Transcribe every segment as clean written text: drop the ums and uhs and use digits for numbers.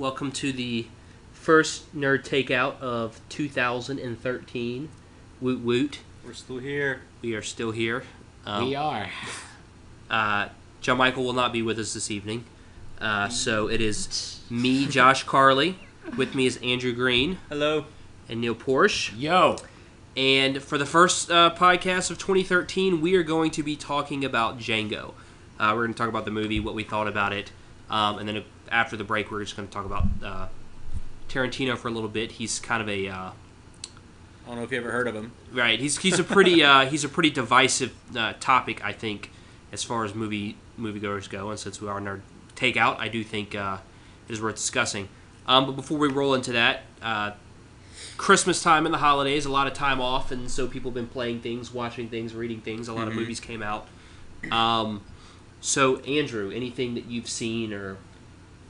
Welcome to the first Nerd Takeout of 2013. Woot woot. We're still here. We are still here. We are. John Michael will not be with us this evening. So it is me, Josh Carley. With me is Andrew Green. Hello. And Neil Porsche. Yo. And for the first podcast of 2013, we are going to be talking about Django. We're going to talk about the movie, what we thought about it. And then after the break, we're just going to talk about Tarantino for a little bit. He's kind of a... I don't know if you ever heard of him. Right. He's a pretty divisive topic, I think, as far as moviegoers go. And since we are Nerd Takeout, I do think it is worth discussing. But before we roll into that... Christmas time and the holidays, a lot of time off, and so people have been playing things, watching things, reading things. A lot of movies came out. So, Andrew, anything that you've seen or...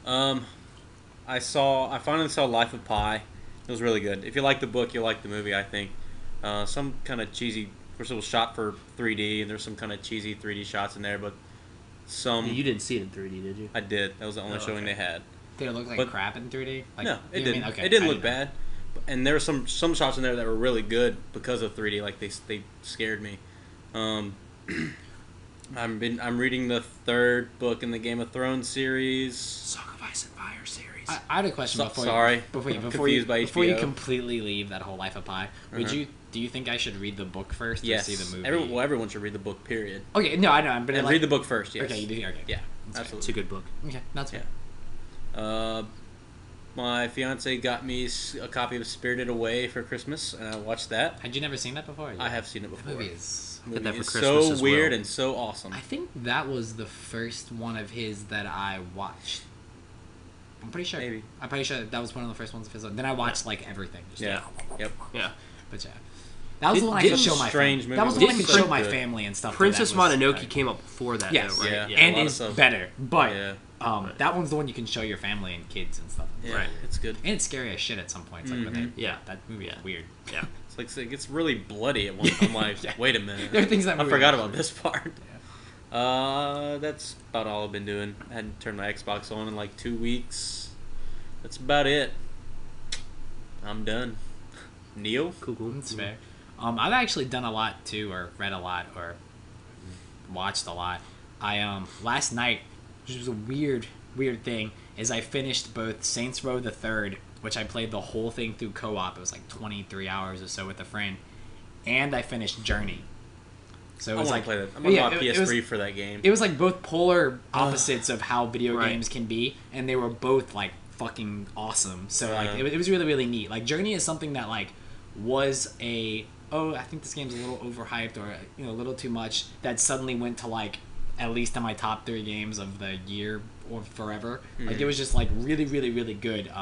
I finally saw Life of Pi. It was really good. If you like the book, you'll like the movie, I think. Some kind of cheesy... Of course, it was shot for 3D, and there's some kind of cheesy 3D shots in there, but some... You didn't see it in 3D, did you? I did. That was the only showing they had. Did it look like crap in 3D? Like, no, it didn't. Okay, it didn't look bad. And there were some shots in there that were really good because of 3D. Like, they scared me. I'm reading the third book in the Game of Thrones series. Song of Ice and Fire series. I had a question before you completely leave that whole Life of Pi. Do you think I should read the book first or see the movie? Everyone should read the book, period. Okay, no, I know. But read the book first, yes. Okay, you do? Okay. Yeah, absolutely. It's a good book. Okay, that's fair. Yeah. My fiance got me a copy of Spirited Away for Christmas, and I watched that. Had you never seen that before? I have seen it before. The movie is so weird and so awesome. I think that was the first one of his that I watched. I'm pretty sure. Maybe. I'm pretty sure that was one of the first ones of his. Then I watched like everything. Yep. But yeah. That was the one I could show my family. That was the one I could show my family and stuff. Princess Mononoke came up before that, yes. though, right? Yeah. And is better. But that one's the one you can show your family and kids and stuff. Yeah, right. It's good. And it's scary as shit at some points. Like that movie is weird. Yeah. It's like it gets really bloody at one point. I'm like, wait a minute. There are things that I forgot about this part. Yeah. That's about all I've been doing. I hadn't turned my Xbox on in like 2 weeks. That's about it. I'm done. Neil? Cool. That's fair. I've actually done a lot too, or read a lot, or watched a lot. I last night, which was a weird thing, is I finished both Saints Row the Third, which I played the whole thing through co-op. It was like 23 hours or so with a friend, and I finished Journey. So it was play that. I'm on my PS3 for that game. It was like both polar opposites of how video games can be, and they were both like fucking awesome. So like it was really, really neat. Like Journey is something that like was I think this game's a little overhyped or a little too much, that suddenly went to like at least in my top 3 games of the year or forever. Like it was just like really, really, really good,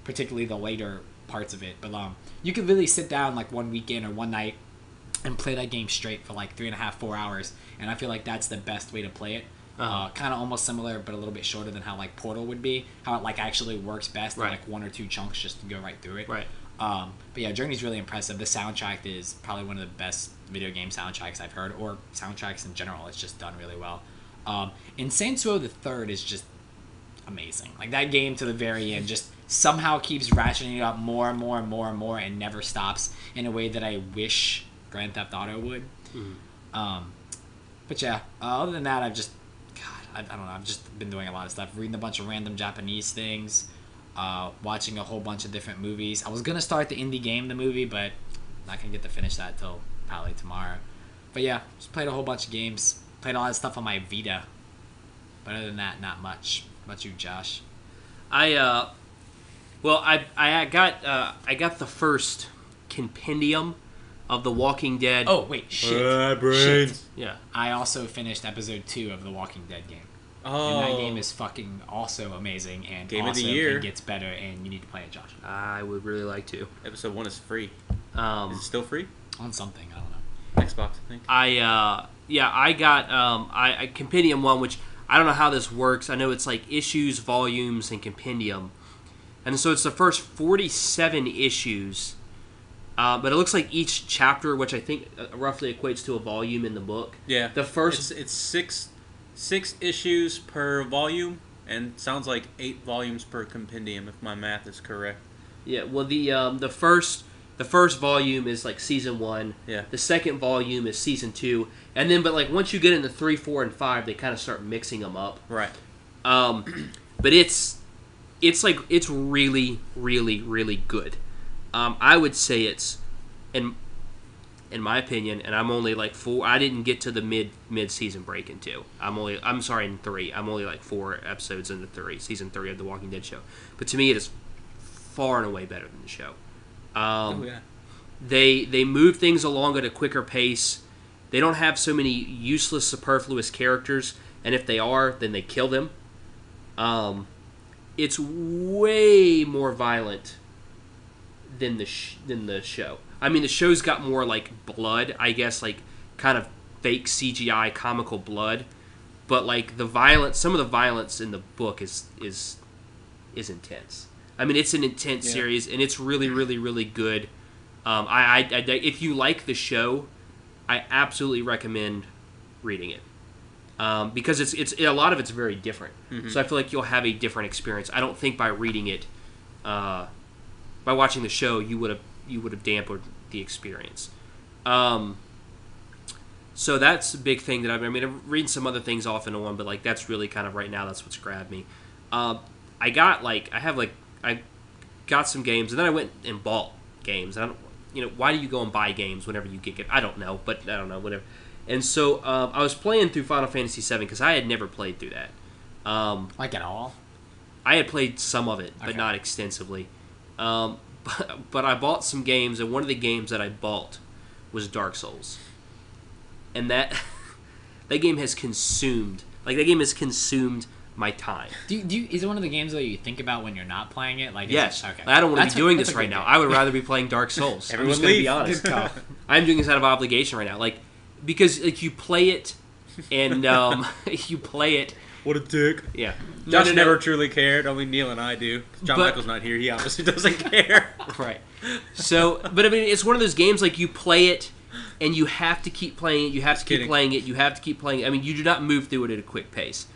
particularly the later parts of it. But you could really sit down like one weekend or one night and play that game straight for like 3.5-4 hours, and I feel like that's the best way to play it. Kind of almost similar but a little bit shorter than how like Portal would be, how it like actually works best in like 1 or 2 chunks just to go right through it. Right. But yeah, Journey's really impressive. The soundtrack is probably one of the best video game soundtracks I've heard, or soundtracks in general. It's just done really well. And Saints Row the Third is just amazing. Like that game to the very end just somehow keeps ratcheting it up more and more and more and more, and never stops in a way that I wish Grand Theft Auto would. But yeah, other than that, I don't know. I've just been doing a lot of stuff, reading a bunch of random Japanese things. Watching a whole bunch of different movies. I was gonna start the Indie Game, the movie, but I'm not gonna get to finish that till probably tomorrow. But yeah, just played a whole bunch of games. Played a lot of stuff on my Vita. But other than that, not much. How about you, Josh? I got the first compendium of The Walking Dead. Oh wait, shit. Yeah. I also finished episode 2 of The Walking Dead game. Oh. And that game is fucking also amazing, and Game also of the year. It gets better, and you need to play it, Josh. I would really like to. Episode 1 is free. Is it still free? On something, I don't know. Xbox, I think. I got Compendium 1, which I don't know how this works. I know it's like issues, volumes, and compendium. And so it's the first 47 issues. But it looks like each chapter, which I think roughly equates to a volume in the book. Yeah. The first... It's six issues per volume, And sounds like 8 volumes per compendium, if my math is correct. Yeah, well, the first volume is like season 1. Yeah. The second volume is season 2, and then but like once you get into 3, 4, and 5, they kind of start mixing them up. Right. But it's really, really, really good. I would say it's in my opinion, and I'm only like 4. I didn't get to the mid season break in 2. I'm sorry, in 3. I'm only like 4 episodes into season 3 of the Walking Dead show. But to me, it is far and away better than the show. They move things along at a quicker pace. They don't have so many useless, superfluous characters, and if they are, then they kill them. It's way more violent than the show. I mean, the show's got more like blood, I guess, like kind of fake CGI comical blood, but like the violence, some of the violence in the book is intense. I mean, it's an intense series, and it's really, really, really good. If you like the show, I absolutely recommend reading it. Because it's a lot of it's very different. Mm-hmm. So I feel like you'll have a different experience. I don't think by reading it, by watching the show, you would have dampened the experience. So that's a big thing that I'm reading some other things off and on, but like that's really kind of right now that's what's grabbed me. I got some games, and then I went and bought games. I don't, why do you go and buy games whenever you get I don't know, but I don't know, whatever. And so I was playing through Final Fantasy VII because I had never played through that. Like at all? I had played some of it, but not extensively. But I bought some games, and one of the games that I bought was Dark Souls. And that game has consumed my time. Is it one of the games that you think about when you're not playing it? Like, yes. Okay. I don't want to be doing this right now. I would rather be playing Dark Souls. I'm just going to be honest. I'm doing this out of obligation right now. Like, because like you play it, and you play it. What a dick. Yeah. Josh never truly cared. Only Neil and I do. Michael's not here. He obviously doesn't care. Right. So, but I mean, it's one of those games like you play it, and you have to keep playing it. You have to keep playing it. You have to keep playing it. I mean, you do not move through it at a quick pace.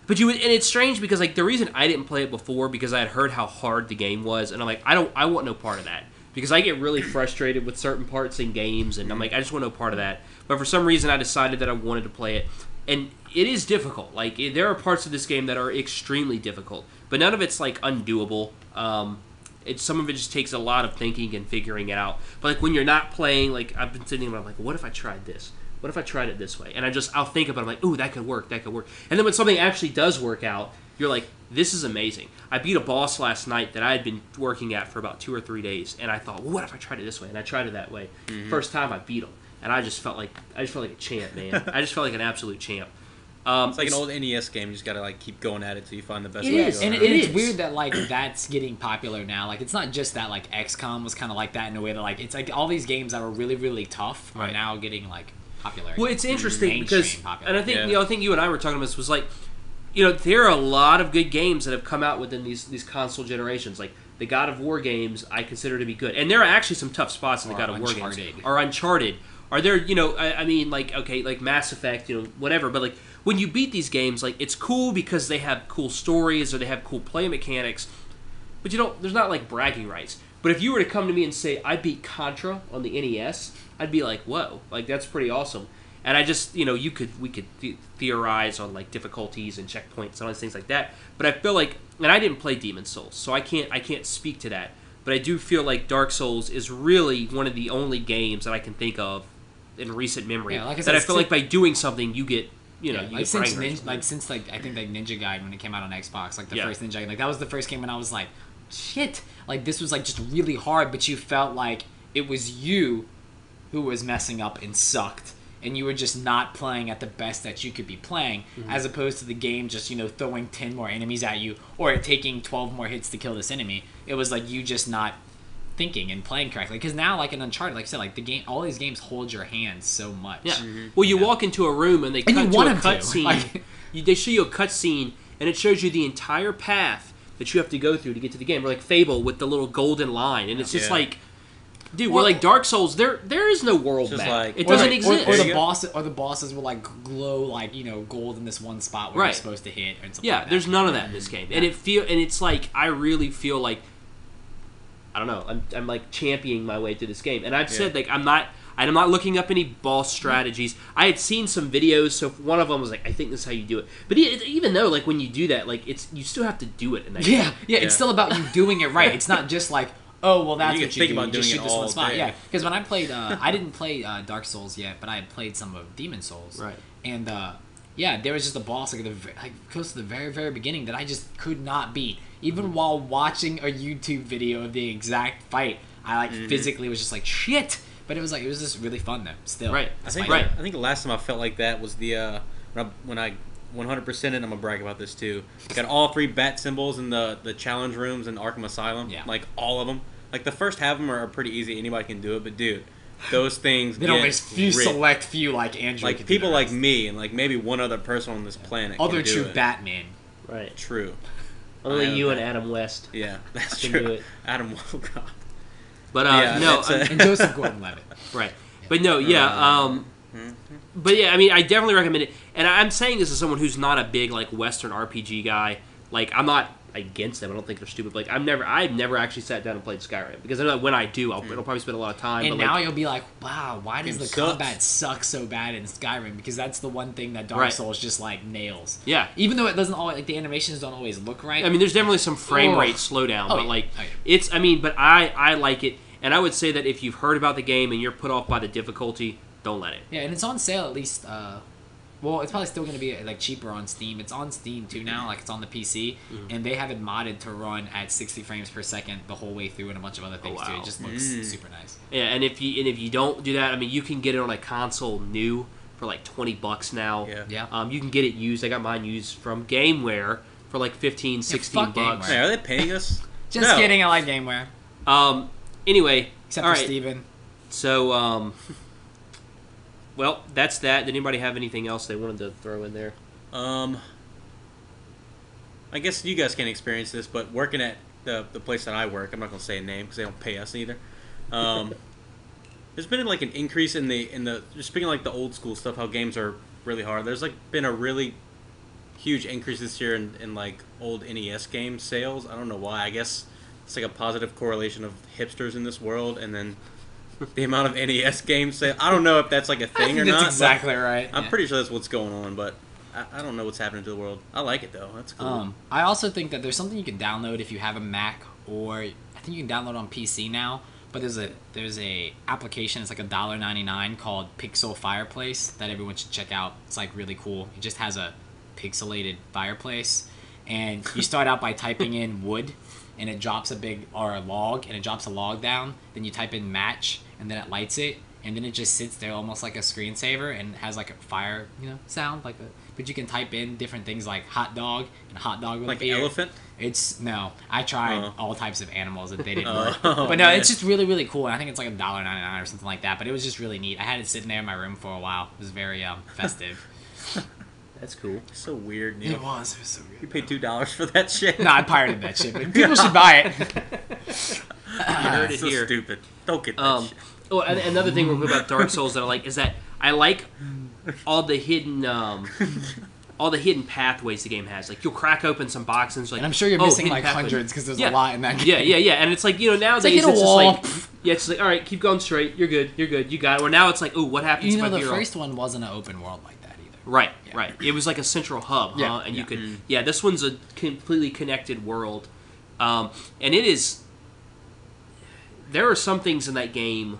But and it's strange because like the reason I didn't play it before because I had heard how hard the game was, and I'm like, I want no part of that because I get really frustrated with certain parts in games, and I'm like, I just want no part of that. But for some reason, I decided that I wanted to play it, and it is difficult. Like there are parts of this game that are extremely difficult, but none of it's like undoable. Some of it just takes a lot of thinking and figuring it out. But like when you're not playing, like I've been sitting there, I'm like, what if I tried this? What if I tried it this way? And I'll think about it, I'm like, ooh, that could work. And then when something actually does work out, you're like, this is amazing. I beat a boss last night that I had been working at for about 2 or 3 days, and I thought, well, what if I tried it this way? And I tried it that way. Mm-hmm. First time I beat him, and I just felt like a champ, man. I just felt like an absolute champ. It's like an old NES game. You just gotta like keep going at it till you find the best way to go. And it's weird that like that's getting popular now. Like it's not just that like XCOM was kind of like that in a way that like it's like all these games that were really really tough are now getting like popular. Well, it's interesting because, popular. And I think I think you and I were talking about this was like, there are a lot of good games that have come out within these console generations. Like the God of War games, I consider to be good, and there are actually some tough spots in the God of War games. Or Uncharted. Are there, I mean, like okay, like Mass Effect, whatever. But like when you beat these games, like it's cool because they have cool stories or they have cool play mechanics. But there's not like bragging rights. But if you were to come to me and say I beat Contra on the NES, I'd be like, whoa, like that's pretty awesome. And I just, we could theorize on like difficulties and checkpoints and all these things like that. But I feel like, and I didn't play Demon's Souls, so I can't speak to that. But I do feel like Dark Souls is really one of the only games that I can think of in recent memory that I feel like by doing something you get, since I think like Ninja Gaiden when it came out on Xbox, like the first Ninja Gaiden, like that was the first game when I was like, shit, like this was like just really hard, but you felt like it was you who was messing up and sucked, and you were just not playing at the best that you could be playing, as opposed to the game just throwing 10 more enemies at you or it taking 12 more hits to kill this enemy. It was like you just not thinking and playing correctly, because now like in Uncharted, like I said, like the game, all these games hold your hand so much. Well, you walk into a room and they cut to a cutscene. They show you a cutscene and it shows you the entire path that you have to go through to get to the game. Or like Fable with the little golden line, and it's just like Dude, we're like Dark Souls. There is no world Just map. like- It doesn't or exist. Or the bosses will like glow like gold in this one spot where you're supposed to hit and something. Yeah, like that. there's none of that in this game, and it's like I really feel like I don't know. I'm like championing my way through this game, and I've said like I'm not looking up any boss strategies. I had seen some videos, so one of them was like, I think this is how you do it. But even though like when you do that, like you still have to do it in that game. Yeah, it's still about you doing it right. It's not just like, oh, well, that's You what can you think do. about You just doing shoot it this one all spot. day. Yeah, because when I played, I didn't play Dark Souls yet, but I had played some of Demon Souls. Right. And there was just a boss like close to the very, very beginning that I just could not beat. Even while watching a YouTube video of the exact fight, I physically was just like, shit. But it was just really fun though. Still, Right. I think the last time I felt like that was the when I 100%ed, I'm gonna brag about this too. Got all 3 bat symbols in the challenge rooms in Arkham Asylum. Yeah. Like all of them. Like the first half of them are pretty easy. Anybody can do it. But dude, those things. Then get only select few like Andrew. like people like me and like maybe one other person on this planet. Other can do true it. Batman. Right. True. Only you and that. Adam West. Yeah, that's Can true. do it. Adam, oh god. But Yeah, no, that's And Joseph Gordon-Levitt. right. But no, yeah. But yeah, I mean, I definitely recommend it. And I'm saying this as someone who's not a big like Western RPG guy. Like, I'm not against them. I don't think they're stupid. Like, I've never actually sat down and played Skyrim because I know that when I do, I'll probably spend a lot of time. And but now like, you'll be like, wow, why does It the sucks. combat suck so bad in Skyrim? Because that's the one thing that Dark Right. Souls just like nails. Yeah. Even though it doesn't always, like the animations don't always look right. I mean, there's definitely some frame Oh. rate slowdown, Oh, but yeah. like Oh, yeah. it's. I mean, but I like it, and I would say that if you've heard about the game and you're put off by the difficulty, don't let it. Yeah, and it's on sale at least. Well, it's probably still going to be like cheaper on Steam. It's on Steam too now, like it's on the PC, and they have it modded to run at 60 frames per second the whole way through, and a bunch of other things too. wow. It just looks super nice. Yeah, and if you don't do that, I mean, you can get it on a console new for like $20 now. Yeah. You can get it used. I got mine used from Gameware for like 15, 16 fuck bucks. Gameware. Hey, are they paying us? Just No. kidding, I like Gameware. Anyway, Except all for right. Steven. So, well, that's that. Did anybody have anything else they wanted to throw in there? I guess you guys can't experience this, but working at the place that I work, I'm not gonna say a name because they don't pay us either. There's been like an increase in the just speaking like the old school stuff, how games are really hard. There's like been a really huge increase this year in like old NES game sales. I don't know why. I guess it's like a positive correlation of hipsters in this world, and then the amount of NES game sales. I don't know if that's like a thing or That's not. exactly right. I'm yeah. pretty sure that's what's going on, but I don't know what's happening to the world. I like it though. That's cool. I also think that there's something you can download if you have a Mac, or I think you can download on PC now. But there's a application. It's like $1.99 called Pixel Fireplace that everyone should check out. It's like really cool. It just has a pixelated fireplace, and you start out by typing in wood, and it drops a log, and it drops a log down. Then you type in match, and then it lights it, and then it just sits there almost like a screensaver, and has like a fire sound but you can type in different things like hot dog and hot dog with Like a beer. elephant? No, I tried all types of animals and they didn't work. Oh, But no, man. it's just really, really cool. And I think it's like $1.99 or something like that. But it was just really neat. I had it sitting there in my room for a while. It was very festive. That's cool. So weird, Neil. It was so You weird. paid $2 for that shit. No, I pirated that shit. But people should buy it. You heard it so here. stupid. Don't get that shit. Oh, and another thing real quick about Dark Souls that I like is that I like all the hidden pathways the game has. Like you'll crack open some boxes, like And I'm sure you're oh, missing hidden like pathway. hundreds because there's Yeah. a lot in that game. Yeah. And it's like nowadays hit a it's just wall. like it's like all right, keep going straight. You're good, you got it. Or now it's like, oh, what happens if I The veer first off? one wasn't an open world like that either. Right, Yeah. right. It was like a central hub, huh? Yeah, And you yeah. could, this one's a completely connected world, and it is. There are some things in that game.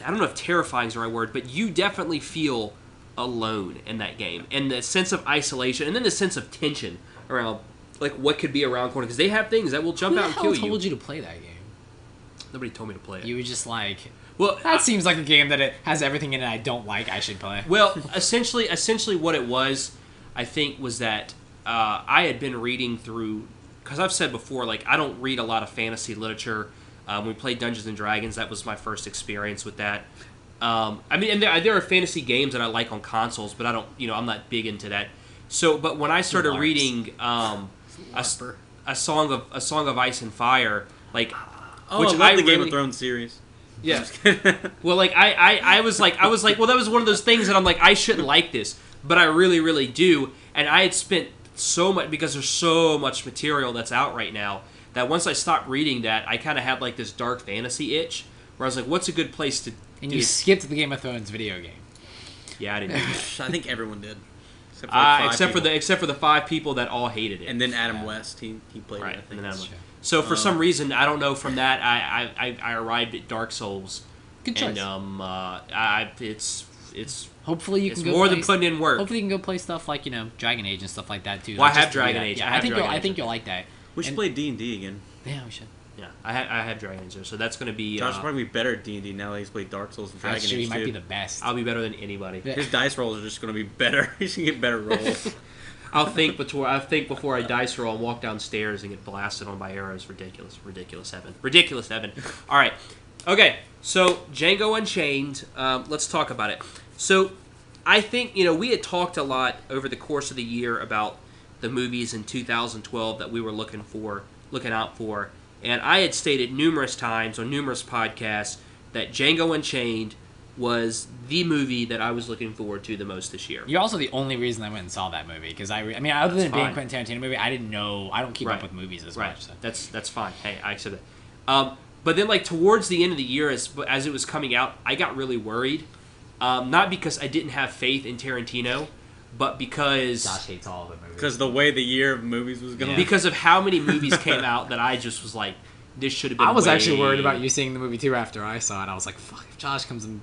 I don't know if terrifying is the right word, but you definitely feel alone in that game, and the sense of isolation, and then the sense of tension around like what could be around corner because they have things that will jump Who out the and hell kill told you. you to play that game? Nobody told me to play it. You were just like, Well, that seems like a game that it has everything in it I don't like. I should play. Well, essentially, what it was, I think, was that I had been reading through, because I've said before, like I don't read a lot of fantasy literature. We played Dungeons and Dragons. That was my first experience with that. I mean, and there are fantasy games that I like on consoles, but I don't, I'm not big into that. So, but when I started reading a Song of Ice and Fire, like Oh, which I love the Game of Thrones series. Yeah. Well, like I was like, well, that was one of those things that I'm like, I shouldn't like this, but I really, really do. And I had spent so much, because there's so much material that's out right now, that once I stopped reading that, I kind of had like this dark fantasy itch, where I was like, what's a good place to? And you skipped the Game of Thrones video game. Yeah, I didn't. I think everyone did. Except for the 5 people that all hated it. And then Adam West, he played right. it, I think. And then so for some reason, I don't know, from that, I arrived at Dark Souls. Good choice. And it's hopefully you can go more than putting in work. Hopefully you can go play stuff like, Dragon Age and stuff like that too. Well, I have Dragon Age. Yeah, I think you'll like that. We should play D&D again. Yeah, we should. Yeah, I have Dragon Age there, so that's going to be... Josh will probably be better at D&D now that he's played Dark Souls and Dragon Age, he might be the best. I'll be better than anybody. Yeah. His dice rolls are just going to be better. He's going to get better rolls. I'll think before I dice roll and walk downstairs and get blasted on by arrows. Ridiculous, Evan. All right, okay. So Django Unchained. Let's talk about it. So I think we had talked a lot over the course of the year about the movies in 2012 that we were looking out for, and I had stated numerous times on numerous podcasts that Django Unchained was the movie that I was looking forward to the most this year. You're also the only reason I went and saw that movie, because other than being a Quentin Tarantino movie, I don't keep up with movies as much. So. That's fine. Hey, I accept it. But then, like, towards the end of the year, as it was coming out, I got really worried. Not because I didn't have faith in Tarantino, but because... Josh hates all of the movies. Because the way the year of movies was going. Because of how many movies came out that I just was like, this should have been... I was actually worried about you seeing the movie too after I saw it. I was like, fuck, if Josh comes in...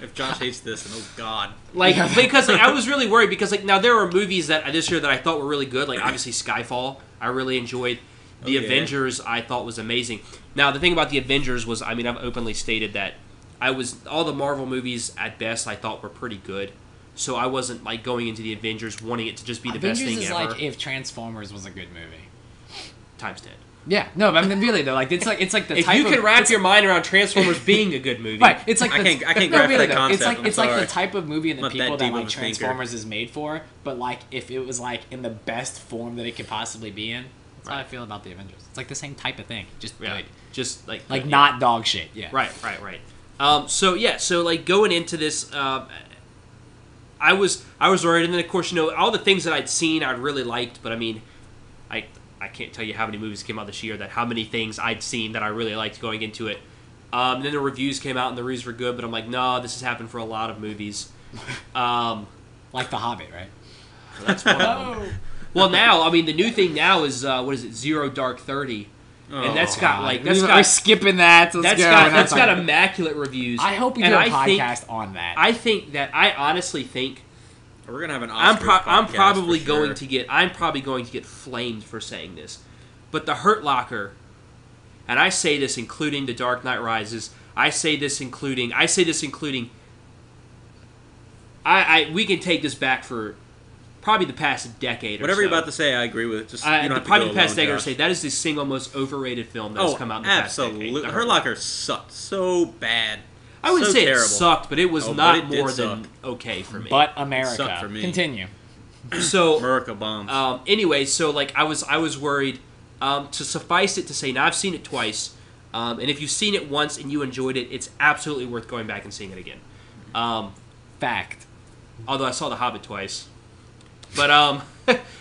if Josh hates this, then oh god. Like, because I was really worried, because like now there are movies that this year that I thought were really good, like obviously Skyfall, I really enjoyed. The Avengers I thought was amazing. Now the thing about the Avengers was, I've openly stated that all the Marvel movies at best I thought were pretty good. So I wasn't like going into the Avengers wanting it to just be the best thing ever. Avengers is like if Transformers was a good movie. Times 10. Yeah, no, but really though, like it's like the if type you can wrap your mind around Transformers being a good movie, right? It's like I can't grasp that concept. It's like the type of movie and the people that like Transformers is made for. But like if it was like in the best form that it could possibly be in, that's how I feel about the Avengers. It's like the same type of thing, just good, just like not dog shit. Yeah, right. So like going into this, I was worried, and then of course all the things that I'd seen I really liked, but I can't tell you how many movies came out this year how many things I'd seen that I really liked going into it. And then the reviews came out and the reviews were good, but I'm like, no, this has happened for a lot of movies. Like The Hobbit, right? That's one of them. Well, now, the new thing now is, what is it, Zero Dark 30. And that's got, like... We're skipping that. That's got immaculate reviews. I hope we do a podcast on that. I honestly think... We're gonna have an Oscars I'm probably going to get flamed for saying this, but The Hurt Locker, and I say this including The Dark Knight Rises. I say this including. We can take this back for probably the past decade. Whatever or so. you're about to say, I agree with. Just probably the past decade or so. That is the single most overrated film that has come out in the past decade. Absolutely, Hurt Locker sucked so bad. I wouldn't say terrible. It sucked, but it was not more than okay for me. But America. It sucked for me. Continue. So America bombs. Anyway, so like I was worried. To suffice it to say, now I've seen it twice, and if you've seen it once and you enjoyed it, it's absolutely worth going back and seeing it again. Fact. Although I saw The Hobbit twice, but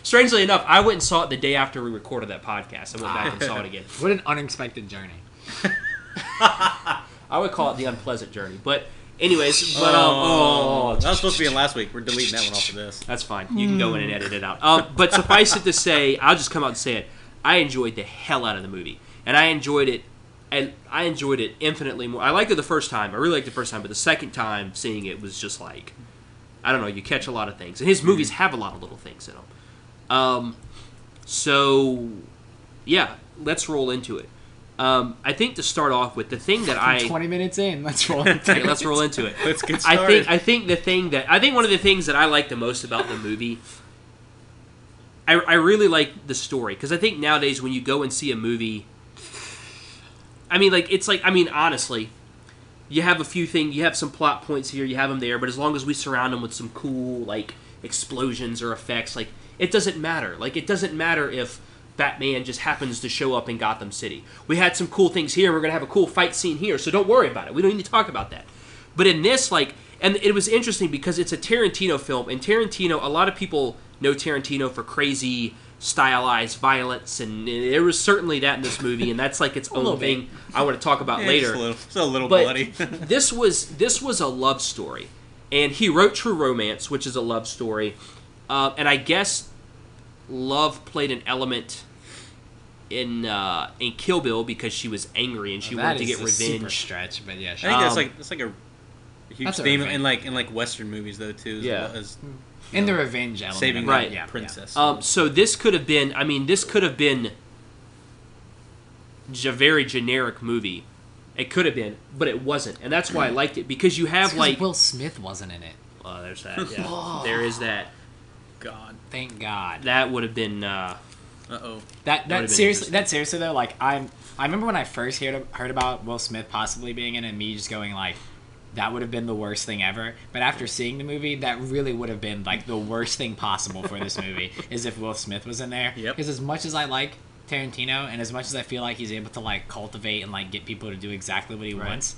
strangely enough, I went and saw it the day after we recorded that podcast. I went back and saw it again. What an unexpected journey. I would call it the unpleasant journey, but anyways, that was supposed to be in last week. We're deleting that one off of this. That's fine. You can go in and edit it out. But suffice it to say, I'll just come out and say it. I enjoyed the hell out of the movie, and I enjoyed it infinitely more. I liked it the first time. I really liked it the first time, but the second time seeing it was just like, I don't know. You catch a lot of things, and his movies have a lot of little things in them. So yeah, let's roll into it. I think to start off with, the thing that 20 minutes in, let's roll into it. Let's roll into it. Let's get started. I think one of the things that I like the most about the movie, I really like the story, because I think nowadays when you go and see a movie, honestly, you have a few things, you have some plot points here, you have them there, but as long as we surround them with some cool like explosions or effects, like it doesn't matter. Like it doesn't matter if Batman just happens to show up in Gotham City. We had some cool things here, and we're going to have a cool fight scene here, so don't worry about it. We don't need to talk about that. But in this, like, and it was interesting because it's a Tarantino film, and Tarantino, a lot of people know Tarantino for crazy, stylized violence, and there was certainly that in this movie, and that's like its own thing I want to talk about later. It's a little but bloody. this was a love story, and he wrote True Romance, which is a love story, and I guess love played an element in Kill Bill because she was angry and she wanted to get revenge. Super stretch, but yeah, sure. I think that's like a huge theme in like Western movies though too. As in the revenge element, saving right, princess. So this could have been. I mean, this could have been a very generic movie. It could have been, but it wasn't, and that's why I liked it because you have like Will Smith wasn't in it. Oh, there's that. Yeah, there is that. God, thank God. That would have been. That seriously though, like I remember when I first heard about Will Smith possibly being in it, and me just going like, that would have been the worst thing ever. But after seeing the movie, that really would have been like the worst thing possible for this movie is if Will Smith was in there. Yep. Because as much as I like Tarantino and as much as I feel like he's able to like cultivate and like get people to do exactly what he wants,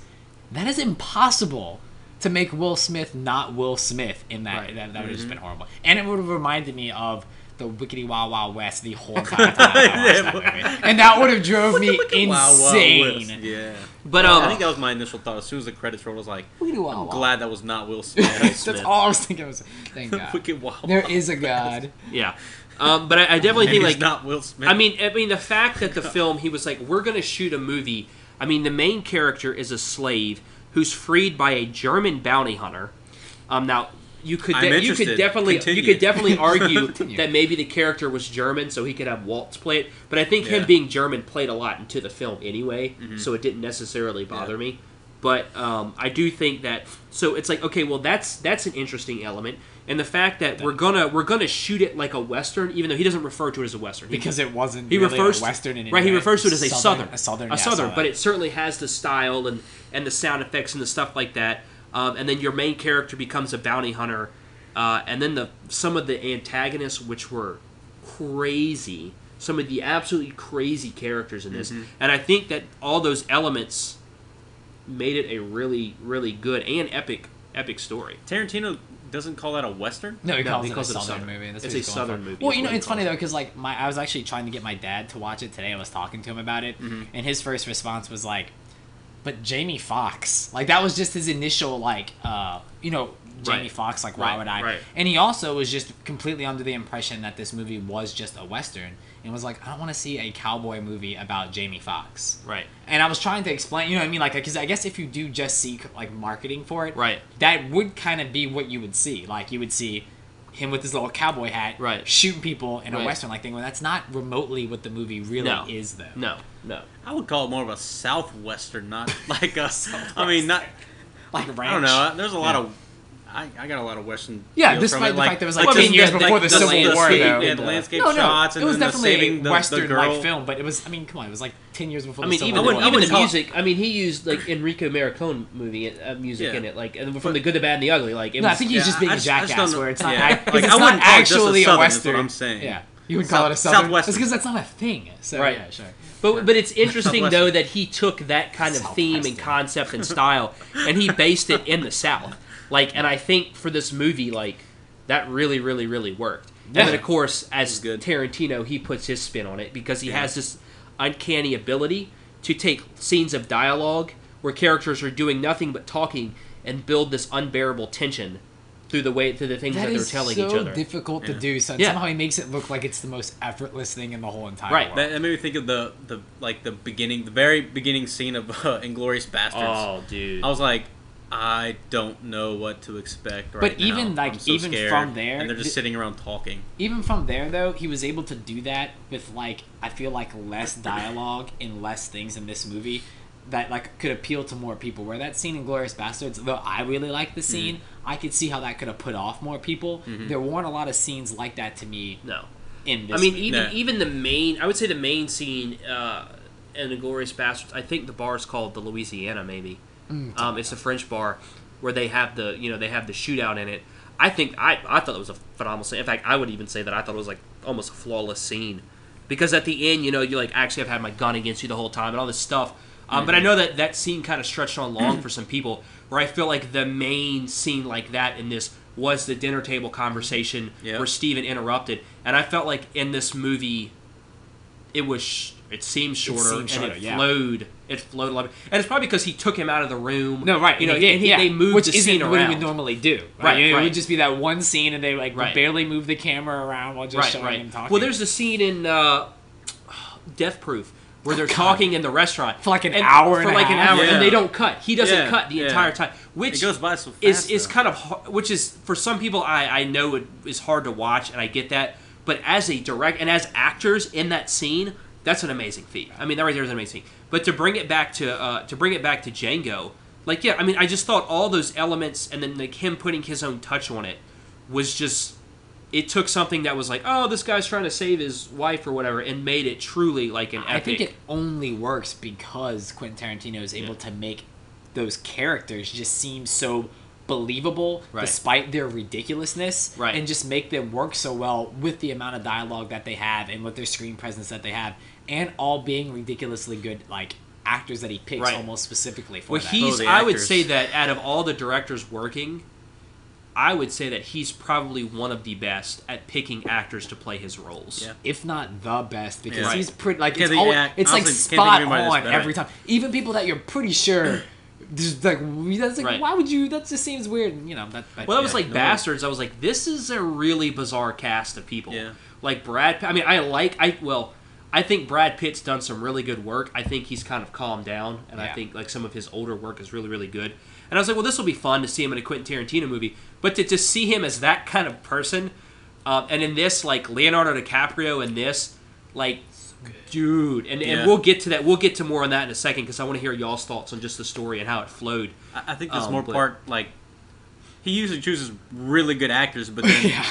that is impossible to make Will Smith not Will Smith in that. Right. That would have just been horrible. And it would have reminded me of the Wickedy Wild Wild West the whole entire time I watched that movie. And that would have drove me insane. Yeah. But I think that was my initial thought. As soon as the credits rolled, I was like, I'm glad that was not Will Smith. That's all I was thinking. Thank God. Wicked Wild there is a God. Yeah. But I definitely think like not Will Smith. I mean the fact that the film he was like, we're going to shoot a movie. I mean, the main character is a slave who's freed by a German bounty hunter. Now you could definitely argue that maybe the character was German, so he could have Waltz play it. But I think him being German played a lot into the film anyway, so it didn't necessarily bother me. But I do think that so it's like, okay, well that's an interesting element, and the fact that we're gonna shoot it like a Western, even though he doesn't refer to it as a Western because it wasn't. He refers a Western in right. He refers to it as a Southern, Southern, but it certainly has the style and the sound effects and the stuff like that. And then your main character becomes a bounty hunter, and then some of the antagonists, which were crazy, some of the absolutely crazy characters in this, and I think that all those elements made it a really, really good and epic story. Tarantino doesn't call that a Western? No, he calls it a Southern movie. It's a Southern movie. Well, it's funny though because like I was actually trying to get my dad to watch it today. I was talking to him about it, and his first response was like, but Jamie Foxx, like that was just his initial like, Jamie Foxx, like why would I? Right. And he also was just completely under the impression that this movie was just a Western, and was like, I don't want to see a cowboy movie about Jamie Foxx. Right. And I was trying to explain, you know what I mean, like because I guess if you do just see like marketing for it, right, that would kind of be what you would see. Like you would see him with his little cowboy hat, shooting people in a Western like thing. Well, that's not remotely what the movie really is, though. No. I would call it more of a Southwestern, not like a. I mean, not like ranch. I don't know. There's a lot of. I got a lot of Western. Yeah, despite the fact there was like 10 years before the Civil War, though. Yeah, the landscape shots. It was and definitely a Western-like girl. film, but it was. I mean, come on, it was like 10 years before the Civil War. War. Even the music. I mean, he used like Enrico Morricone music in it, like and from the Good, the Bad, and the Ugly. Like, I think he's just being a jackass. Where it's not. It's not actually a Western. That's what I'm saying. Yeah, you would call it a Southern. Southwestern. That's because that's not a thing. So yeah, sure. But it's interesting though that he took that kind of theme and concept and style and he based it in the South. Like, and I think for this movie, like, that really, really, really worked. Yeah. And then, of course, as Tarantino, he puts his spin on it because he has this uncanny ability to take scenes of dialogue where characters are doing nothing but talking and build this unbearable tension through the things that they're telling each other. That is so difficult to do. So somehow he makes it look like it's the most effortless thing in the whole entire world. That made me think of the very beginning scene of Inglourious Basterds. Oh, dude! I was like, I don't know what to expect right now. But even I'm so even scared, from there, and they're just sitting around talking. Even from there, though, he was able to do that with like I feel like less dialogue and less things in this movie that like could appeal to more people. Where that scene in Inglourious Basterds, though I really like the scene, I could see how that could have put off more people. There weren't a lot of scenes like that to me. No. In this even the main, I would say the main scene in Inglourious Basterds, I think the bar is called the Louisiana, maybe. It's a French bar where they have the shootout in it. I think I thought it was a phenomenal scene. In fact, I would even say that I thought it was like almost a flawless scene. because at the end, you know, you like actually have had my gun against you the whole time and all this stuff. But I know that scene kind of stretched on long for some people, where I feel like the main scene like that in this was the dinner table conversation where Steven interrupted, and I felt like in this movie, it seemed shorter, and it flowed. It flowed a lot, and it's probably because he took him out of the room. No, right? You know, they moved the scene around. Which isn't what we would normally do. Right? It would just be that one scene, and they would barely move the camera around while just showing him talking. Well, there's the scene in Death Proof where they're talking in the restaurant for like an hour, and they don't cut. He doesn't cut the entire time, which it goes by so fast, is kind of hard, which is for some people I know it is hard to watch, and I get that. But as a direct and as actors in that scene, that's an amazing feat. I mean, that right there is an amazing feat. But to bring it back to Django, like I mean, I just thought all those elements and then like him putting his own touch on it was just. It took something that was like, oh, this guy's trying to save his wife or whatever, and made it truly like an epic. I think it only works because Quentin Tarantino is able to make those characters just seem so believable despite their ridiculousness, and just make them work so well with the amount of dialogue that they have and with their screen presence that they have, and all being ridiculously good like actors that he picks almost specifically for that. I would say that out of all the directors working, I would say that he's probably one of the best at picking actors to play his roles. Yeah. If not the best, because he's pretty like it's like spot on every time. Even people that you're pretty sure just like that's like why would you? That just seems weird. You know that. Well, that was like Bastards. I was like, this is a really bizarre cast of people. Yeah. Like Brad. I mean, I think Brad Pitt's done some really good work. I think he's kind of calmed down, and I think like some of his older work is really, really good. And I was like, well, this will be fun to see him in a Quentin Tarantino movie. But to see him as that kind of person, and in this, like, Leonardo DiCaprio in this, like, dude. And we'll get to that. We'll get to more on that in a second, because I want to hear y'all's thoughts on just the story and how it flowed. I think there's more part, like, he usually chooses really good actors, but then,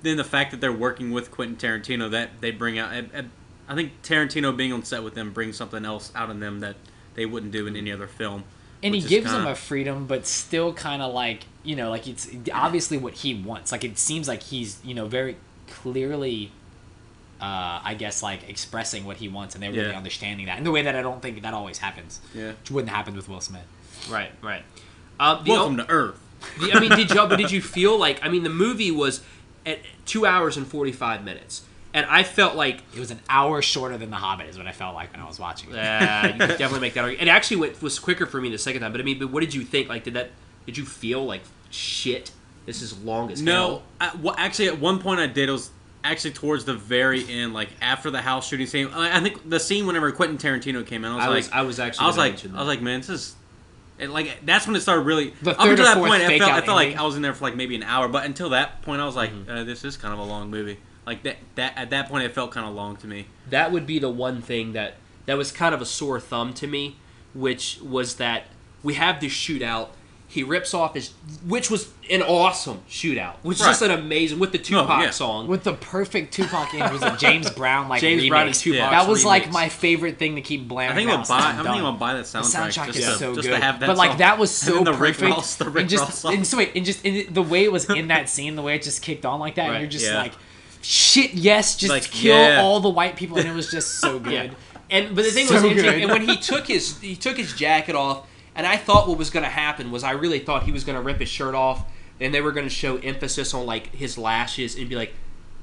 then the fact that they're working with Quentin Tarantino, that they bring out... I think Tarantino being on set with them brings something else out of them that they wouldn't do in any other film. And he gives them a freedom, but still kind of like, you know, like it's obviously what he wants. Like it seems like he's, you know, very clearly, I guess, like expressing what he wants, and they're really understanding that in the way that I don't think that always happens. Yeah, which wouldn't happen with Will Smith. Right. Welcome to Earth. I mean, did you feel like? I mean, the movie was at 2 hours and 45 minutes. And I felt like... It was an hour shorter than The Hobbit is what I felt like when I was watching it. You could definitely make that argument. It actually was quicker for me the second time. But I mean, what did you think? Like, did you feel like, shit, this is long as hell? No. Well, actually, at one point I did. It was actually towards the very end, like after the house shooting scene. I think the scene whenever Quentin Tarantino came in, I was like, man, this is... And like that's when it started really. Up until that point, I felt like I was in there for like maybe an hour. But until that point, I was like, this is kind of a long movie. Like that at that point, it felt kind of long to me. That would be the one thing that was kind of a sore thumb to me, which was that we have this shootout. He rips off which was an awesome shootout, which is just an amazing with the Tupac song, with the perfect Tupac. It was a James Brown James Brown and Tupac. That was like my favorite thing to keep blaring. I think I'm thinking I'll buy that soundtrack. The soundtrack is so just good, to have that but like song. that was so and then the perfect. Rick Ross song. The way it was in that scene, the way it just kicked on like that, and you're just like. Shit, yes, just like, kill all the white people, and it was just so good. But the thing was interesting, and when he took his jacket off, and I thought what was going to happen was I really thought he was going to rip his shirt off, and they were going to show emphasis on like his lashes and be like,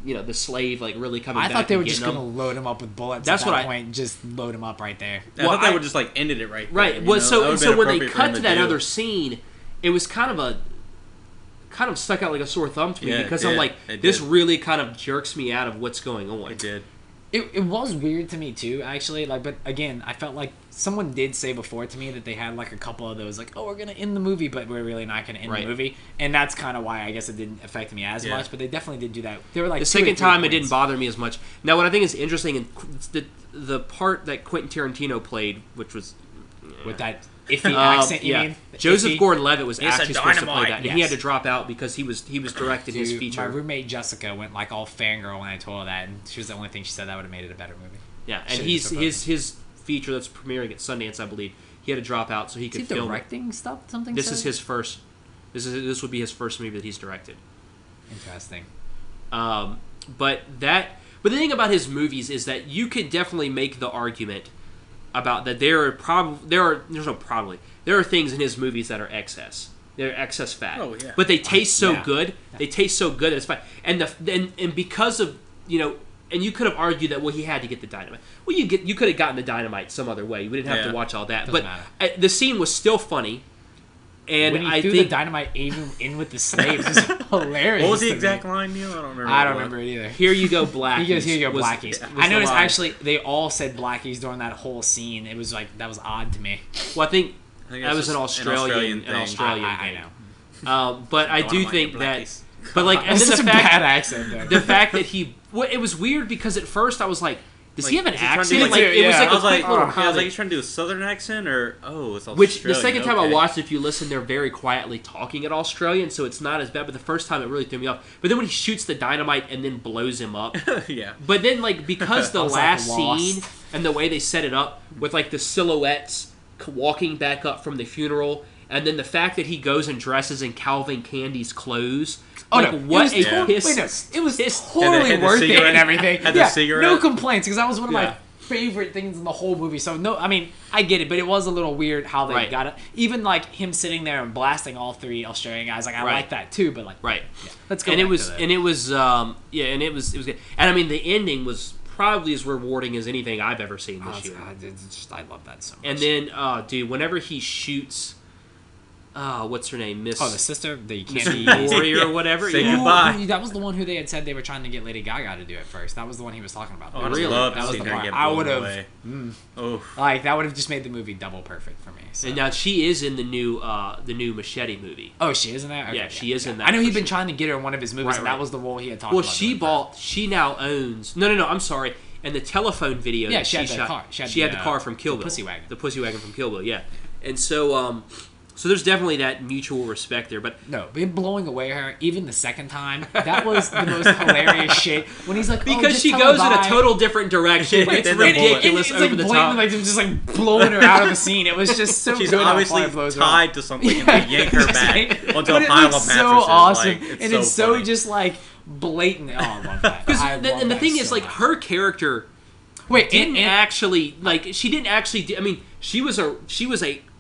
you know, the slave like really coming back. I thought they were just going to load him up with bullets. That's at that point. Just load him up right there. I thought they would just like ended it right. Right. Well, so when they cut to that other scene, it was kind of stuck out like a sore thumb to me because I'm like, this really kind of jerks me out of what's going on. It did. It was weird to me too, actually. Like, but again, I felt like someone did say before to me that they had like a couple of those, like, oh, we're gonna end the movie, but we're really not gonna end the movie, and that's kind of why I guess it didn't affect me as much. But they definitely did do that. They were like the second time it didn't bother me as much. Now, what I think is interesting, and the part that Quentin Tarantino played, which was with that iffy accent, you mean? Joseph Gordon-Levitt was actually supposed to play that, and he had to drop out because he was directing his feature. My roommate Jessica went like all fangirl when I told her that, and she was the only thing she said that would have made it a better movie. Yeah, and his feature that's premiering at Sundance, I believe, he had to drop out so he could film directing stuff. Something. This is his first. This would be his first movie that he's directed. Interesting. But But the thing about his movies is that you could definitely make the argument about that there are things in his movies that are excess. They're excess fat. Oh, yeah. But they taste so Yeah. good. They taste so good that it's fine. And because of, and you could have argued that, well, he had to get the dynamite. Well, you could have gotten the dynamite some other way. We didn't have to watch all that. Doesn't But the scene was still funny. And when he I threw think the dynamite even in with the slaves, it was hilarious. What was the to exact me. line, Neil? I don't remember. I don't remember it either. here you go, Blackies. He goes, here you go, was- Blackies. was I the noticed line. actually they all said Blackies during that whole scene. It was like, that was odd to me. Well, I think I think that it's was an just Australian thing. I know. But I do Dynamite think and that. Blackies. But like, and That's then such the a bad fact, accent there. the fact that it was weird because at first I was like, does he have an is he trying to accent? do, Like, like- it was Yeah. like I a was like, quick little I was like, comment. he's trying to do a southern accent, or it's Australian. Which the second time I okay. watched, if you listen, they're very quietly talking at Australian, so it's not as bad. But the first time it really threw me off. But then when he shoots the dynamite and then blows him up, Yeah. but then like because the I was, like, last lost. scene and the way they set it up with like the silhouettes walking back up from the funeral, and then the fact that he goes and dresses in Calvin Candy's clothes. Oh, like, no. what It was a to- piss! wait, no. It was piss- totally Had the worth it cigarette- and everything. had the cigarette. No complaints, because that was one of Yeah. my favorite things in the whole movie. So, no, I mean, I get it, but it was a little weird how they Right. got it. Even, like, him sitting there and blasting all three Australian guys. Like, I Right. like that, too, but, like, Right. yeah. Let's go And back it was to that. and it was it was good. And I mean the ending was probably as rewarding as anything I've ever seen Oh, this year. I love that so much. And then, dude, whenever he shoots, what's her name, Miss Oh, the sister, the Miss candy Warrior or whatever. Say Yeah. goodbye. Ooh, that was the one who they had said they were trying to get Lady Gaga to do it first. That was the one he was talking about. Oh, I That was just Really? love that to was see the her part. get I blown would have, away. Oh, like, that would have just made the movie double perfect for me. So. And now she is in the new Machete movie. Oh, she is in that? Okay, Yeah, she is in that I know for he'd been sure. trying to get her in one of his movies, Right, and right. that was the role he had talked Well, about. she now owns. No, I'm sorry. And the telephone video. Yeah, that she had the shot, car. She She had had the, the car from Kill the Bill. pussy wagon. The pussy wagon from Kill Bill. Yeah. And so, so there's definitely that mutual respect there. But No, him blowing away her, even the second time, that was the most hilarious shit. When he's like, because just she tell her goes in bye. a total different direction, Right, it's then the bullet. ridiculous It's over like the blatant, top. like just like blowing her out of the scene. It was just so she's good. how obviously far it blows her out. tied to something, and they yank her back onto But a it pile of looks mattresses. so awesome, Like, and it's so funny. just like blatant. Oh, I love that. Because I love and the that thing is, so like, much. her character Wait, didn't and actually she didn't actually. I mean, she was a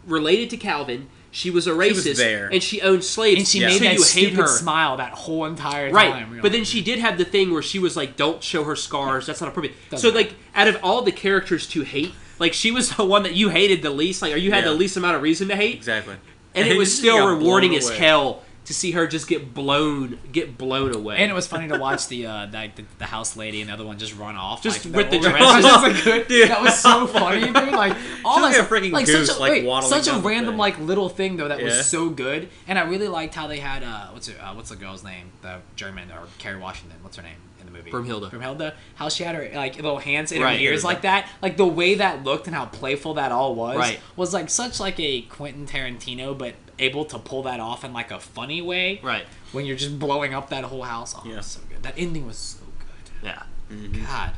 related to Calvin. She was a racist, was there. and she owned slaves. and she Yeah. made so that you hate stupid her, smile that whole entire time. right? You're But then like, she did have the thing where she was like, "Don't show her scars. That's not appropriate." Doesn't So like, out of all the characters to hate, like she was the one that you hated the least. Like, or you had Yeah. the least amount of reason to hate, Exactly. and it was She still got rewarding blown as away. hell to see her just get blown away. And it was funny to watch the house lady and the other one just run off. Just like, with the whole- dresses. Just like, good. Dude. That was so funny, dude. Like all She that looked stuff, like a freaking like goose, such a, like, waddling such a down the random thing. like little thing though that Yeah. was so good. And I really liked how they had what's the girl's name? The German or Carrie Washington. What's her name in the movie? Brumhilde. How she had her like little hands in Right. her ears like that. Like the way that looked and how playful that all was. Right. Was like such like a Quentin Tarantino, but able to pull that off in like a funny way. right. When you're just blowing up that whole house. Oh, Yeah. it's so good. That ending was so good. Yeah. God.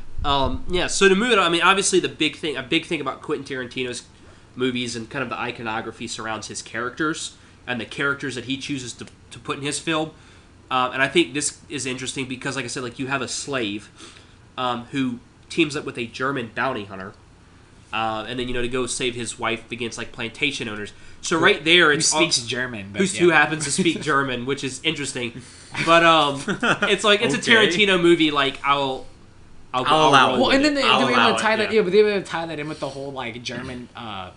Yeah, so to move it on, I mean, obviously a big thing about Quentin Tarantino's movies and kind of the iconography surrounds his characters and the characters that he chooses to put in his film. And I think this is interesting because, like I said, like you have a slave who teams up with a German bounty hunter, and then to go save his wife against like plantation owners. So right there, Who it's speaks German. But who happens to speak German, which is interesting. But it's like it's Okay. a Tarantino movie. Like I'll allow roll it. Well, with and then it. they I'll were able allow to tie it, that. yeah. Yeah, but they were able to tie that in with the whole like German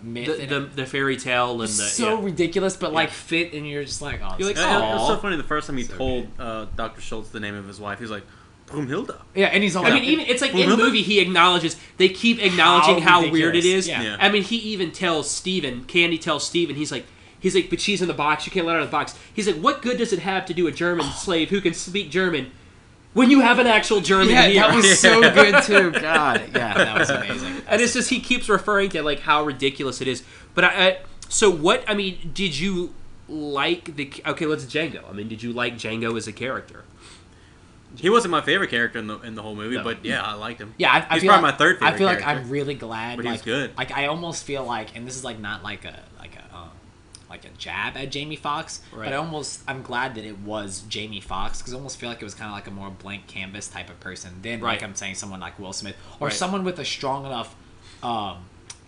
myth. and the fairy tale and the so yeah. ridiculous, but like fit, and you're just like, oh, You're this like, is It was Aw. so funny the first time he So told Dr. Schultz the name of his wife. He was like, Brumhilde. yeah, and he's all. I mean, even it's like in the movie he acknowledges they keep acknowledging How how weird it ridiculous. is. Yeah. Yeah. I mean, he even tells Steven, Candy tells Steven, he's like, but she's in the box. You can't let her out of the box. He's like, what good does it have to do a German slave who can speak German when you have an actual German yeah, here? that was so good too. God, yeah, that was amazing. And it's just he keeps referring to like how ridiculous it is. But did you like let's Django. I mean, did you like Django as a character? He wasn't my favorite character in the whole movie, No. but yeah, I liked him. Yeah, I He's feel probably like, my third favorite I feel like character. I'm really glad. But he was like, good. Like I almost feel like, and this is like not like a like a jab at Jamie Foxx, Right. but I'm glad that it was Jamie Foxx, because I almost feel like it was kind of like a more blank canvas type of person than Right. like I'm saying someone like Will Smith or Right. someone with a strong enough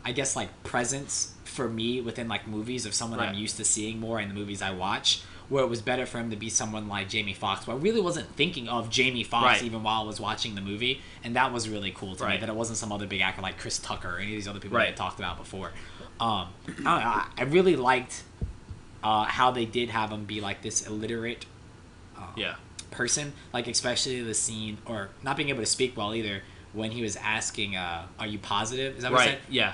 I guess like presence for me within like movies of someone I'm Right. used to seeing more in the movies I watch, where it was better for him to be someone like Jamie Foxx, but I really wasn't thinking of Jamie Foxx Right. even while I was watching the movie, and that was really cool to me, Right. that it wasn't some other big actor like Chris Tucker or any of these other people Right. that I talked about before. I don't know, I really liked how they did have him be like this illiterate Yeah. person, like especially the scene, or not being able to speak well either, when he was asking, "Are you positive?" Is that what he Right. said? Yeah.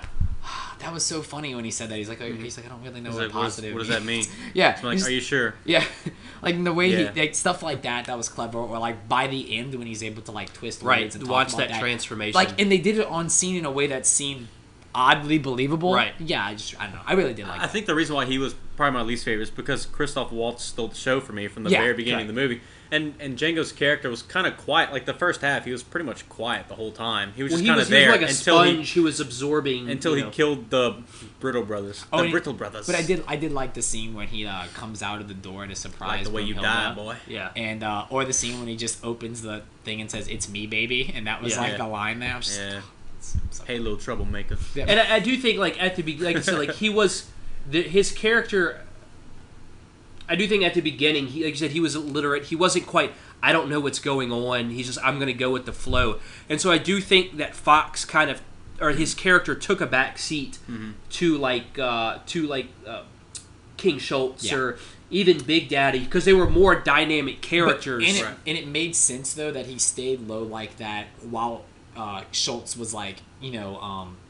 That was so funny when he said that. He's like, I don't really know He's what like, positive. what does that mean? Yeah, I'm like, are you sure? Yeah, like the way Yeah. he like, stuff like that was clever. Or like by the end when he's able to like twist Right. words and To talk watch about that transformation. Like, and they did it on scene in a way that seemed oddly believable. Right. Yeah, I don't know. I really did like I that. think the reason why he was probably my least favorite is because Christoph Waltz stole the show for me from the Yeah, very beginning correct. of the movie. And Django's character was kind of quiet. Like the first half, he was pretty much quiet the whole time. He was Well, just he kind was, of he was there like a until sponge who was absorbing. he you know. killed the Brittle brothers. Oh, The and- Brittle brothers. But I did like the scene when he comes out of the door to surprise like the way you Broomhilda. die, boy. Yeah. And or the scene when he just opens the thing and says, "It's me, baby," and that was Yeah. like Yeah. the line there. I was just, Yeah. so- Hey, little troublemaker. Yeah. And I do think, like at the like I said, like he was his character. I do think at the beginning, he, like you said, he was illiterate. He wasn't quite. I don't know what's going on. He's just. I'm going to go with the flow. And so I do think that Fox kind of, or his character took a back seat to King Schultz Yeah. or even Big Daddy, because they were more dynamic characters. And it made sense though that he stayed low like that while Schultz was like,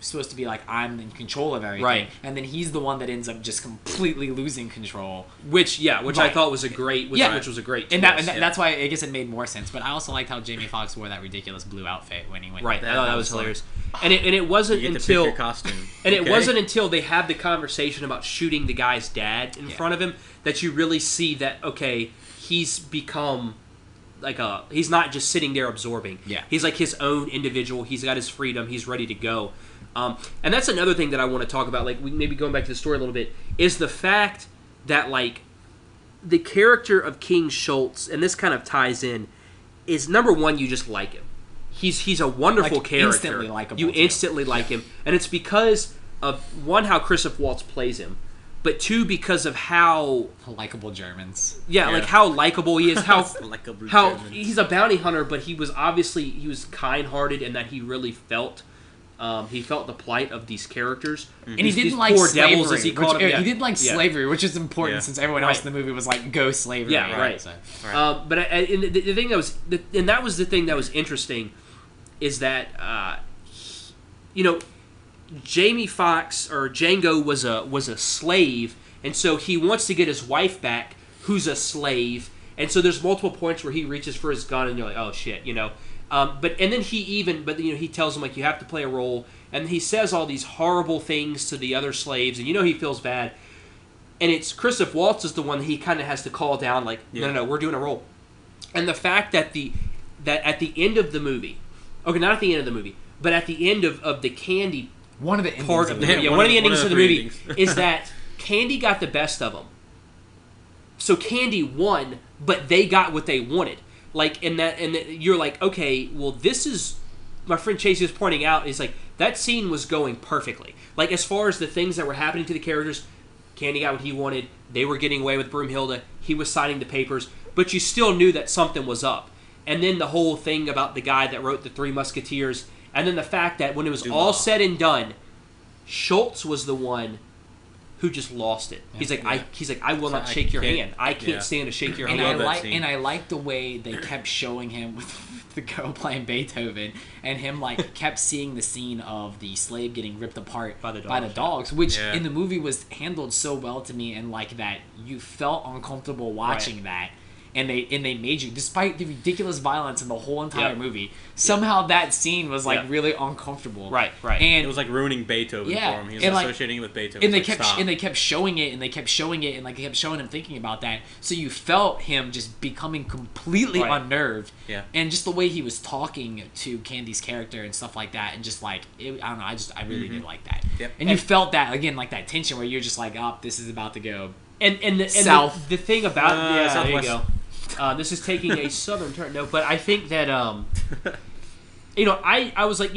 supposed to be like, I'm in control of everything, Right. and then he's the one that ends up just completely losing control. which I Right. thought was a great, which was a great, And twist. that's why I guess it made more sense. But I also liked how Jamie Foxx wore that ridiculous blue outfit when he went. Right, I thought that was fun. hilarious. And it wasn't You get to until pick your costume. and it Okay? wasn't until they had the conversation about shooting the guy's dad in front of him that you really see that okay, he's become like he's not just sitting there absorbing. Yeah. He's like his own individual. He's got his freedom. He's ready to go. And that's another thing that I want to talk about. Like maybe going back to the story a little bit is the fact that like the character of King Schultz, and this kind of ties in, is number one, you just like him. He's a wonderful Like, character. instantly likable, You too. instantly like him, and it's because of one, how Christoph Waltz plays him, but two, because of how Likable Germans. like how likable he is, how Likable how German. he's a bounty hunter, but he was kind-hearted, and that he really felt the plight of these characters. And he These didn't like poor slavery. devils, as he called them. He did like slavery, which is important Yeah. since everyone else in the movie was like, go slavery. Yeah, right. So. But and the thing that was, and that was the thing that was interesting, is that Jamie Foxx or Django was a slave, and so he wants to get his wife back, who's a slave, and so there's multiple points where he reaches for his gun, and you're like, oh shit, But then he tells him like you have to play a role, and he says all these horrible things to the other slaves, and he feels bad. And it's Christoph Waltz is the one that he kind of has to call down, like, no, we're doing a role. And the fact that at the end of the movie, okay, not at the end of the movie, but at the end of the Candy One of the endings part of of the the movie. movie, one of the one endings of of the the three movie endings. is that Candy got the best of them. So Candy won, but they got what they wanted. Like, and you're like, okay, well, this is, my friend Chase is pointing out, is like, that scene was going perfectly. Like, as far as the things that were happening to the characters, Candy got what he wanted, they were getting away with Broomhilda, he was signing the papers, but you still knew that something was up. And then the whole thing about the guy that wrote the Three Musketeers, and then the fact that when it was all said and done, Schultz was the one who just lost it. He's like, I will not shake your hand. I can't stand to shake your And hand. I like the way they kept showing him with the girl playing Beethoven, and him like kept seeing the scene of the slave getting ripped apart By the dogs, which Yeah. in the movie was handled so well to me, and like that you felt uncomfortable watching that. and they made you, despite the ridiculous violence in the whole entire movie, somehow that scene was like really uncomfortable. Right. And it was like ruining Beethoven for him. He was associating it with Beethoven. And they kept showing it, and they kept showing it, and like they kept showing him thinking about that. So you felt him just becoming completely unnerved. Yeah. And just the way he was talking to Candy's character and stuff like that, and just like I don't know, I really did like that. Yep. And you felt that again, like that tension where you're just like, oh, this is about to go. And the thing about there you go. This is taking a southern turn. No, but I think that I was like,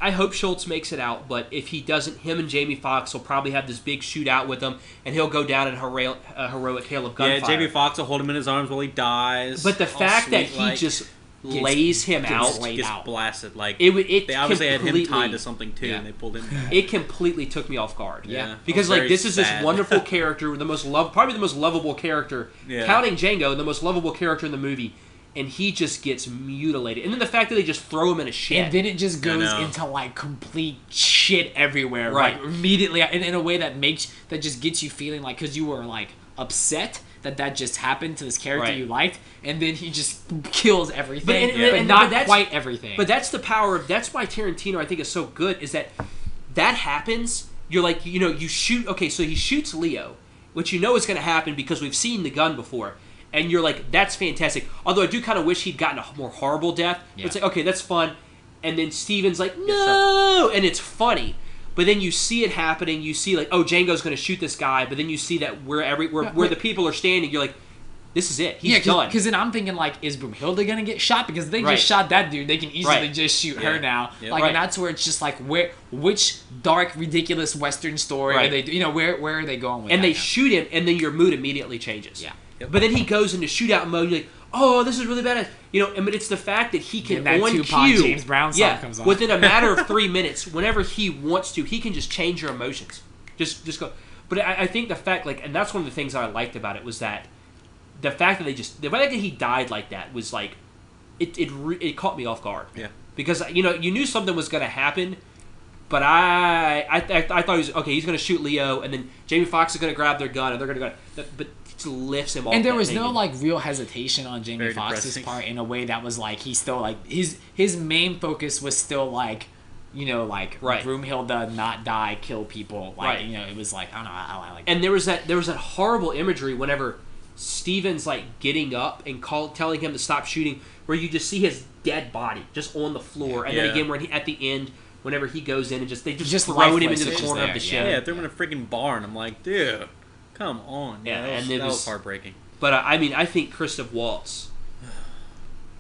I hope Schultz makes it out, but if he doesn't, him and Jamie Foxx will probably have this big shootout with him, and he'll go down in a heroic tale of gunfire. Yeah, Jamie Foxx will hold him in his arms while he dies. But the fact that he just lays him out, gets blasted. Like it they obviously had him tied to something too, and they pulled him back. It completely took me off guard. Yeah, because like this is this wonderful character, probably the most lovable character, counting Django, the most lovable character in the movie, and he just gets mutilated. And then the fact that they just throw him in a shed, and then it just goes into like complete shit everywhere, like immediately, in a way that just gets you feeling like, because you were like upset that just happened to this character you liked, and then he just kills everything, but not quite everything. But that's the power of, that's why Tarantino, I think, is so good, is that happens, you're like, you shoot, okay, so he shoots Leo, which is going to happen because we've seen the gun before, and you're like, that's fantastic. Although I do kind of wish he'd gotten a more horrible death. Yeah. It's like, okay, that's fun. And then Steven's like, no! And it's funny. But then you see it happening. You see, like, oh, Django's going to shoot this guy. But then you see that where the people are standing, you're like, this is it. He's done. Because then I'm thinking, like, is Broomhilda going to get shot? Because they just shot that dude. They can easily just shoot her now. Yep. Like, and that's where it's just like, which dark, ridiculous Western story are they? Where are they going with? And they shoot him, and then your mood immediately changes. Yeah. Yep. But then he goes into shootout mode. You're like, oh, this is really bad. But it's the fact that he can that on Tupac cue, James Brown song comes on. within a matter of 3 minutes, whenever he wants to, he can just change your emotions. Just go. But I think the fact, like, and that's one of the things I liked about it, was that the fact that the fact that he died like that was like, it caught me off guard. Yeah. Because you knew something was going to happen, but I thought he was okay. He's going to shoot Leo, and then Jamie Foxx is going to grab their gun, and they're going to go. But lifts him off. And there was no like real hesitation on Jamie Foxx's part in a way that was like, he's still like his main focus was still like, Broomhilda not die, kill people. Like it was like, I don't know, I like. And there was that horrible imagery whenever Steven's like getting up and telling him to stop shooting, where you just see his dead body just on the floor, and then again when at the end, whenever he goes in and they just throw him into the corner of the shed. Yeah, threw him in a freaking barn. I'm like, dude. Come on. Yeah, that was heartbreaking. But I think Christoph Waltz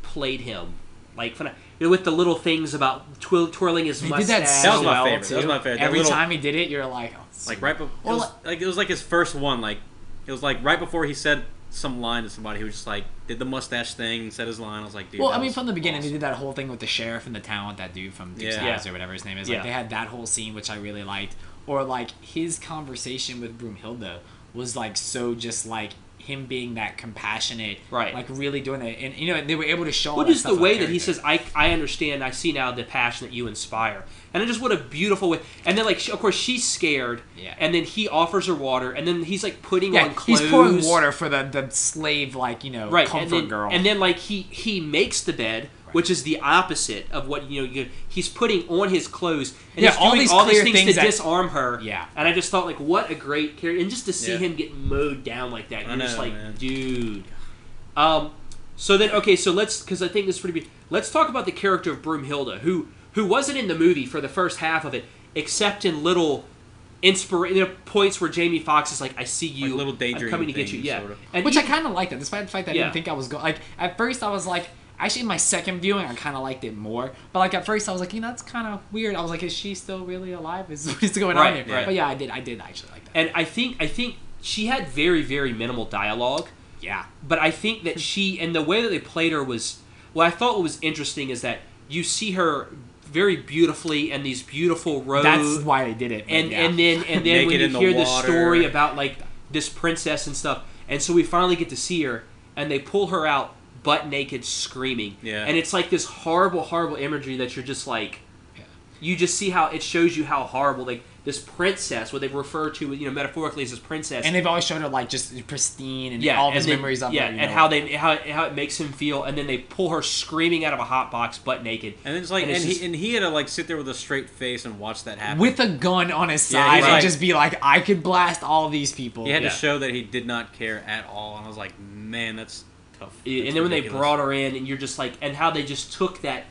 played him like with the little things about twirling his mustache. That was my favorite. That was my favorite. Every time he did it, you're like, right before. It was like his first one. Like it was like right before he said some line to somebody. He was just like did the mustache thing and said his line. I was like, dude. Well, from the beginning, they did that whole thing with the sheriff in the town with that dude from Dukes of or whatever his name is. Like they had that whole scene, which I really liked. Or like his conversation with Broomhilda was like so just like him being that compassionate, like really doing it, and they were able to show. What is the way that he says, "I understand, I see now the passion that you inspire," and just what a beautiful way. And then like of course she's scared, and then he offers her water, and then he's like putting on clothes. He's pouring water for the slave comfort girl, and then like he makes the bed. Which is the opposite of what he's putting on his clothes, and he's doing all these things to disarm her. Yeah, and I just thought like, what a great character, and just to see him get mowed down like that, you're just like, man. Dude. So then, okay, so because I think this is pretty big. Let's talk about the character of Broomhilda, who wasn't in the movie for the first half of it, except in little points where Jamie Foxx is like, I see you, like little daydream, I'm coming to get you, sort of. and which I kind of liked that, despite the fact that I didn't think I was going. Like at first, I was like. Actually, in my second viewing, I kind of liked it more. But like at first, I was like, that's kind of weird. I was like, is she still really alive? What's going on here? Right. But yeah, I did actually like that. And I think she had very, very minimal dialogue. Yeah. But I think that and the way that they played her was, what I thought was interesting is that you see her very beautifully and these beautiful robes. That's why they did it. And then when you hear the story about like this princess and stuff, and so we finally get to see her, and they pull her out. Butt naked, screaming, and it's like this horrible, horrible imagery that you're just like, you just see how it shows you how horrible, like, this princess, what they refer to, metaphorically as this princess. And they've always shown her, like, just pristine and all of his memories of her. Yeah, and how it makes him feel, and then they pull her screaming out of a hot box, butt naked. And then it's like, and he had to, like, sit there with a straight face and watch that happen. With a gun on his side and just be like, I could blast all these people. He had to show that he did not care at all, and I was like, man, that's tough. And then when they brought her in, and you're just like, and how they just took that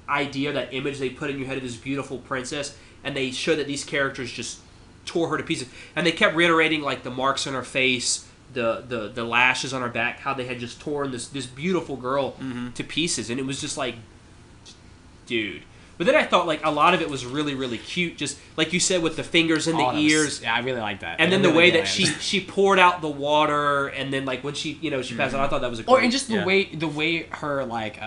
idea, that image they put in your head of this beautiful princess, and they showed that these characters just tore her to pieces, and they kept reiterating, like, the marks on her face, the lashes on her back, how they had just torn this beautiful girl to pieces, and it was just like, dude. But then I thought, like, a lot of it was really, really cute, just like you said, with the fingers in the ears. I really like that. And then the way that she poured out the water, and then, like, when she passed out, I thought that was a great. Or and just the way her, like,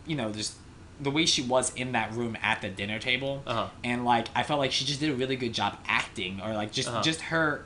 just the way she was in that room at the dinner table, and, like, I felt like she just did a really good job acting, or, like, just her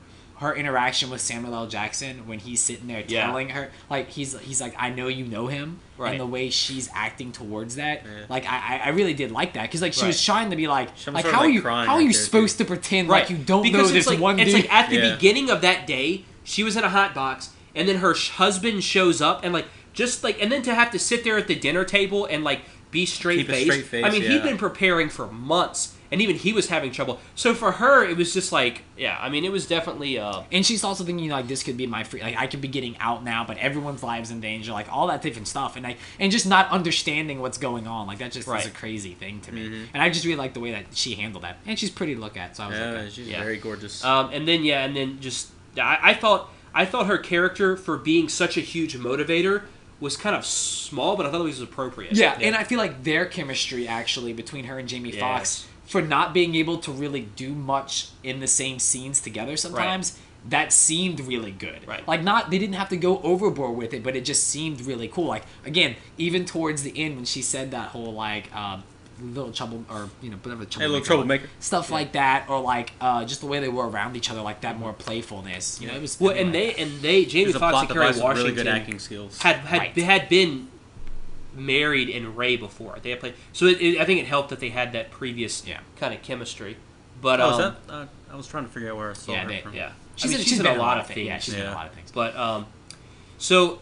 interaction with Samuel L. Jackson when he's sitting there telling her, like, he's like, I know you know him, and the way she's acting towards that, like, I really did like that, because, like, she was trying to be like how are you supposed to pretend like you don't know this one dude? It's like at the beginning of that day, she was in a hot box, and then her husband shows up, and, like, just, like, and then to have to sit there at the dinner table and, like, be straight faced. I mean, he'd been preparing for months, and even he was having trouble. So for her, it was just like, I mean, it was definitely. And she's also thinking, like, this could be my free. Like, I could be getting out now, but everyone's lives in danger. Like, all that different stuff, and just not understanding what's going on. Like, that just is a crazy thing to me. And I just really like the way that she handled that. And she's pretty to look at, so I was like, she's very gorgeous. And then just I thought her character, for being such a huge motivator, was kind of small, but I thought it was appropriate. Yeah, and I feel like their chemistry, actually, between her and Jamie Foxx, for not being able to really do much in the same scenes together sometimes, that seemed really good. Right. Like, they didn't have to go overboard with it, but it just seemed really cool. Like, again, even towards the end when she said that whole, like, little trouble, or, whatever, troublemaker stuff like that, or, like, just the way they were around each other, like that more playfulness. It was Jamie Foxx and Kerry Washington really good acting skills. had been married in Ray before. They had played, so I think it helped that they had that previous kind of chemistry. But I was trying to figure out where I saw her from. Yeah, she's in a lot of things. Yeah, she's in a lot of things. But so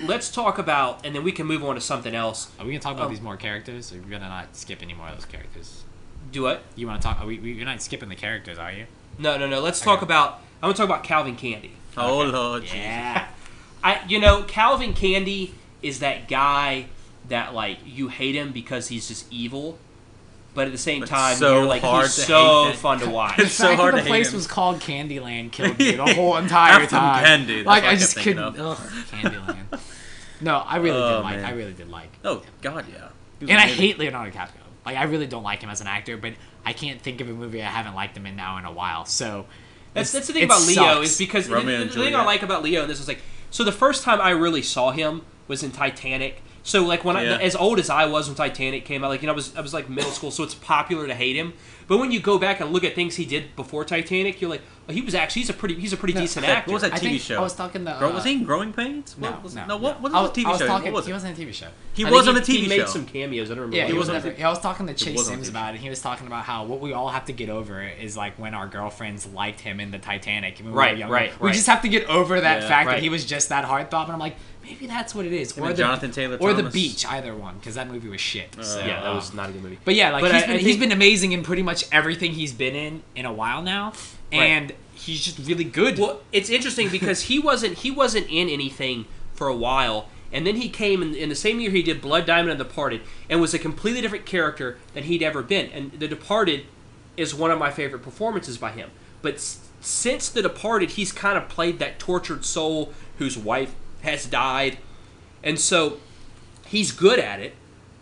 let's talk about, and then we can move on to something else. Are we gonna talk about these more characters, or are we gonna not skip any more of those characters? Do what? You want to talk? You're not skipping the characters, are you? No. Let's talk about. I'm gonna talk about Calvin Candy. Oh Lord, yeah. Calvin Candy is that guy that, like, you hate him because he's just evil, but at the same time, you're like, he's so fun to watch. The fact that the place was called Candyland killed me the whole entire time. Candy. Like, I just couldn't. Ugh, Candyland. No, I really did like. Oh God, yeah. And I hate Leonardo DiCaprio. Like, I really don't like him as an actor, but I can't think of a movie I haven't liked him in now in a while. So that's the thing about Leo, is because the thing I like about Leo, and this is like, so the first time I really saw him was in Titanic. So, like, when as old as I was when Titanic came out, like, I was like middle school, so it's popular to hate him. But when you go back and look at things he did before Titanic, you're like, well, he's a pretty decent actor. What was that TV show? I was talking was he in Growing Pains? What was the TV show? What was it? He wasn't in a TV show. He was on a TV show. He made some cameos. I don't remember. Yeah, he wasn't. I was talking to Chase Sims about it. He was talking about how what we all have to get over is, like, when our girlfriends liked him in the Titanic. When we were younger. We just have to get over that fact that he was just that heartthrob. And I'm like, maybe that's what it is. Or Jonathan Taylor Thomas. Or The Beach, either one, because that movie was shit. Yeah, that was not a good movie. But yeah, like, he's been amazing in pretty much everything he's been in a while now, and he's just really good. Well, it's interesting because he wasn't in anything for a while, and then he came in the same year he did Blood Diamond and The Departed, and was a completely different character than he'd ever been. And The Departed is one of my favorite performances by him. But since The Departed, he's kind of played that tortured soul whose wife has died, and so he's good at it.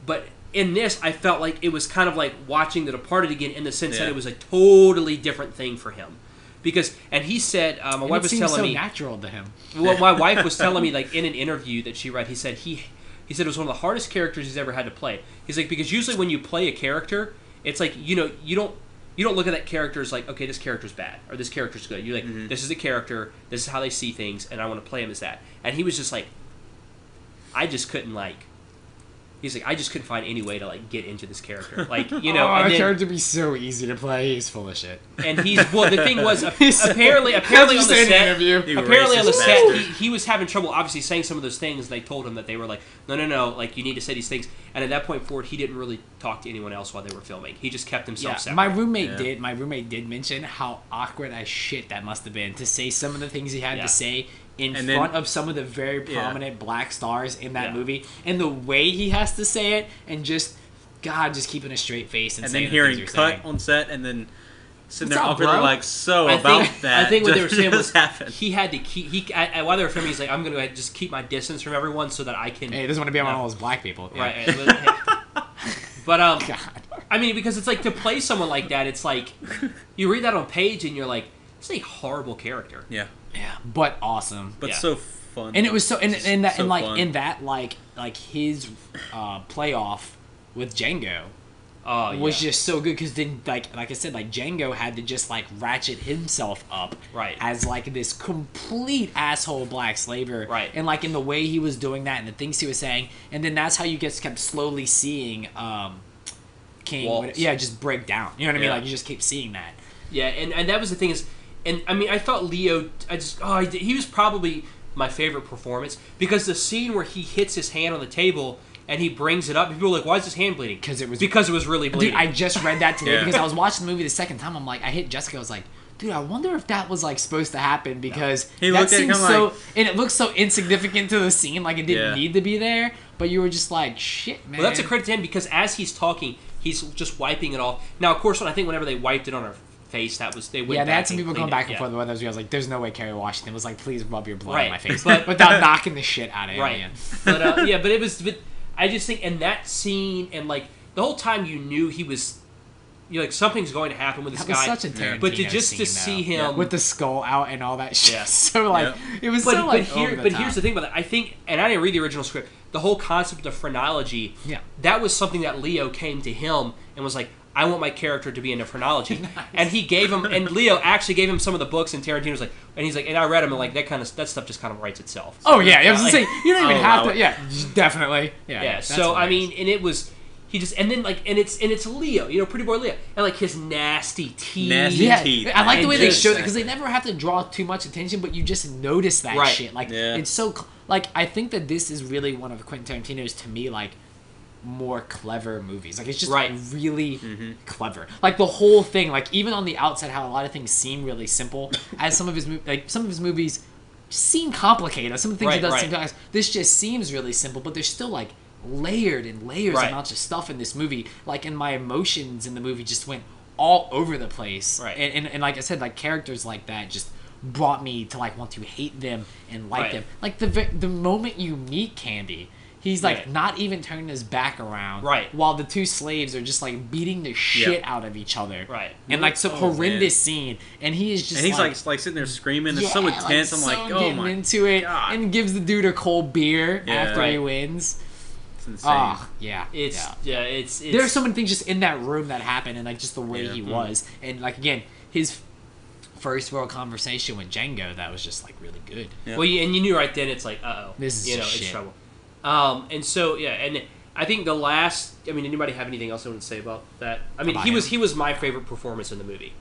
But in this, I felt like it was kind of like watching The Departed again, in the sense that it was a totally different thing for him. Because, and he said, my wife was telling me, so natural to him. Well, my wife was telling me, like, in an interview that she read, he said it was one of the hardest characters he's ever had to play. He's like, because usually when you play a character, it's like, you don't look at that character as like, okay, this character's bad or this character's good. You're like, this is a character, this is how they see things, and I want to play him as that. And he was just like, I just couldn't, like, He's like, I just couldn't find any way to like get into this character, like Oh, and the then, character be so easy to play. He's full of shit. and the thing was apparently on the set, apparently on the set he was having trouble obviously saying some of those things. They told him that they were like, no, like you need to say these things. And at that point forward, he didn't really talk to anyone else while they were filming. He just kept himself separate. My roommate did mention how awkward as shit that must have been to say some of the things he had to say in front of some of the very prominent black stars in that movie, and the way he has to say it, and just keeping a straight face and saying then hearing the things cut saying. on set, and then sitting there What's up, awkwardly bro? like, I think what they were saying was happened. he had to keep while they were filming. He's like, I'm going to just keep my distance from everyone so that I can. Hey, he doesn't want to be around all those black people. Yeah. Right. But God. I mean, because it's like to play someone like that, it's like you read that on page and you're like, it's a horrible character. Yeah, But awesome. but so fun. And it was so in that so and like fun. in that like his playoff with Django was just so good, because then like I said, like Django had to just like ratchet himself up as like this complete asshole black slaver, and like in the way he was doing that and the things he was saying, and then that's how you kept slowly seeing King just break down, you know what I mean, like you just keep seeing that. And that was the thing is, and I mean I thought Leo, he was probably my favorite performance, because the scene where he hits his hand on the table and he brings it up, and people are like, why is his hand bleeding? Because it was really bleeding. Dude, I just read that today because I was watching the movie the second time. I'm like, I hit Jessica, I was like, dude, I wonder if that was like supposed to happen, because that seems so, and it looks so insignificant to the scene, like it didn't need to be there, but you were just like, shit, man. Well, that's a credit to him, because as he's talking, he's just wiping it off. Now, of course, I think whenever they wiped it on her face, they went they back had some and people going cleaned back it. and forth with those. I was like, there's no way Kerry Washington was like, please rub your blood on my face, but without knocking the shit out of him. Right. But but it was. But I just think in that scene, and like the whole time, you knew he was. You're like, something's going to happen with this guy. That was such a Tarantino but to scene, see him with the skull out and all that shit, so like it was so like. But here's the thing about it. I think, and I didn't read the original script. The whole concept of phrenology, that was something that Leo came to him and was like, I want my character to be into phrenology. Nice. And he gave him, and Leo actually gave him some of the books, and Tarantino was like, and he's like, and I read them, and like that stuff just kind of writes itself. So, I was gonna say, you don't even have to, definitely, So I mean, and it was, he just, and then like, and it's Leo, pretty boy Leo, and like his nasty teeth. I like the way they showed it, because they never have to draw too much attention, but you just notice that shit. Like it's so, like I think that this is really one of Quentin Tarantino's, to me, like, more clever movies. Like it's just really clever. Like the whole thing, like even on the outside, how a lot of things seem really simple, as some of his movies seem complicated. Some of the things he does seem complex. This just seems really simple, but there's still like layered and layers amounts of stuff in this movie. Like, and my emotions in the movie just went all over the place. And like I said, like characters like that just brought me to like want to hate them and like them. Like the moment you meet Candy, he's like not even turning his back around, while the two slaves are just like beating the shit out of each other, and like some horrendous scene, and he is just and he's like sitting there screaming. It's so intense. I'm like, oh my into it, God. And gives the dude a cold beer after he wins. It's insane. It's there's so many things just in that room that happened, and like just the way he was, and like again his first real conversation with Django, that was just like really good. Well, and you knew right then, it's like, this is it's trouble. And so and I think the last. I mean, anybody have anything else they want to say about that? I mean, he was my favorite performance in the movie.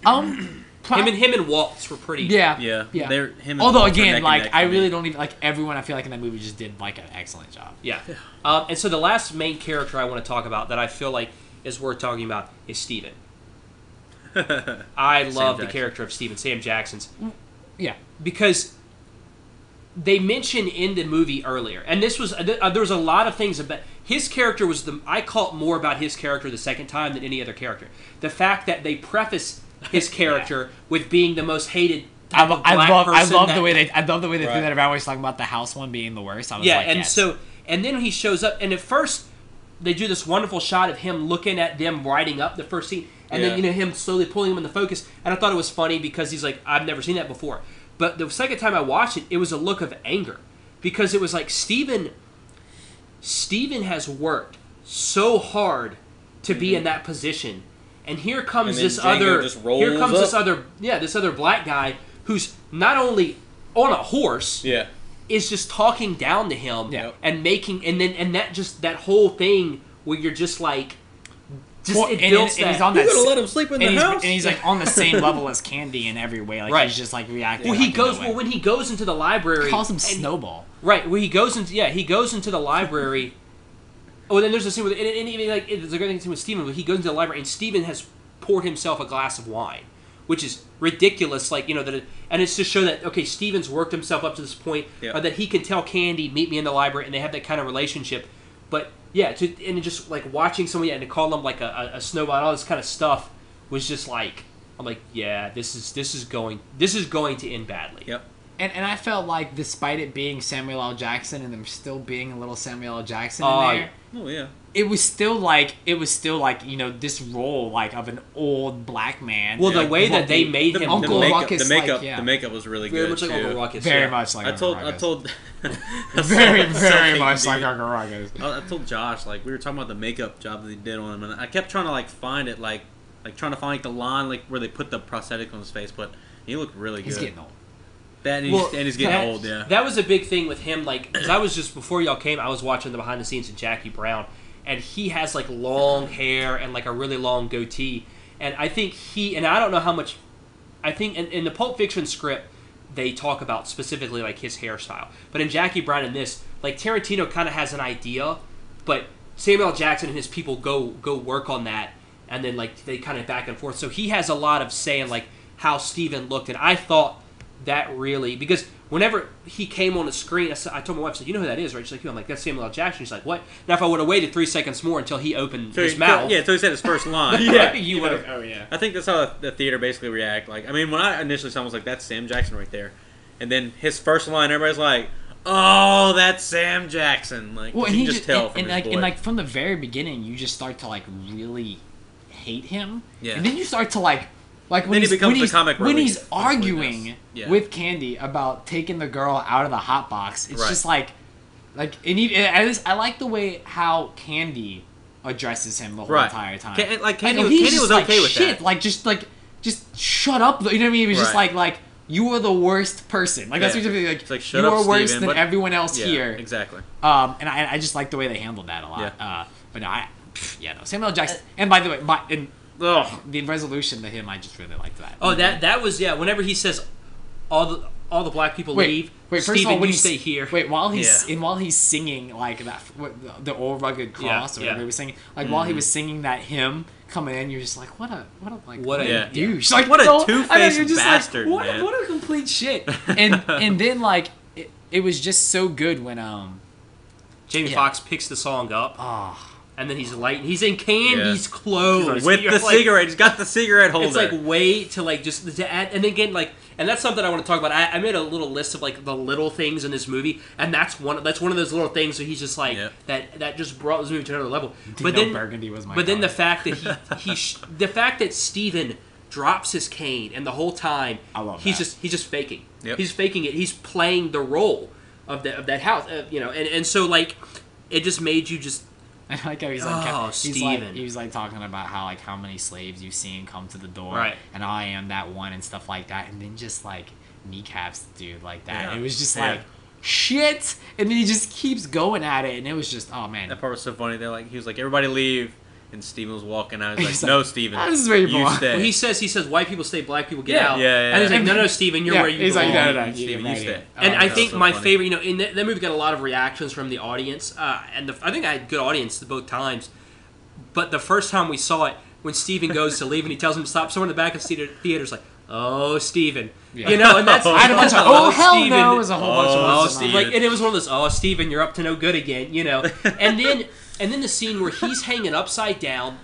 Him and Waltz were pretty. Although again, like I really don't even like everyone. I feel like in that movie just did like an excellent job. And so the last main character I want to talk about that I feel like is worth talking about is Steven. I love the character of Steven, Sam Jackson's. Because they mentioned in the movie earlier, and this was there was a lot of things about his character. I caught more about his character the second time than any other character. The fact that they preface his character with being the most hated. I love the way they threw that around. When he's talking about the house one being the worst. I was like, and then he shows up, and at first they do this wonderful shot of him looking at them writing up the first scene, and then him slowly pulling them into focus. And I thought it was funny because he's like, I've never seen that before. But the second time I watched it, it was a look of anger, because it was like Steven has worked so hard to be in that position, and here comes this other black guy who's not only on a horse, is just talking down to him Yeah. and making and that whole thing where you're just like. And he's on You're that. gonna let him sleep in the house, and he's like on the same level as Candy in every way. Like he's just like reacting. Well, when he goes into the library, he calls him Snowball. Right, where he goes into the library. Oh, then there's a scene with and even like there's a great thing with Steven, where he goes into the library and Steven has poured himself a glass of wine, which is ridiculous. Like and it's to show that okay, Steven's worked himself up to this point that he can tell Candy, meet me in the library, and they have that kind of relationship, but. Yeah, and just like watching somebody and to call them like a snowball and all this kind of stuff was just like I'm like this is going to end badly. Yep. And I felt like despite it being Samuel L. Jackson and them still being a little Samuel L. Jackson in there. Oh yeah. It was still like this role like of an old black man. Well, the way that they made him Uncle Ruckus, the makeup was really very good much like too. Uncle Ruckus. Very much like Uncle Ruckus. I told very much like Uncle Ruckus. I told Josh like we were talking about the makeup job that they did on him, and I kept trying to like find it like trying to find like the line like where they put the prosthetic on his face, but he looked really good. He's getting old. And he's getting old. Yeah. That was a big thing with him. Like, because I was just before y'all came, I was watching the behind the scenes of Jackie Brown. And he has like long hair and like a really long goatee. And I think and I don't know how much, I think in the Pulp Fiction script, they talk about specifically like his hairstyle. But in Jackie Brown and this, like Tarantino kind of has an idea, but Samuel L. Jackson and his people go work on that. And then like they kind of back and forth. So he has a lot of say in like how Steven looked. And I thought that really, because whenever he came on the screen, I told my wife, I said, you know who that is, right? She's like, I'm like, that's Samuel L. Jackson. She's like, what? Now, if I would have waited 3 seconds more until he opened his mouth. Yeah, until he said his first line. You would have. Oh, yeah. I think that's how the theater basically react. Like, I mean, when I initially saw him, I was like, that's Sam Jackson right there. And then his first line, everybody's like, oh, that's Sam Jackson. Like, well, you can just tell from his like, voice. and like from the very beginning, you just start to like really hate him. Yeah. And then you start to like when then he becomes the he's, comic when relief, he's arguing yeah. with Candy about taking the girl out of the hot box. It's Right. just like I like the way how Candy addresses him the whole entire time. Candy he's was just okay with shit. that. Just shut up. You know what I mean? He was just Right. like you are the worst person. Like that's what you're like. It's like, shut you up, are worse Steven, than but- everyone else here. Exactly. And I just like the way they handled that a lot. Yeah. But no, Samuel L. Jackson. And by the way, the resolution to him, I just really liked that. Oh, that was whenever he says all the black people leave. Wait, first Steven, of all, when you stay here. Wait, while he's singing like that, the old rugged cross or whatever he was singing, like while he was singing that hymn coming in, you're just like, what a douche, like what a so, two-faced bastard, like, man. what a complete shit. And then like it was just so good when Jamie Foxx picks the song up. Oh. And then he's in Candy's clothes. With the cigarette. He's got the cigarette holder. It's like way to like just to add, and again like, and that's something I want to talk about. I made a little list of like the little things in this movie, and that's one of those little things. So he's just like that just brought this movie to another level. But then Burgundy was my But then color. the fact that the fact that Steven drops his cane, and the whole time he's just faking. Yep. He's faking it. He's playing the role of that house, and so like it just made you just. I like how he was like talking about how many slaves you've seen come to the door, right? And I am that one and stuff like that, and then just like kneecaps the dude like that. Yeah. It was just like shit, and then he just keeps going at it, and it was just man. That part was so funny. He was like, everybody leave. And Steven was walking out. He's like, no, Steven. This is where you belong. Stay. Well, he says white people stay, black people get out. Yeah. And he's like, no, Steven, you're where you he's belong. like, no, Steven, you stay. And I think my funny. favorite, in that movie got a lot of reactions from the audience, and I think I had good audience both times. But the first time we saw it, when Steven goes to leave and he tells him to stop, someone in the back of the theater's like, oh, Steven. Yeah. And that's I had a bunch of hell Steven. no, it was a whole bunch of Steven. Like, and it was one of those, oh, Steven, you're up to no good again, And then the scene where he's hanging upside down,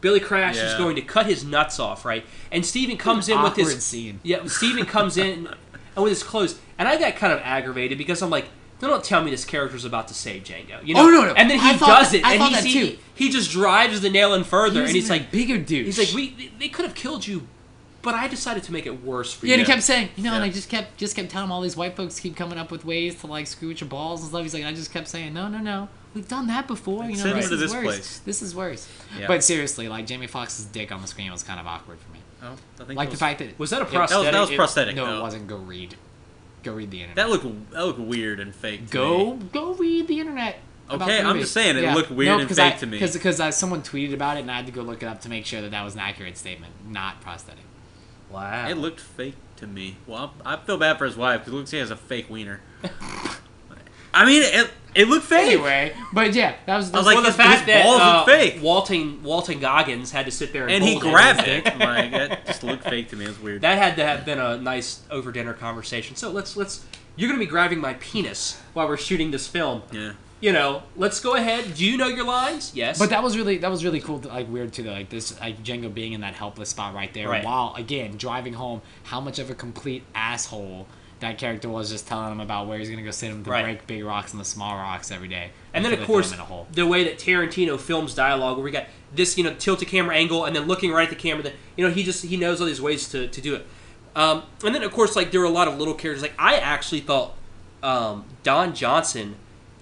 Billy Crash is going to cut his nuts off, right? And Steven comes in with his scene. Yeah, Steven comes in and with his clothes, and I got kind of aggravated because I'm like, don't tell me this character's about to save Django. Oh no! And then he does it, and too. He just drives the nail in further, and he's like, bigger douche. He's like, they could have killed you, but I decided to make it worse for you. Yeah, and he kept saying, and I just kept telling him all these white folks keep coming up with ways to like screw with your balls and stuff. He's like, I just kept saying, no. We've done that before. Send him to this is this worse. place. This is worse. Yeah. But seriously, like Jamie Foxx's dick on the screen was kind of awkward for me. Oh, I think Like the fact that was that a prosthetic? That was prosthetic. No, though. it wasn't. Go read. Go read the internet. That looked weird and fake. Go read the internet. Okay, I'm just saying it looked weird and fake to me. Because someone tweeted about it and I had to go look it up to make sure that was an accurate statement, not prosthetic. Wow. It looked fake to me. Well, I feel bad for his wife because it looks like he has a fake wiener. I mean, it looked fake. Anyway, but yeah, that was well, the fact that balls look fake. Walton Goggins had to sit there and he hold grabbed it. Like, that just looked fake to me. It was weird. That had to have been a nice over dinner conversation. So let's you're gonna be grabbing my penis while we're shooting this film. Yeah. You know, let's go ahead. Do you know your lines? Yes. But that was really cool. Like weird too. Like this, like Django being in that helpless spot right there, right. while again driving home how much of a complete asshole that character was, just telling him about where he's gonna go sit him to right. break big rocks and the small rocks every day. And then of course the way that Tarantino films dialogue, where we got this tilted camera angle and then looking right at the camera, that he knows all these ways to do it. And then of course like there were a lot of little characters. Like I actually thought Don Johnson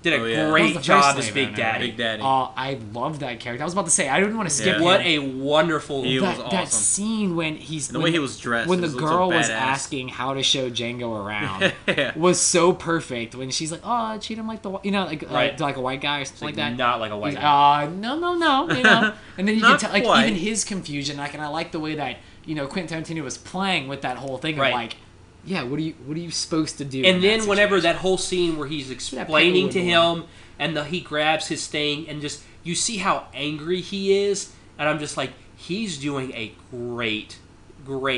did a great job as Big Daddy. Big Daddy. I love that character. I was about to say I didn't want to skip. What a wonderful! He was awesome. That scene when the way he was dressed, when the girl was asking how to show Django around, was so perfect. When she's like, "Oh, treat him like like a white guy or something like that." Not like a white guy. No. And then you can tell even his confusion. And I like the way that Quentin Tarantino was playing with that whole thing of like. Yeah, what are you supposed to do? And then whenever that whole scene where he's explaining to him, and he grabs his thing, and just you see how angry he is, and I'm just like, he's doing a great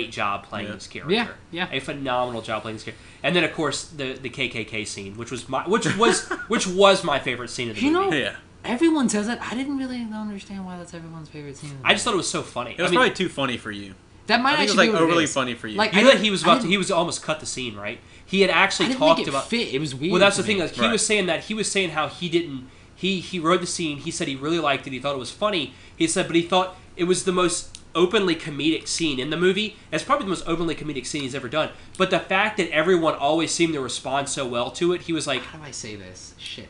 job playing this character. Yeah, a phenomenal job playing this character. And then of course the KKK scene, which was my favorite scene of the movie. Everyone says that. I didn't really understand why that's everyone's favorite scene. I just thought it was so funny. It was probably too funny for you. That might actually be overly funny for you. Like you know that he was almost cut the scene, right? He had actually talked about fit. It was weird. Well, that's the thing. Like, he was saying how he didn't. He wrote the scene. He said he really liked it. He thought it was funny. He said, but he thought it was the most openly comedic scene in the movie. It's probably the most openly comedic scene he's ever done. But the fact that everyone always seemed to respond so well to it, he was like, "How do I say this? Shit."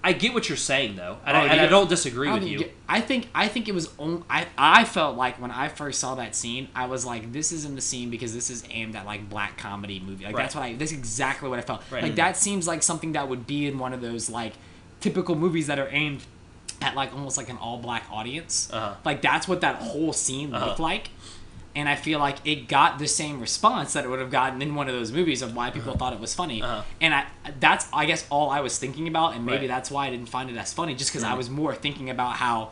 I get what you're saying though, and I don't disagree with you. I think it was. I felt like when I first saw that scene, I was like, "This isn't the scene because this is aimed at like black comedy movie." Like that's exactly what I felt. Right. Like that seems like something that would be in one of those like typical movies that are aimed at like almost like an all black audience. Like that's what that whole scene looked like. And I feel like it got the same response that it would have gotten in one of those movies of why people thought it was funny. And that's, I guess, all I was thinking about. And maybe that's why I didn't find it as funny. Just because I was more thinking about how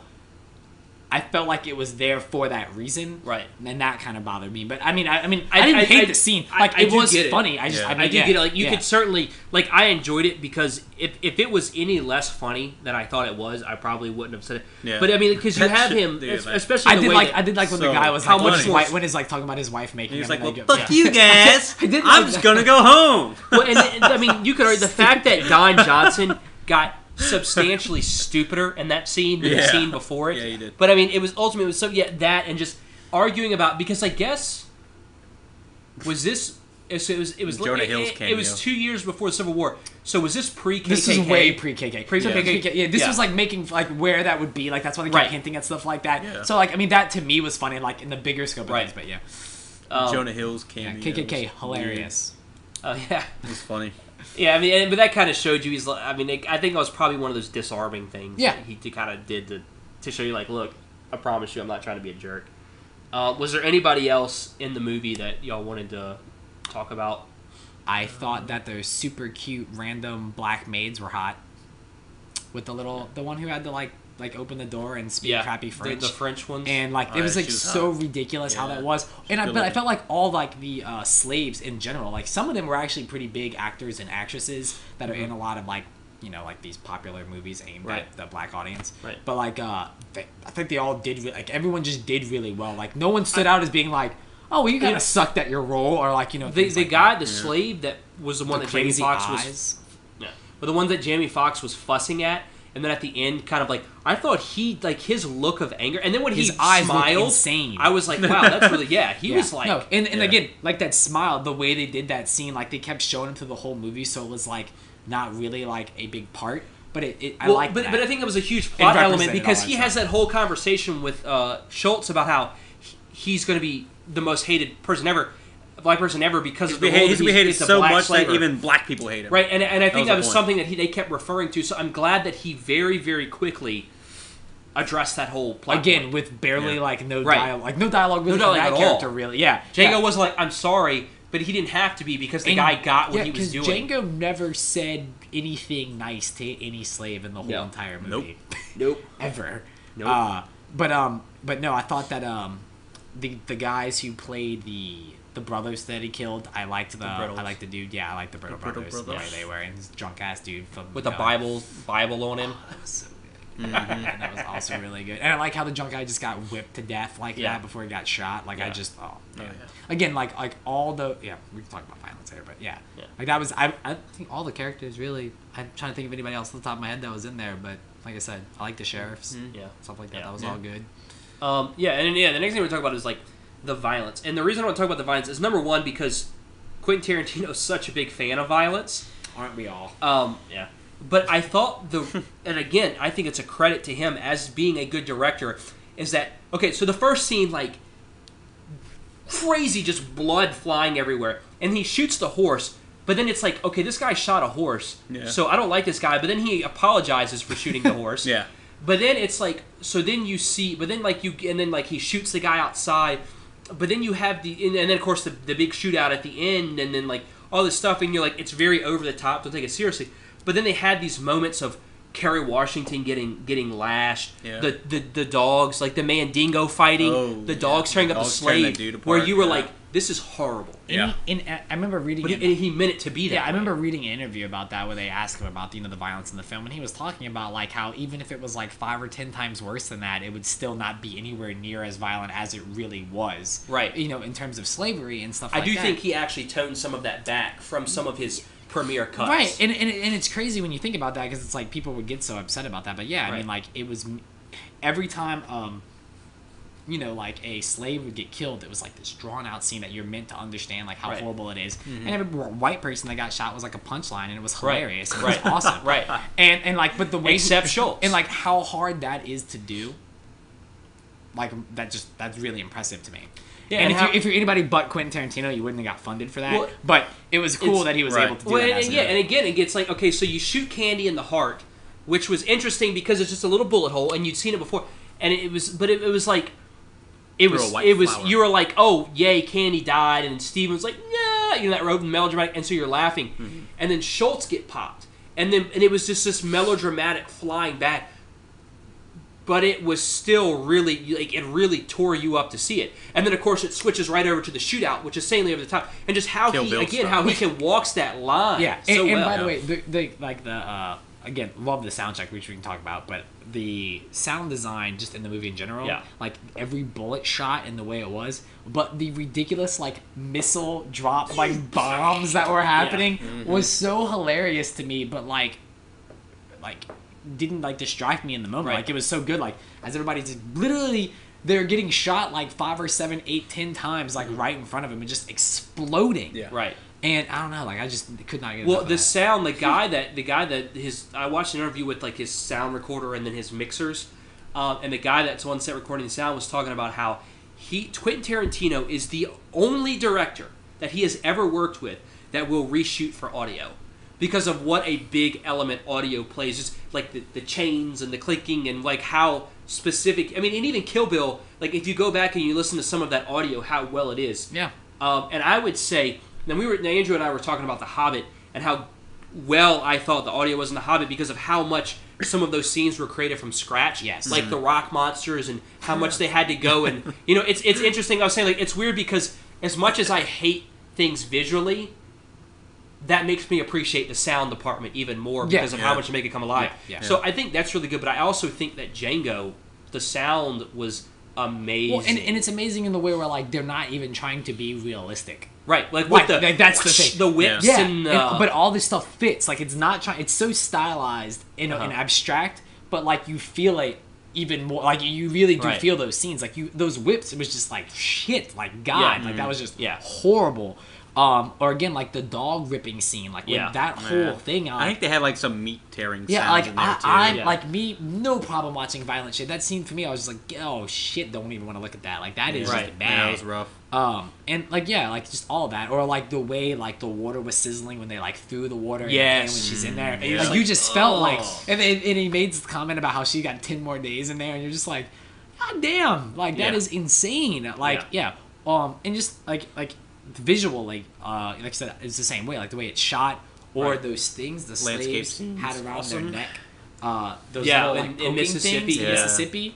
I felt like it was there for that reason. Right. And that kind of bothered me. But I didn't hate the scene. Like, it was funny. I do get it. Like, you could certainly, like, I enjoyed it because if it was any less funny than I thought it was, I probably wouldn't have said it. Yeah. But I mean, because you have him, especially the way I did like when the guy was like, when he's like talking about his wife making him. He's like, well, fuck you guys. I'm just going to go home. Well, and I mean, you could argue the fact that Don Johnson got substantially stupider in that scene than the scene before it. Yeah, he did. But I mean, it was that and just arguing about, because I guess was this it was Jonah Hill's cameo. It was 2 years before the Civil War. So was this pre-KKK? This is way pre-KKK. Pre-KKK. Yeah, this was like making like where that would be. Like that's why they kept hinting at stuff like that. Yeah. So like I mean that to me was funny like in the bigger scope of things. But yeah, Jonah Hill's cameo. Yeah, KKK hilarious. Oh yeah, it was funny. Yeah, I mean, but that kind of showed you. I think it was probably one of those disarming things. Yeah, that he kind of did to show you, like, look, I promise you, I'm not trying to be a jerk. Was there anybody else in the movie that y'all wanted to talk about? I thought that those super cute random black maids were hot. With the one who had to like open the door and speak crappy French. The French ones. And like it was like so ridiculous how that was. And but I felt like all like the slaves in general, like some of them were actually pretty big actors and actresses that are in a lot of like like these popular movies aimed at the black audience. Right. But like I think they all did like everyone just did really well. Like no one stood out as being like, oh, well, you kind of sucked at your role, or like the guy, the slave that was the one that Jamie Foxx was. Yeah. But the one that Jamie Foxx was fussing at. And then at the end, kind of like, I thought he, like, his look of anger, and then when his eyes smiled, insane. I was like, wow, that's really, he was like... No, and again, like, that smile, the way they did that scene, like, they kept showing him through the whole movie, so it was, like, not really, like, a big part, but I like that. But I think it was a huge plot element, because he has that whole conversation with Schultz about how he's going to be the most hated person ever. black person ever because of the He's role that hated it's a so black much slaver. that even black people hate him. Right, and I think that was the point. something that they kept referring to. So I'm glad that he very, very quickly addressed that whole plot Again, point. with barely like no Right. dialogue, like no dialogue really No from dialogue that at all. character really. Yeah, Django wasn't like, I'm sorry, but he didn't have to be because the guy got what he was doing. Django never said anything nice to any slave in the whole entire movie. Nope. Ever. Nope. But no, I thought that the guys who played the brothers that he killed, I liked the dude. Yeah, I liked the Brittle brothers. The way they were, and this drunk ass dude from With a Bible on him. That was so good. And that was also really good. And I like how the drunk guy just got whipped to death like that before he got shot. Like I just again like all the we can talk about violence here, but like that was I think all the characters really. I'm trying to think of anybody else off the top of my head that was in there, but like I said, I like the sheriffs, stuff like that. That was all good. The next thing we're talking about is like the violence, and the reason I want to talk about the violence is number one because Quentin Tarantino is such a big fan of violence. Aren't we all? But I thought and again, I think it's a credit to him as being a good director, is that, okay, so the first scene, like, crazy, just blood flying everywhere, and he shoots the horse, but then it's like, okay, this guy shot a horse, so I don't like this guy, but then he apologizes for shooting the horse. But then it's like, so then you see, but then like and then like he shoots the guy outside, but then you have and then of course the big shootout at the end, and then like all this stuff, and you're like, it's very over the top, don't take it seriously. But then they had these moments of Kerry Washington getting lashed, the dogs, like the Mandingo fighting, the dogs tearing up the slave, where you were like, this is horrible. And I remember reading But he meant it to be that way. I remember reading an interview about that where they asked him about the violence in the film, and he was talking about like how even if it was like 5 or 10 times worse than that, it would still not be anywhere near as violent as it really was. Right. In terms of slavery and stuff like that. I do think he actually toned some of that back from some of his premiere cuts. Right, and it's crazy when you think about that because it's like people would get so upset about that. But I mean, like it was every time like a slave would get killed, it was like this drawn out scene that you're meant to understand like how horrible it is. And every white person that got shot was like a punchline, and it was hilarious. It was awesome. And like, but the way except Schultz, and like how hard that is to do, like that's really impressive to me. Yeah, and if you're anybody but Quentin Tarantino, you wouldn't have got funded for that. Well, but it was cool that he was able to do that. And again, it gets like, okay, so you shoot Candy in the heart, which was interesting because it's just a little bullet hole, and you'd seen it before, and it was like, you were like, oh, yay, Candy died, and Steven was like, yeah, that wrote melodramatic, and so you're laughing, and then Schultz get popped, and it was just this melodramatic flying back. But it was still really, like, it really tore you up to see it. And then, of course, it switches right over to the shootout, which is insanely over the top. And just how he can walks that line so well. And by the way, again, love the soundtrack, which we can talk about, but the sound design just in the movie in general, like every bullet shot and the way it was, but the ridiculous, like, missile drop, like, bombs that were happening was so hilarious to me, but, like didn't like distract me in the moment. Like it was so good. Like as everybody just literally they're getting shot like 5 or 7, 8, 10 times like right in front of him and just exploding. Yeah. Right. And I don't know, like I just could not get. Well, the sound, the guy that I watched an interview with like his sound recorder and then his mixers, and the guy that's on set recording the sound was talking about how Quentin Tarantino is the only director that he has ever worked with that will reshoot for audio. Because of what a big element audio plays, just like the chains and the clicking and like how specific. I mean, and even Kill Bill, like if you go back and you listen to some of that audio, how well it is. Yeah. And I would say, Andrew and I were talking about The Hobbit and how well I thought the audio was in The Hobbit because of how much some of those scenes were created from scratch. Yes. Like the rock monsters and how much they had to go and it's interesting. I was saying like it's weird because as much as I hate things visually, that makes me appreciate the sound department even more because of how much they make it come alive. So I think that's really good, but I also think that Django, the sound was amazing. Well, and it's amazing in the way where like they're not even trying to be realistic. Right, like with that's the thing. The whips and but all this stuff fits. Like it's not trying. It's so stylized and abstract, but like you feel it even more. Like you really do feel those scenes. Like those whips. It was just like shit. Like God. Like that was just horrible. Or again, like the dog ripping scene, like with that whole thing. I think they had like some meat tearing. Yeah, sounds like in there too. I'm like me, no problem watching violent shit. That scene for me, I was just like, oh shit, don't even want to look at that. Like that is just bad. Yeah, that was rough. And like like just all that, or like the way like the water was sizzling when they like threw the water in the Yes. pan when she's in there. And Like you just felt like, and he made this comment about how she got 10 more days in there, and you're just like, god damn, like that is insane. Like and just like visually, like I said, it's the same way, like the way it's shot, or those things the Landscape slaves scenes. had around their neck. Those Yeah, little, in like, poking Mississippi, things in yeah. Mississippi.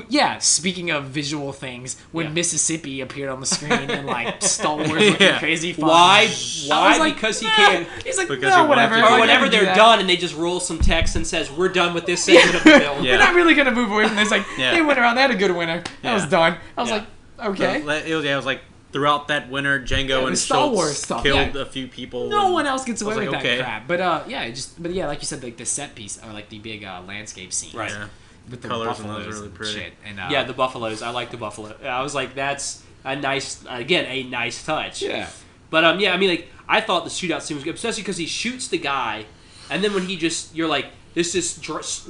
Yeah, speaking of visual things, when Mississippi appeared on the screen and like Star Wars looking crazy fun. Why? I was like, Because he "Nah." can't. He's like, Because no, he whatever. wanted to. Or We're whenever gonna do they're that. done and they just roll some text and says, "We're done with this segment of the film." Yeah. We're not really gonna move away from this. Like, Yeah. they went around. They had a good winner. That was Yeah. done. I was Yeah. like, okay. It was like throughout that winter, Django it and was Star Schultz Wars stuff, killed yeah. a few people. No and one else gets I away was with like, that okay. crap. But like you said, like the set piece or like the big landscape scenes. Right. Yeah. With the Colors and buffaloes those are really pretty. shit. And, Yeah, the buffaloes. I like the buffalo. I was like, that's a nice touch. yeah. But I mean, like, I thought the shootout scene was good, especially because he shoots the guy, and then when you're like, this is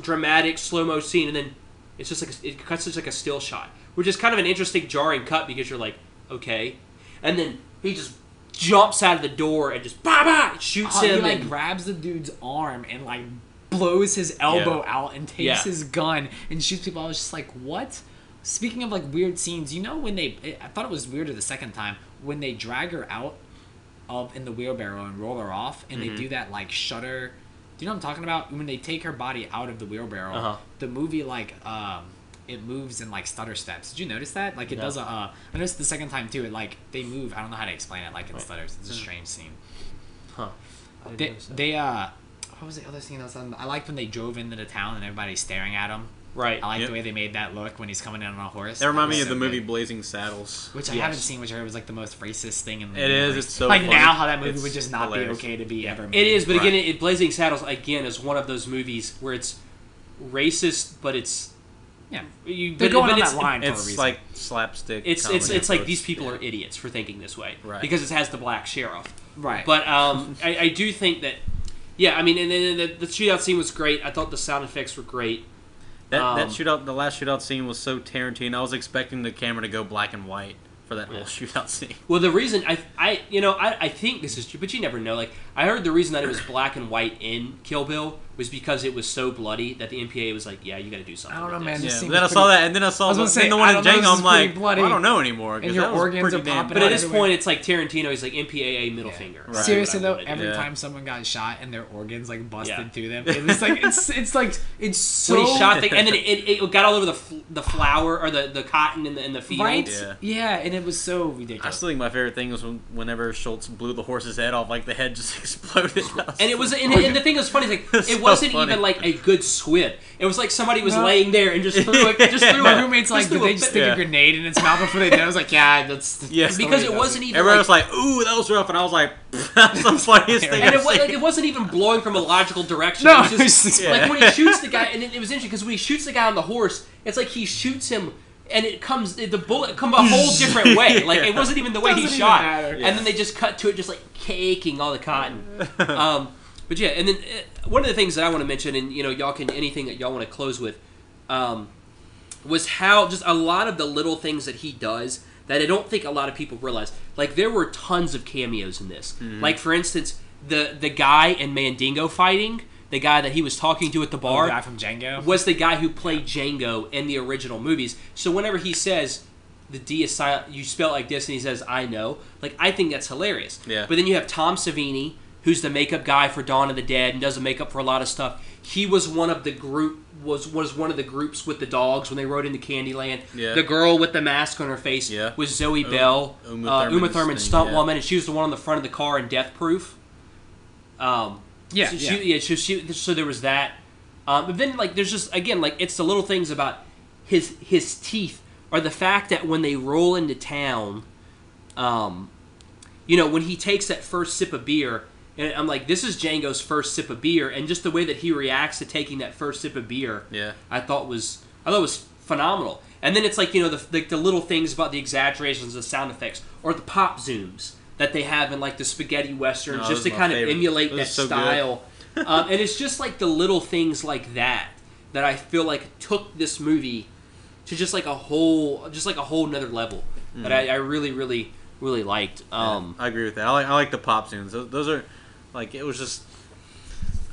dramatic slow mo scene, and then it's just like it cuts to like a still shot, which is kind of an interesting jarring cut because you're like, okay, and then he just jumps out of the door and just shoots him. He like and, grabs the dude's arm and like blows his elbow out and takes his gun and shoots people. I was just like, what? Speaking of like weird scenes, you know when I thought it was weirder the second time when they drag her out in the wheelbarrow and roll her off, and they do that like shutter. Do you know what I'm talking about? When they take her body out of the wheelbarrow, the movie like it moves in like stutter steps. Did you notice that? Like it does a. I noticed the second time too. It like they move. I don't know how to explain it. Like in stutters. It's a strange scene. Huh. They what was the other scene that was on? I liked when they drove into the town and everybody's staring at him. Right. I like the way they made that look when he's coming in on a horse. That reminded me of was the so movie good. Blazing Saddles. Which I haven't seen, which I heard was like the most racist thing in the It is. universe. It's so like funny. now how that movie It's would just not hilarious. be okay to be ever made. It is, but Right. again, Blazing Saddles again is one of those movies where it's racist, but it's Yeah. you. They're But, going but on it's, that line for a It's reason. like slapstick. It's comedy like approach. these people are idiots for thinking this way, Right. because it has the black sheriff. right. But I do think that, yeah, I mean, and then the shootout scene was great. I thought the sound effects were great. That shootout, the last shootout scene was so Tarantino. I was expecting the camera to go black and white for that whole shootout scene. Well, the reason I think this is true, but you never know. Like, I heard the reason that it was black and white in Kill Bill was because it was so bloody that the MPA was like, yeah, you got to do something. I don't know, with man. this. This Yeah, scene but then I was saw pretty- that, and then I saw I was gonna say, the one I in don't know, this Django. is I'm like, pretty bloody. I don't know anymore. And 'cause your that was organs pretty are damn popping But out at this everywhere. point, it's like Tarantino. He's like MPAA middle finger. Right. Seriously That's what I though, wanted to every do. Yeah. time someone got shot and their organs like busted Yeah. through them, it was like it's so When he shot and then it got all over the flour or the cotton in the field. right. Yeah. Yeah, and it was so I ridiculous. still think my favorite thing was whenever Schultz blew the horse's head off, like the head just exploded. And it was, and the thing that was funny is like It's it so wasn't funny. even like a good squib. It was like somebody was No. laying there and just threw it. My a- roommate's like, just did threw they a just bit- stick Yeah. a grenade in its mouth before they did? I was like, yeah, that's Yeah. that's the because way it does wasn't even Everyone like, was like, "Ooh, that was rough," and I was like, "That's the funniest thing." and I've seen. it wasn't even blowing from a logical direction. No, it was just, it's just- like Yeah. when he shoots the guy, and it was interesting because when he shoots the guy on the horse, it's like he shoots him. And the bullet come a whole different way. Like it wasn't even the way he Doesn't even shot. matter. And then they just cut to it, just like caking all the cotton. But yeah, and then one of the things that I want to mention, and y'all can anything that y'all want to close with, was how just a lot of the little things that he does that I don't think a lot of people realize. Like there were tons of cameos in this. Like for instance, the guy in Mandingo fighting. The guy that he was talking to at the bar the guy from Django was the guy who played Django in the original movies. So whenever he says the D is silent, you spell it like this, and he says "I know," like I think that's hilarious. Yeah. But then you have Tom Savini, who's the makeup guy for Dawn of the Dead and does the makeup for a lot of stuff. He was one of the was one of the groups with the dogs when they rode into Candyland. Yeah. The girl with the mask on her face was Zoe Bell, Uma Thurman, stunt thing, woman, and she was the one on the front of the car in Death Proof. So there was that. But then, like, there's just, again, like, it's the little things about his teeth, or the fact that when they roll into town, when he takes that first sip of beer, and I'm like, this is Django's first sip of beer, and just the way that he reacts to taking that first sip of beer, I thought was phenomenal. And then it's like, the little things about the exaggerations of sound effects, or the pop zooms that they have in like the spaghetti westerns, No, just to those are my kind of favorite. emulate Those that are so good. style. And it's just like the little things like that I feel like took this movie to just like a whole nother level that I really, really, really liked. I agree with that. I like the pop zooms. Those are like, it was just,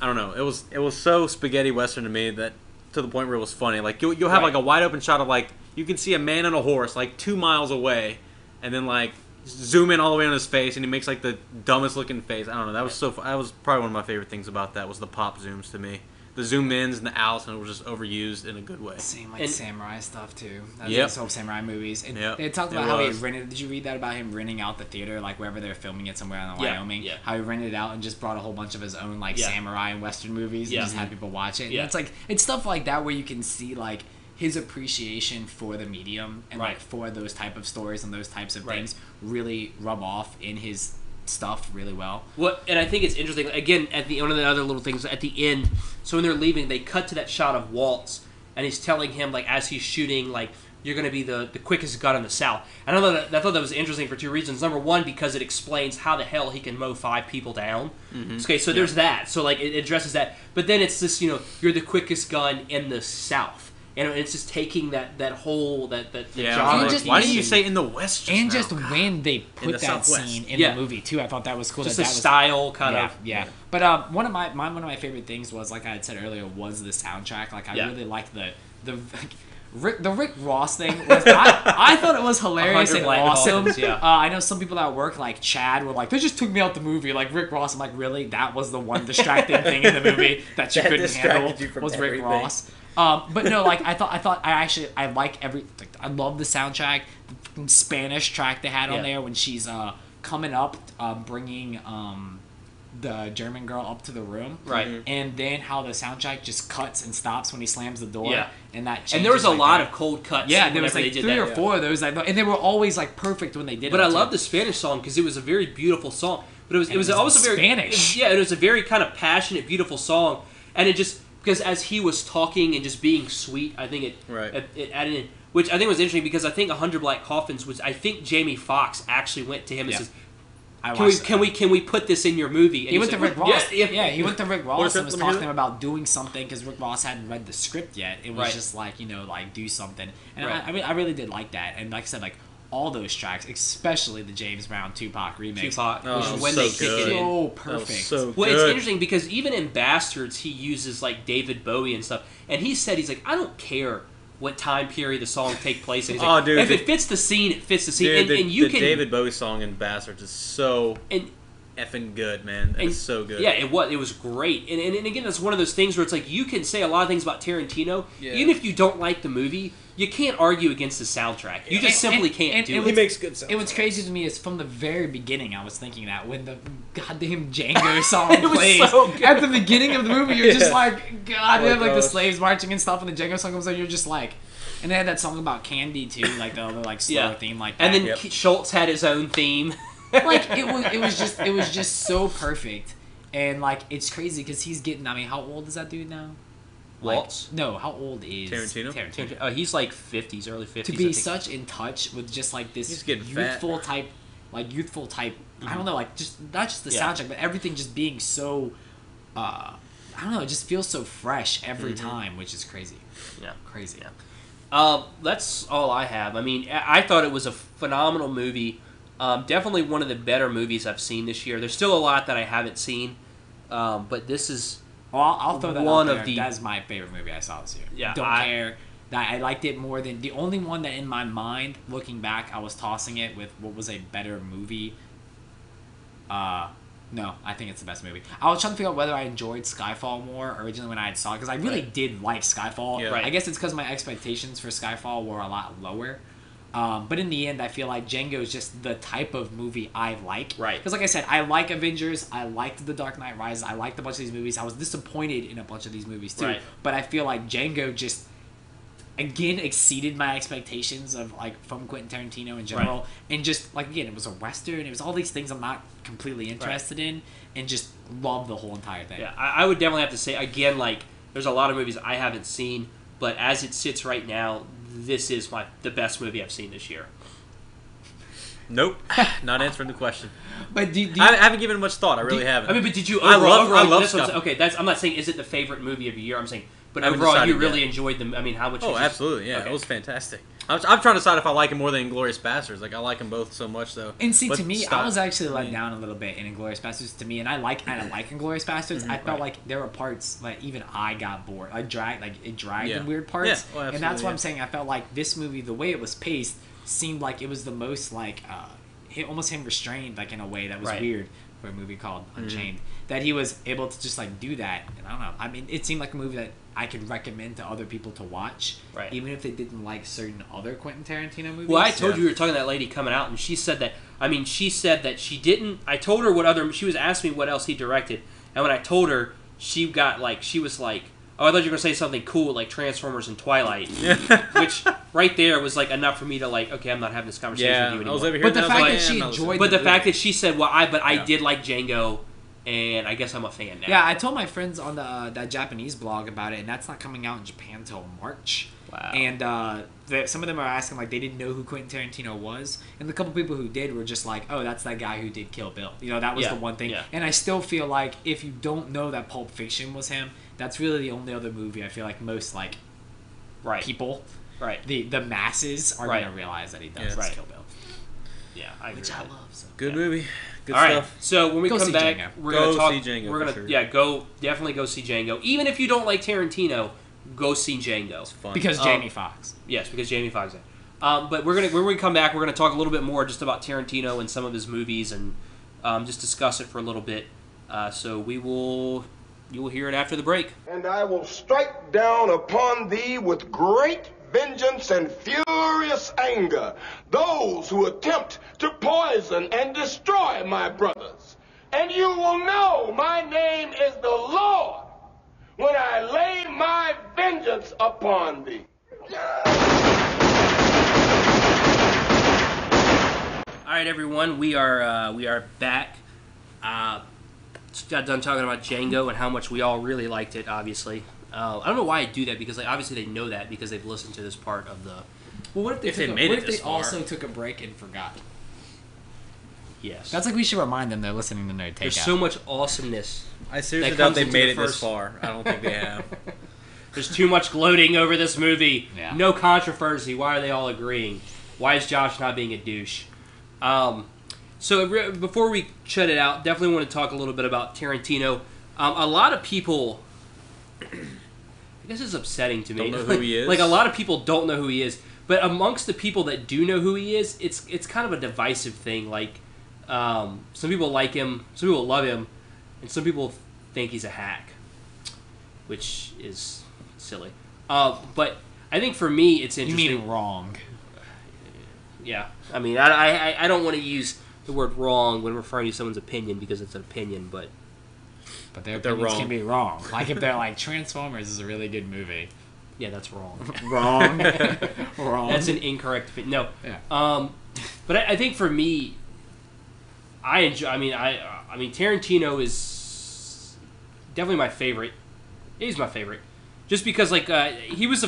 I don't know. It was so spaghetti western to me that to the point where it was funny. Like you'll have Right. like a wide open shot of like you can see a man on a horse like 2 miles away, and then like zoom in all the way on his face, and he makes like the dumbest looking face. I don't know. That was that was probably one of my favorite things about that was the pop zooms to me. The zoom ins and the outs, and it was just overused in a good way. Same like And- samurai stuff too. That's Yep. those whole samurai movies. And Yep, they talked it about how he was. rented. Did you read that about him renting out the theater, like wherever they're filming it, somewhere in Yeah, Wyoming? yeah. How he rented it out and just brought a whole bunch of his own like Yeah. samurai and western movies Yeah. and just had people watch it. And Yeah. it's like it's stuff like that where you can see like his appreciation for the medium and like Right. for those type of stories and those types of Right. things really rub off in his stuff really well. And I think it's interesting. Again, at one of the other little things at the end. So when they're leaving, they cut to that shot of Waltz, and he's telling him like as he's shooting, like you're going to be the quickest gun in the South. And I thought that was interesting for two reasons. Number one, because it explains how the hell he can mow 5 people down. Okay, so there's that. So like it addresses that. But then it's this, you're the quickest gun in the South. And it's just taking that whole the genre. And just- Why didn't you say in the West? Just And now? just when they put the that Southwest. scene in Yeah. the movie too, I thought that was cool. Just that the was style kind of. Yeah. But one of my favorite things was, like I had said earlier, was the soundtrack. Like I Yeah. really liked the Rick Ross thing. I thought it was hilarious 100 and Black awesome. Dolphins, yeah. I know some people at work, like Chad, were like, they just took me out the movie. Like Rick Ross, I'm like, really? That was the one distracting thing in the movie that you That couldn't distracted handle you from was Rick everything. Ross. But no, like I thought I like I love the soundtrack. The Spanish track they had on Yeah. there when she's coming up, bringing the German girl up to the room, Right. and then how the soundtrack just cuts and stops when he slams the door, Yeah. and that And there was a changes, lot like, of cold cuts. yeah, there was whenever like they did 3 that. or 4 of those, and they were always like perfect when they did. But them, I too. love the Spanish song because it was a very beautiful song. But it was was also very Spanish. Yeah, it was a very kind of passionate, beautiful song, and it just because as he was talking and just being sweet, I think it added in, which I think was interesting because I think 100 Black Coffins was I think Jamie Foxx actually went to him and Yeah. says, I Can watched we that. put this in your movie? And He went said, to Rick Ross. Yeah, He went to Rick What Ross is and it? was Let me talking to hear him about doing something because Rick Ross hadn't read the script yet. It was Right. just like, like do something. And Right. I really did like that. And like I said, like all those tracks, especially the James Brown Tupac remix. Tupac, Oh, which it is was when so they kick good. it in. So That was perfect. so Well, good. it's interesting because even in Bastards, he uses like David Bowie and stuff, and he said he's like, I don't care what time period the song take place in. He's like, Oh, dude, if it fits the scene, it fits the scene, Dude, and you the can. David Bowie song in Bastards is so and effing good, man. It's so good. Yeah, it was great, and again, it's one of those things where it's like you can say a lot of things about Tarantino, Yeah. even if you don't like the movie, you can't argue against the soundtrack. You just simply can't do He it. makes good sound. And what's crazy to me is from the very beginning, I was thinking that when the goddamn Django song It was plays so good. at the beginning of the movie, you're just Yeah. like, God, they have like the gosh. slaves marching and stuff, and the Django song comes on, you're just like, and they had that song about Candy too, like the other like slow Yeah. theme like that. And then Yep. Schultz had his own theme. like it was just so perfect, and like it's crazy because he's getting. I mean, how old is that dude now? Waltz. No, how old is Tarantino? He's like 50s, early 50s. To I be think. such in touch with just like this He's getting fat. youthful type, I don't know, like just not just the Yeah. soundtrack, but everything just being so. I don't know. It just feels so fresh every time, which is crazy. Yeah. Crazy. That's all I have. I mean, I thought it was a phenomenal movie. Definitely one of the better movies I've seen this year. There's still a lot that I haven't seen, but this is Well, I'll throw that One out of there. the- That's my favorite movie I saw this year. Yeah, Don't I- care. That I liked it more than the only one that in my mind, looking back, I was tossing it with what was a better movie. No, I think it's the best movie. I was trying to figure out whether I enjoyed Skyfall more originally when I had saw it, because I really did like Skyfall. Yeah. Right. I guess it's because my expectations for Skyfall were a lot lower. But in the end, I feel like Django is just the type of movie I like. Right. Because like I said, I like Avengers. I liked The Dark Knight Rises. I liked a bunch of these movies. I was disappointed in a bunch of these movies too. Right. But I feel like Django just again exceeded my expectations of like from Quentin Tarantino in general, and just like again, it was a western. It was all these things I'm not completely interested in, and just love the whole entire thing. Yeah, I would definitely have to say again, like there's a lot of movies I haven't seen, but as it sits right now, this is the best movie I've seen this year. Nope. Not answering the question. But I haven't given it much thought. I really haven't. I mean, but did you I overall? love this Scuffle. okay, I'm not saying is it the favorite movie of the year. I'm saying, but I haven't overall, you decided really yet. enjoyed them. I mean, how much? Oh, was this- absolutely. Yeah, Okay. it was fantastic. I'm trying to decide if I like him more than Inglourious Basterds. Like, I like them both so much, though. And see, But to me, stop. I was actually let down a little bit in Inglourious Basterds. To me, and I like Inglourious Basterds. I felt like there were parts like even I got bored. It dragged Yeah. in weird parts, Yeah. Well, and that's absolutely, what I'm saying. I felt like this movie, the way it was paced, seemed like it was the most like almost him restrained, like in a way that was Right. weird for a movie called Unchained. That he was able to just like do that, and I don't know. I mean, it seemed like a movie that I could recommend to other people to watch, Right. even if they didn't like certain other Quentin Tarantino movies. Well, I told you we were talking to that lady coming out, and she said that. I mean, she said that she didn't. I told her what other. She was asking me what else he directed, and when I told her, she was like, "Oh, I thought you were gonna say something cool like Transformers and Twilight," which right there was like enough for me to like, okay, I'm not having this conversation with you I anymore. was over here. But the and I was fact like, that she I'm not enjoyed listening. But the the fact movie. that she said, "Well, I Yeah. did like Django," and I guess I'm a fan now. Yeah, I told my friends on the that Japanese blog about it, and that's not coming out in Japan till March. Wow. And some of them are asking like they didn't know who Quentin Tarantino was, and the couple people who did were just like, "Oh, that's that guy who did Kill Bill." You know, that was Yeah, the one thing. yeah. And I still feel like if you don't know that Pulp Fiction was him, that's really the only other movie I feel like most like right. people, Right. the masses are Right. gonna realize that he does Yeah. is Right. Kill Bill, Yeah, I agree. which with I that. love. So. Good movie. Good All right. stuff. So when we Go come see back, Django. we're Go gonna talk. see Django we're for gonna sure. definitely go see Django. Even if you don't like Tarantino, go see Django. It's fun. Because Jamie Foxx. Yes, because Jamie Foxx. But when we come back, we're gonna talk a little bit more just about Tarantino and some of his movies, and just discuss it for a little bit. So you will hear it after the break. And I will strike down upon thee with great vengeance and furious anger those who attempt to poison and destroy my brothers. And you will know my name is the Lord when I lay my vengeance upon thee. All right, everyone, we are back. Just got done talking about Django and how much we all really liked it. Obviously, I don't know why I do that because obviously they know that because they've listened to this part of the. Well, what if they, If they took a- made what it if this they far. also took a break and forgot? Yes, That's like we should remind them they're listening to Nerd Takeout. there's so much awesomeness. I seriously that doubt comes they into made the it this first- far. I don't think they have. There's too much gloating over this movie. Yeah. No controversy. Why are they all agreeing? Why is Josh not being a douche? Before we shut it out, definitely want to talk a little bit about Tarantino. A lot of people, I guess it's upsetting to me. Don't know who he is? Like a lot of people don't know who he is. But amongst the people that do know who he is, it's kind of a divisive thing. Like some people like him, some people love him, and some people think he's a hack, which is silly. But I think for me, it's You interesting. mean wrong? Yeah, I mean, I don't want to use the word wrong when referring to someone's opinion because it's an opinion, but But their They're opinions wrong. can be wrong. Like if they're like Transformers is a really good movie. yeah, that's wrong. Wrong. Wrong. That's an incorrect opinion. No. Yeah. But I think for me, I enjoy. I mean, Tarantino is definitely my favorite. He's my favorite, just because he was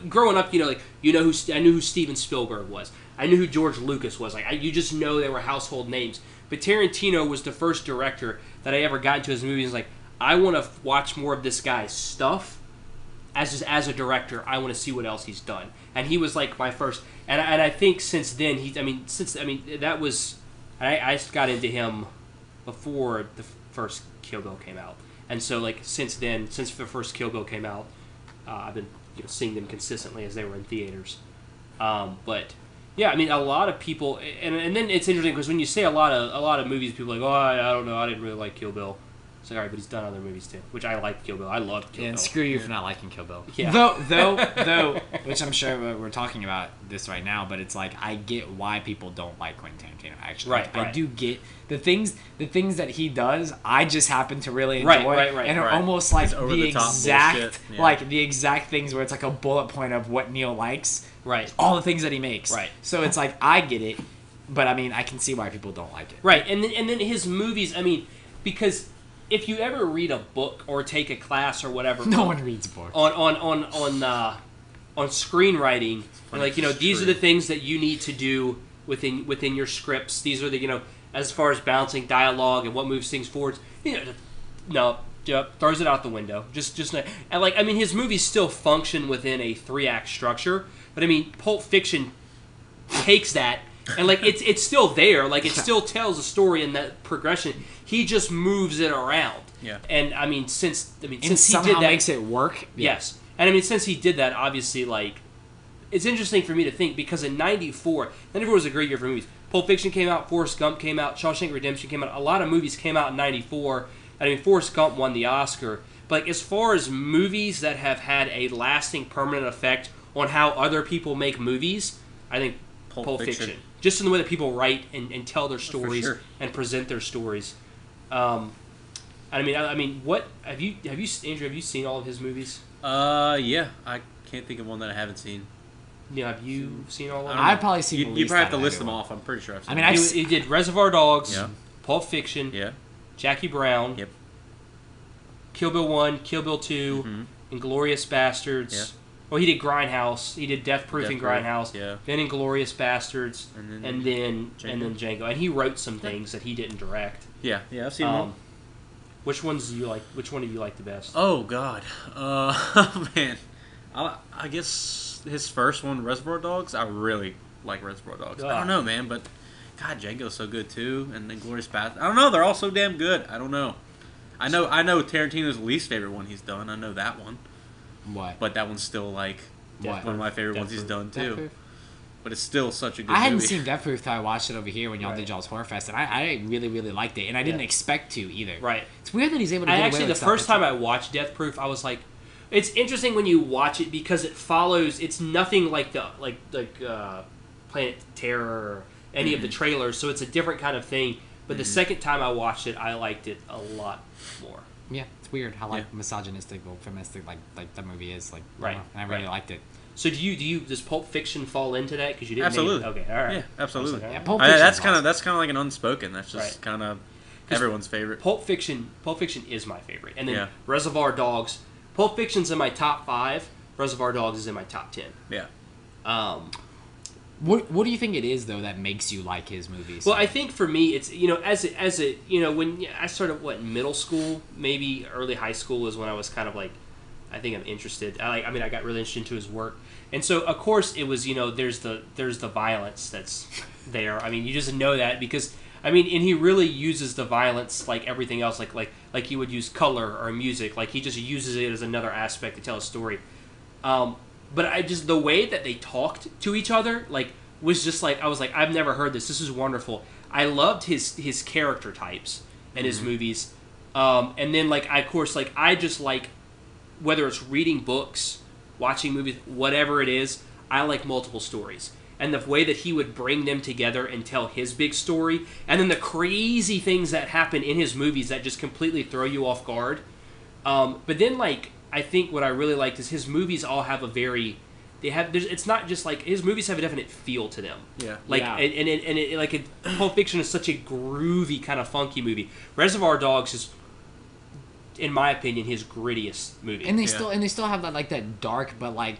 growing up, I knew who Steven Spielberg was. I knew who George Lucas was. You just know they were household names. But Tarantino was the first director that I ever got into his movies. Like, I want to watch more of this guy's stuff. As a director, I want to see what else he's done. And he was like my first. And I think since then, that was. I got into him before the first Kill Bill came out. And so, since then, since the first Kill Bill came out, I've been seeing them consistently as they were in theaters. But yeah, I mean, a lot of people, and then it's interesting because when you say a lot of movies, people are like, oh, I don't know, I didn't really like Kill Bill. It's like, all right, but he's done other movies too, which I like Kill Bill. I love Kill And Bill. screw you for not liking Kill Bill. Yeah. Though, which I'm sure we're talking about this right now, but it's like I get why people don't like Quentin Tarantino. Actually, Right, I right. do get the things that he does. I just happen to really enjoy, Right, and are right. almost like It's over the the top exact, bullshit. Yeah. like the exact things where it's like a bullet point of what Neil likes. Right. All the things that he makes. Right. So it's like I get it, but I mean I can see why people don't like it. Right, and then his movies. I mean, because if you ever read a book or take a class or whatever, No one reads books. on screenwriting, and these true. are the things that you need to do within your scripts. These are the as far as balancing dialogue and what moves things forward. No, throws it out the window. Just and like I mean, his movies still function within a 3-act structure, but I mean, Pulp Fiction takes that and like it's still there. Like it still tells a story in that progression. He just moves it around. Yeah. And I mean, since he somehow did that, makes it work. Yes. And I mean, since he did that, obviously, like, it's interesting for me to think because in '94 was a great year for movies. Pulp Fiction came out, Forrest Gump came out, Shawshank Redemption came out. A lot of movies came out in '94. I mean, Forrest Gump won the Oscar. But like, as far as movies that have had a lasting, permanent effect on how other people make movies, I think Pulp Fiction. Just in the way that people write and tell their stories and present their stories. I mean, what have you Andrew? Have you seen all of his movies? Yeah. I can't think of one that I haven't seen. Yeah, have you seen all of them? I've probably seen. You probably have to list them off. I'm pretty sure I've seen. I mean, he did Reservoir Dogs, Yeah. Pulp Fiction, Yeah. Jackie Brown, Yep. Kill Bill 1, Kill Bill 2, Inglourious Bastards. Yeah. Well, he did Grindhouse. He did Death Proof and Grindhouse. Yeah. Then Inglourious Bastards, and then Django. And he wrote some things that he didn't direct. Yeah. Yeah. I've seen one. Which ones do you like? Which one do you like the best? Oh God, man, I guess his first one, Reservoir Dogs. I really like Reservoir Dogs. I don't know, man, but God, Django's so good too, and then Glorious Bastards. I don't know, they're all so damn good. I don't know. I know Tarantino's least favorite one he's done. I know that one. What? But that one's still like one of my favorite ones he's done too. Death Proof? But it's still such a good I hadn't movie. seen Death Proof till I watched it over here when y'all did y'all's Horror Fest, and I really, really liked it, and I didn't expect to either. Right. It's weird that he's able to get away Actually, with the first time I watched Death Proof, I was like, it's interesting when you watch it because it follows. It's nothing like Planet Terror or any of the trailers, so it's a different kind of thing. But the second time I watched it, I liked it a lot more. Yeah, it's weird how misogynistic or feministic like that movie is. Like, Right. And I really liked it. So does Pulp Fiction fall into that? Because you didn't. Absolutely. Okay. All right. Yeah, absolutely. Yeah, Pulp That's Fiction's kind of like an unspoken. That's just kind of everyone's favorite. Pulp Fiction is my favorite, and then Yeah. Reservoir Dogs. Pulp Fiction's in my top 5. Reservoir Dogs is in my top 10. Yeah. What do you think it is though that makes you like his movies? Well, I think for me, it's as a when I started middle school, maybe early high school is when I was kind of like, I think I'm interested. I got really interested into his work, and so of course it was there's the violence that's there. I mean, you just know that because and he really uses the violence like everything else, like he would use color or music, like he just uses it as another aspect to tell a story. But the way that they talked to each other, was just I was like, I've never heard this. This is wonderful. I loved his character types in his movies. And then, I just like, whether it's reading books, watching movies, whatever it is, I like multiple stories. And the way that he would bring them together and tell his big story, and then the crazy things that happen in his movies that just completely throw you off guard. But then, I think what I really liked is his movies all have it's not just his movies have a definite feel to them. Yeah. Pulp Fiction is such a groovy kind of funky movie. Reservoir Dogs is, in my opinion, his grittiest movie. And they still have that dark but sometimes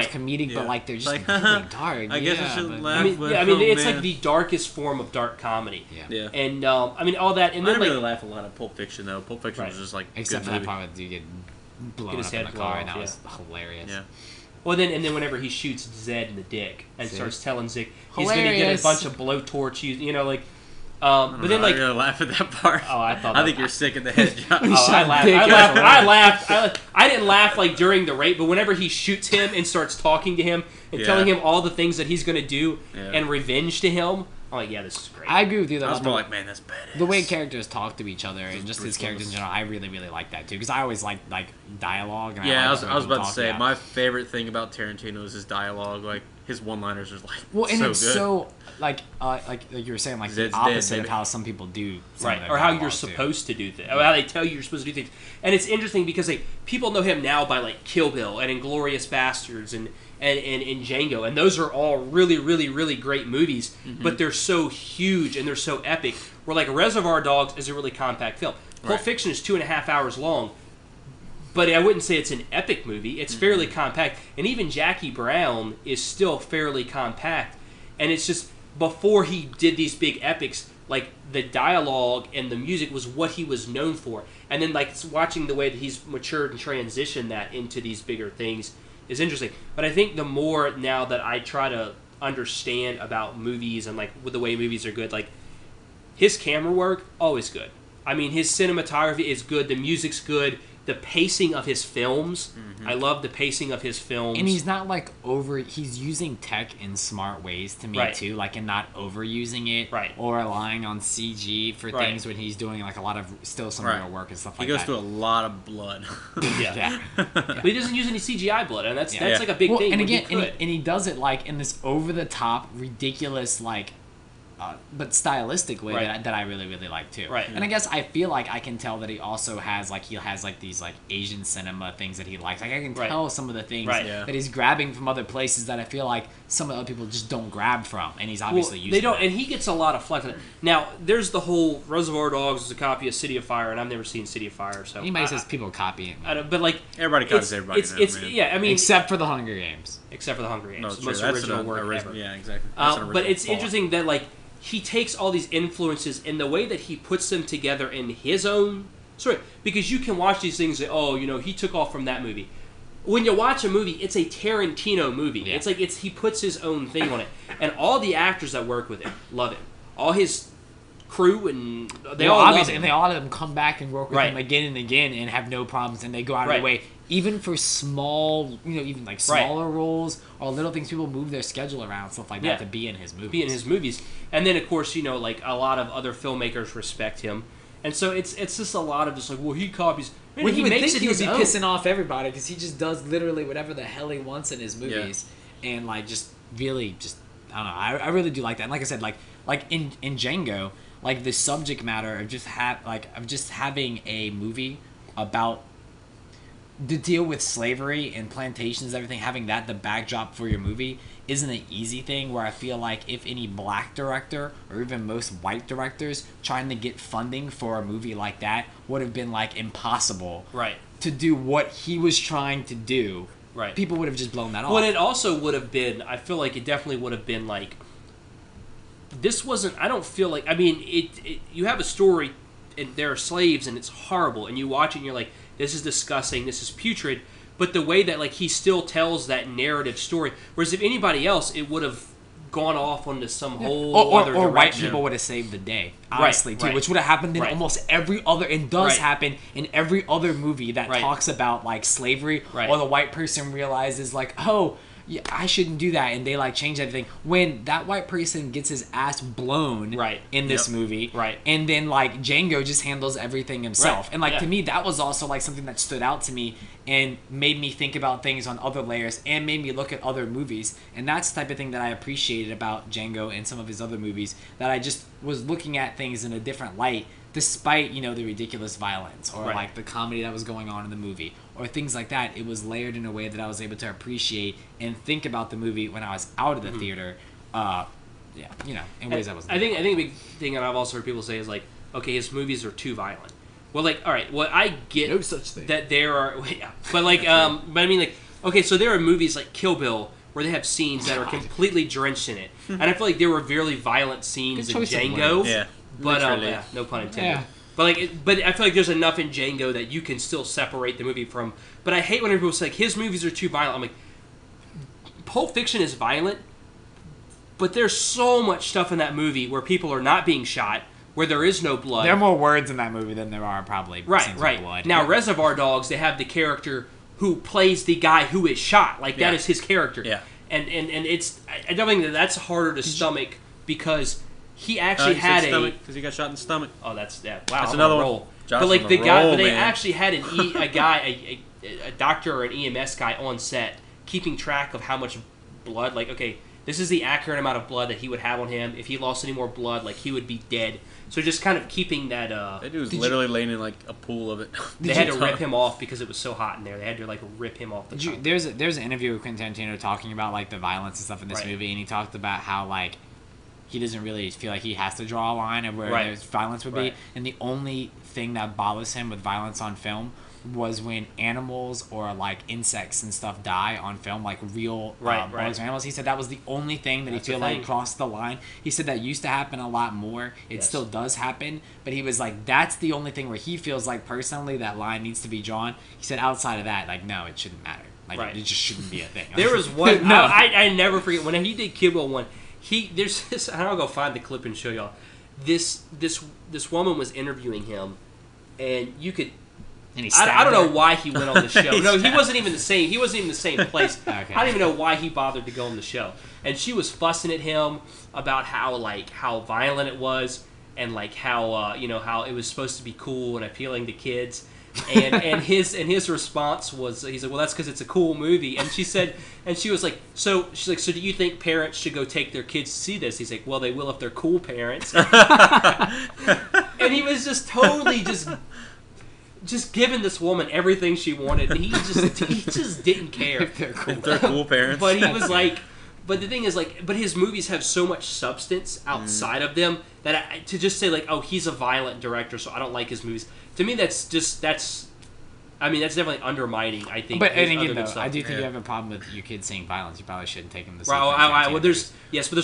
comedic but they're just really dark. I guess I shouldn't laugh. It's like the darkest form of dark comedy. Yeah. And all that. And I then didn't really laugh a lot at Pulp Fiction though. Pulp Fiction was just except for good that movie. part where you get blown his up in head the car, blown and that off, was hilarious. Yeah. Well, then whenever he shoots Zed in the dick and starts telling Zick he's Hilarious. going to get a bunch of blowtorch, But then, I'm gonna laugh at that part. Oh, I think you're sick in the head, John. I laughed. I didn't laugh during the rape, but whenever he shoots him and starts talking to him and telling him all the things that he's going to do and revenge to him, I'm like, yeah, this is great. I agree with you. Though, I was more like, man, that's badass. The way characters talk to each other and just his characters in general, I really, really like that too. Because I always like dialogue. And I was about to say my favorite thing about Tarantino is his dialogue. Like his one-liners are and so it's good. so like you were saying, the opposite of how some people do, right? Or how you're supposed to do things, or how they tell you you're supposed to do things. And it's interesting because people know him now by Kill Bill and Inglourious Bastards and Django, and those are all really, really, really great movies, but they're so huge and they're so epic. Where Reservoir Dogs is a really compact film. Pulp Fiction is 2.5 hours long, but I wouldn't say it's an epic movie. It's fairly compact, and even Jackie Brown is still fairly compact. And it's just before he did these big epics, like the dialogue and the music was what he was known for. And then like watching the way that he's matured and transitioned that into these bigger things is interesting. But I think the more now that I try to understand about movies and like with the way movies are good, like his camera work, always good. I mean, his cinematography is good. The music's good. The pacing of his films, I love the pacing of his films. And he's not like he's using tech in smart ways to me too, like and not overusing it, or relying on CG for things when he's doing like a lot of still some real work and stuff like that. He goes through a lot of blood. But he doesn't use any CGI blood, and that's like a big thing. And again, and he does it like in this over the top, ridiculous like. But stylistic way that I really, really like too. Right. And I guess I feel like I can tell that he also has like these like Asian cinema things that he likes. Like I can tell some of the things that he's grabbing from other places that I feel like some other people just don't grab from, and he's obviously using. They don't, and he gets a lot of flex on it. Now there's the whole Reservoir Dogs is a copy of City of Fire, and I've never seen City of Fire, so anybody says people copying. I don't, but like everybody copies everybody. I mean, except for the Hunger Games. Except for the Hunger Games, no, the most original work ever. Yeah, exactly. But it's interesting that like. He takes all these influences and the way that he puts them together in his own story. Because you can watch these things and say, he took off from that movie. When you watch a movie, it's a Tarantino movie. Yeah. It's like he puts his own thing on it. And all the actors that work with him love him. All his crew and they all love him. And they all of them come back and work with him again and again and have no problems, and they go out of their way. Even for small, even like smaller roles or little things, people move their schedule around, stuff like that, to be in his movies. And then, of course, like a lot of other filmmakers respect him. And so it's just a lot of just like, well, he copies. When he makes it, he would be pissing off everybody because he just does literally whatever the hell he wants in his movies. Yeah. And like just really just, I don't know. I really do like that. And like I said, like in Django, like the subject matter of just having a movie about the deal with slavery and plantations, everything, having that the backdrop for your movie isn't an easy thing, where I feel like if any black director or even most white directors trying to get funding for a movie like that would have been like impossible to do what he was trying to do. Right. People would have just blown that off. Well, it also would have been, I feel like it definitely would have been like, this wasn't, I don't feel like, I mean, you have a story and there are slaves and it's horrible and you watch it and you're like, this is disgusting, this is putrid, but the way that like he still tells that narrative story, whereas if anybody else, it would have gone off onto some whole other direction. Or white people would have saved the day, honestly, too, which would have happened in almost every other, and does happen in every other movie that talks about like slavery, or the white person realizes like, oh, yeah, I shouldn't do that, and they like change everything. When that white person gets his ass blown in this movie, and then like Django just handles everything himself, and like to me that was also like something that stood out to me and made me think about things on other layers and made me look at other movies, and that's the type of thing that I appreciated about Django and some of his other movies, that I just was looking at things in a different light. Despite, the ridiculous violence or like the comedy that was going on in the movie or things like that, it was layered in a way that I was able to appreciate and think about the movie when I was out of the theater. In ways I wasn't. I think a big thing that I've also heard people say is like, okay, his movies are too violent. Well, like, all right, well, I get no such thing. That there are, but like, but I mean, like, okay, so there are movies like Kill Bill where they have scenes that are completely drenched in it, and I feel like there were really violent scenes in Django. Yeah. But no pun intended. Yeah. But I feel like there's enough in Django that you can still separate the movie from. But I hate when people say like, his movies are too violent. I'm like, Pulp Fiction is violent, but there's so much stuff in that movie where people are not being shot, where there is no blood. There are more words in that movie than there are probably scenes of blood. Now Reservoir Dogs, they have the character who plays the guy who is shot. Like that is his character. Yeah. And it's, I don't think that's harder to stomach because he actually had because he got shot in the stomach. Oh, wow, that's another roll. But like the guy, but they actually had a doctor or an EMS guy on set keeping track of how much blood. Like, okay, this is the accurate amount of blood that he would have on him. If he lost any more blood, like he would be dead. So just kind of keeping that. That dude was literally laying in like a pool of it. They had to rip him off because it was so hot in there. They had to like rip him off. There's an interview with Quentin Tarantino talking about like the violence and stuff in this movie, and he talked about how like he doesn't really feel like he has to draw a line of where there's violence would be, and the only thing that bothers him with violence on film was when animals or like insects and stuff die on film, like real bugs or animals. He said that was the only thing that he feel like crossed the line. He said that used to happen a lot more. It still does happen, but he was like, that's the only thing where he feels like personally that line needs to be drawn. He said outside of that, like, no, it shouldn't matter. Like, it just shouldn't be a thing. There was one. No, I never forget when he did Kill Bill 1. There's this. I'll go find the clip and show y'all. This woman was interviewing him, and you could. And he I don't know why he went on the show. No, he wasn't even the same. He wasn't even the same place. Okay. I don't even know why he bothered to go on the show. And she was fussing at him about how violent it was, and like how how it was supposed to be cool and appealing to kids. And his response was, he's like, well, that's because it's a cool movie. And she said, and she was like, so do you think parents should go take their kids to see this? He's like, well, they will if they're cool parents. And he was just totally just giving this woman everything she wanted. He just didn't care. If they're cool. If they're cool parents. But he was like, but the thing is, like, but his movies have so much substance outside of them that to just say like, oh, he's a violent director, so I don't like his movies. To me, that's definitely undermining. I think. But and again, though, I do think you have a problem with your kids seeing violence. You probably shouldn't take them to see. Well, there's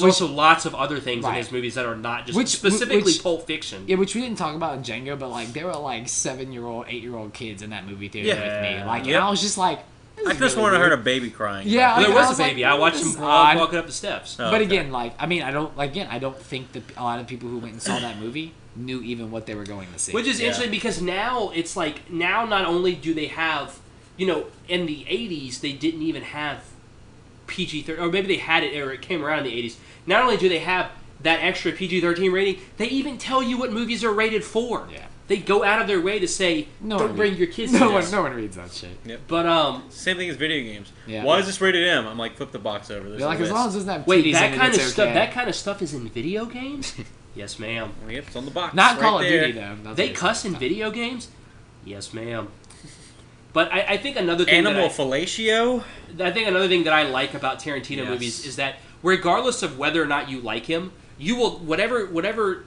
also lots of other things in his movies that are not just specifically Pulp Fiction. Yeah, which we didn't talk about in Django, but like there were like 7-year-old, 8-year-old kids in that movie theater with me. Like, and I was just like. I just wanted to hear a baby crying. Yeah, there was a baby. I watched him walking up the steps. But again, like, I mean, I don't think that a lot of people who went and saw that movie knew even what they were going to see. Which is interesting because now it's like, now not only do they have, in the 80s they didn't even have PG-13, or maybe they had it, or it came around in the 80s. Not only do they have that extra PG-13 rating, they even tell you what movies are rated for. Yeah. They go out of their way to say, don't bring your kids to this. No one reads that shit. Yep. But same thing as video games. Yeah. Why is this rated M? I'm like, flip the box over. They're like, as long as it doesn't have wait, titties that in it, kind of it's stuff. okay. That kind of stuff is in video games. Yes, ma'am. Yep, it's on the box. Not right Call of there. Duty though. They cuss in video games. Yes, ma'am. But I think another thing Animal fellatio. I think another thing that I like about Tarantino movies is that regardless of whether or not you like him, you will whatever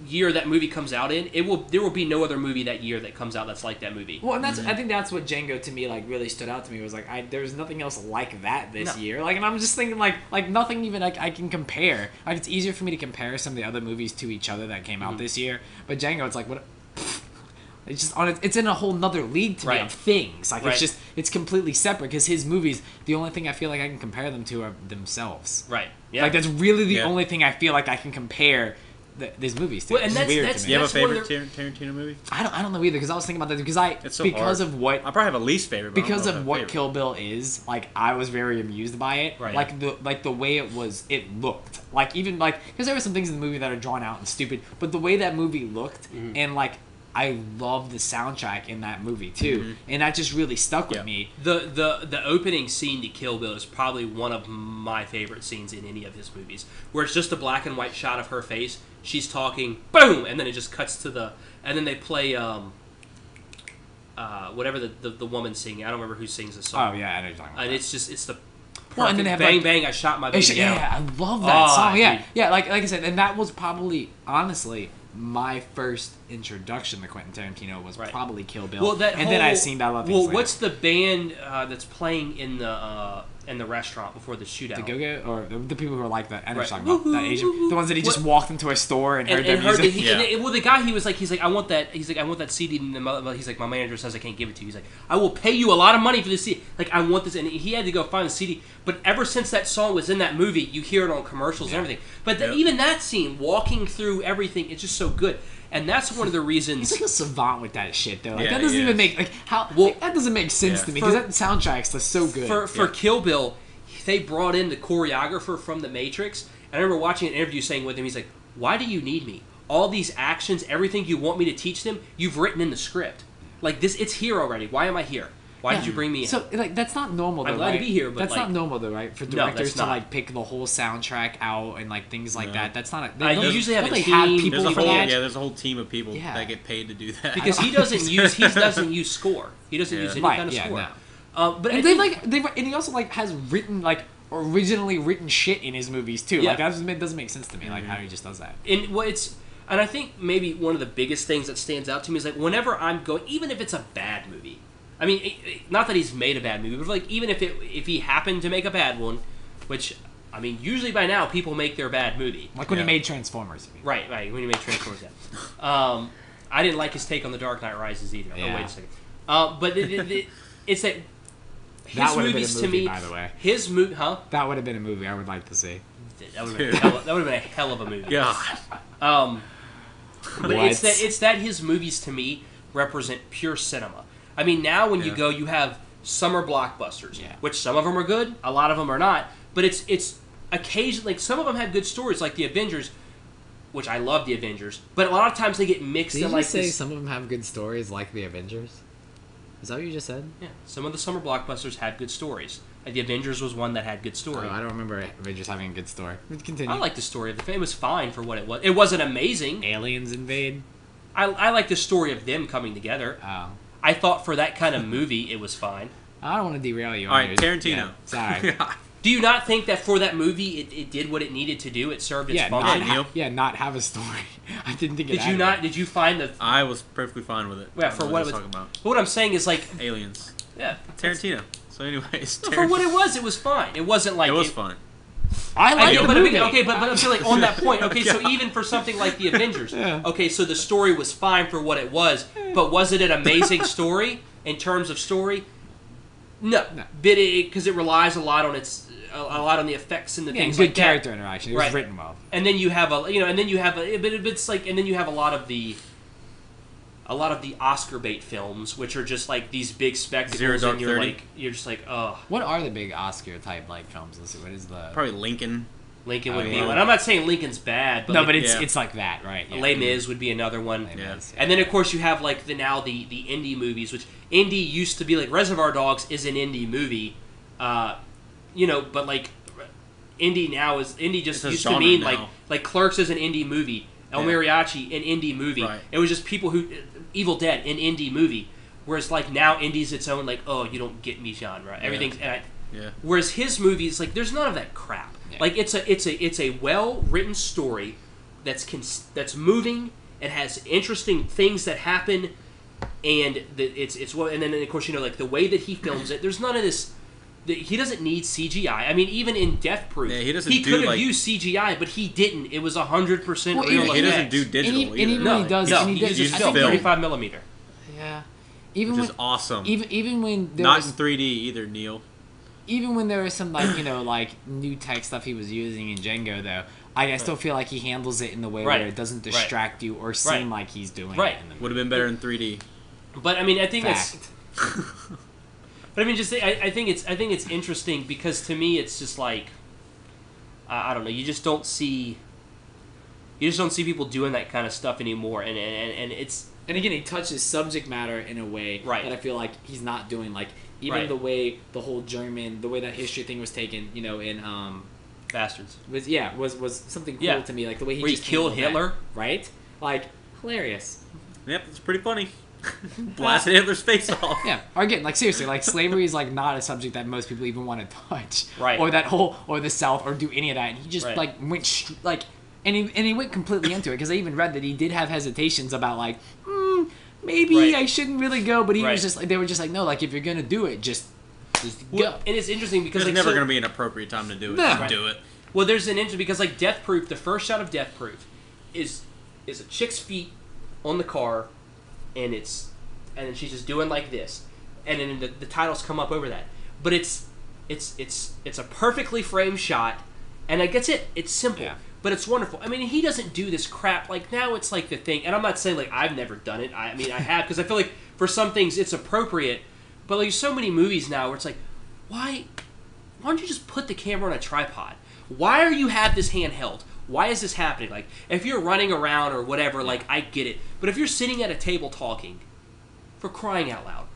year that movie comes out in, there will be no other movie that year that comes out that's like that movie. Well, and I think that's what Django to me like really stood out to me was like there's nothing else like that this year. Like, and I'm just thinking like nothing even like I can compare. Like, it's easier for me to compare some of the other movies to each other that came out this year. But Django, it's like what. It's just it's in a whole nother league to me of things. Like, it's completely separate because his movies, the only thing I feel like I can compare them to are themselves. Right. Yeah. Like, that's really the only thing I feel like I can compare these movies to. Well, and that's weird to me. Do you have a favorite Tarantino movie? I don't know either because I was thinking about that because hard. Of what I probably have a least favorite. But because of what Kill Bill is, like, I was very amused by it. Right. Like the way it looked. Like, even like because there were some things in the movie that are drawn out and stupid, but the way that movie looked and like. I love the soundtrack in that movie too, and that just really stuck with me. The opening scene to Kill Bill is probably one of my favorite scenes in any of his movies, where it's just a black and white shot of her face. She's talking, boom, and then it just cuts to and then they play whatever the woman's singing. I don't remember who sings the song. Oh yeah, I know you're talking about. And it's the perfect and then they have bang like, bang. I shot my baby out. Yeah, I love that song. Yeah, dude. yeah. Like I said, and that was probably honestly. My first introduction to Quentin Tarantino was probably Kill Bill, then I've seen I Love Things Later. What's the band that's playing in the restaurant before the shootout? The Go-Go, or the people who are like that? I know what you're talking about. That Asian, the ones that he just walked into a store and heard their music. The guy he's like, I want that. He's like, I want that CD. And he's like, my manager says I can't give it to you. He's like, I will pay you a lot of money for this CD. Like, I want this, and he had to go find the CD. But ever since that song was in that movie, you hear it on commercials and everything. But even that scene, walking through everything, it's just so good. And that's one of the reasons. He's like a savant with that shit, though. Like, that doesn't even make that doesn't make sense to me because that soundtrack's just so good. For Kill Bill, they brought in the choreographer from The Matrix. And I remember watching an interview saying with him, he's like, "Why do you need me? All these actions, everything you want me to teach them, you've written in the script. Like this, it's here already. Why am I here? Why did you bring me in?" So, like, that's not normal, though, I'm glad to be here, but that's like, not normal, though, right? For directors to, like, pick the whole soundtrack out and, like, things like that. That's not you usually have a team. Have people for that? Yeah, there's a whole team of people that get paid to do that. Because he doesn't use score. He doesn't use any kind of score. No. But and he also, like, has written, like, originally written shit in his movies, too. Yeah. Like, that doesn't make sense to me, like, how he just does that. And And I think maybe one of the biggest things that stands out to me is like whenever I'm going, even if it's a bad movie. I mean, not that he's made a bad movie, but like even if he happened to make a bad one, which I mean, usually by now people make their bad movie. Like when he made Transformers. Right. When he made Transformers. Yeah. I didn't like his take on The Dark Knight Rises either. Yeah. Oh, wait a second. But it's that his movies been a movie, to me. By the way, his movie, huh? That would have been a movie I would like to see. That would have been a hell of a movie. God. But it's that his movies to me represent pure cinema. I mean, now when you go, you have summer blockbusters, which some of them are good, a lot of them are not. But it's occasionally, like some of them have good stories, like the Avengers, which I love the Avengers. But a lot of times they get mixed in like say this. some of them have good stories, like the Avengers? Is that what you just said? Yeah, some of the summer blockbusters had good stories. Like the Avengers was one that had good story. Oh, I don't remember Avengers having a good story. Continue. I like the story of the film. It was fine for what it was. It wasn't amazing. Aliens invade. I like the story of them coming together. Oh. I thought for that kind of movie, it was fine. I don't want to derail you. All right, Tarantino. Yeah, sorry. Do you not think that for that movie, it did what it needed to do? It served its function? Not have a story. I didn't think it Did you not? Did you find the... I was perfectly fine with it. Yeah, for what it was... talking about. But what I'm saying is like... Aliens. Yeah. Tarantino. So anyways, For what it was fine. It wasn't like... It was fine. I like the movie. Okay, but I'm saying like on that point, okay, so even for something like The Avengers, okay, so the story was fine for what it was, but was it an amazing story in terms of story? No. Because it relies a lot on the effects and the things good like that. character interaction. It was written well. And then you have a lot of the Oscar bait films, which are just like these big spectacles, Zero Dark and you're 30. like, you're just like, oh. What are the big Oscar type like films? Let's see. What is the Probably Lincoln. Lincoln would be one. I'm not saying Lincoln's bad, but no, but it's like that, right? Yeah. Les Mis would be another one. Yeah. And then of course you have like the indie movies, which indie used to be like Reservoir Dogs is an indie movie, but like indie now is indie just used to mean now. like Clerks is an indie movie, El Mariachi an indie movie. Right. It was just people who Evil Dead an indie movie, whereas like now indie's its own like you don't get me genre. Everything's whereas his movies like there's none of that crap. Yeah. Like it's a well written story that's moving. It has interesting things that happen, and and then of course like the way that he films it. There's none of this. He doesn't need CGI. I mean, even in Death Proof, he could have used CGI, but he didn't. It was 100% real. He doesn't do digital and even when he does, he uses 35 millimeter. Yeah, which is awesome. Even when not in 3D either, Neil. Even when there was some like new tech stuff he was using in Django, though, I still feel like he handles it in the way where it doesn't distract you or seem like he's doing it. Would have been better in 3D. But I mean, I think it's. But I mean, I think it's interesting because to me it's just like I don't know. You just don't see people doing that kind of stuff anymore, and it's. And again, he touches subject matter in a way that I feel like he's not doing. Like even the way the whole German, the way that history thing was taken, in Bastards was something cool to me. Like the way he killed Hitler, right? Like hilarious. Yep, it's pretty funny. Blasted Hitler's face off. Yeah, or again, like seriously, like slavery is like not a subject that most people even want to touch, right? Or or the South, or do any of that. And he just like went and he went completely into it because I even read that he did have hesitations about like maybe I shouldn't really go, but he was just like they were just like no, like if you're gonna do it, just go. And it's interesting because there's never gonna be an appropriate time to do it. Just do it. Well, there's an interest because like Death Proof, the first shot of Death Proof is a chick's feet on the car. And then she's just doing like this, and then the titles come up over that. But it's a perfectly framed shot, and like that's it. It's simple, but it's wonderful. I mean, he doesn't do this crap like now. It's like the thing, and I'm not saying like I've never done it. I mean, I have because I feel like for some things it's appropriate, but like there's so many movies now where it's like, why don't you just put the camera on a tripod? Why are you have this handheld? Why is this happening? Like, if you're running around or whatever, like, I get it. But if you're sitting at a table talking, for crying out loud,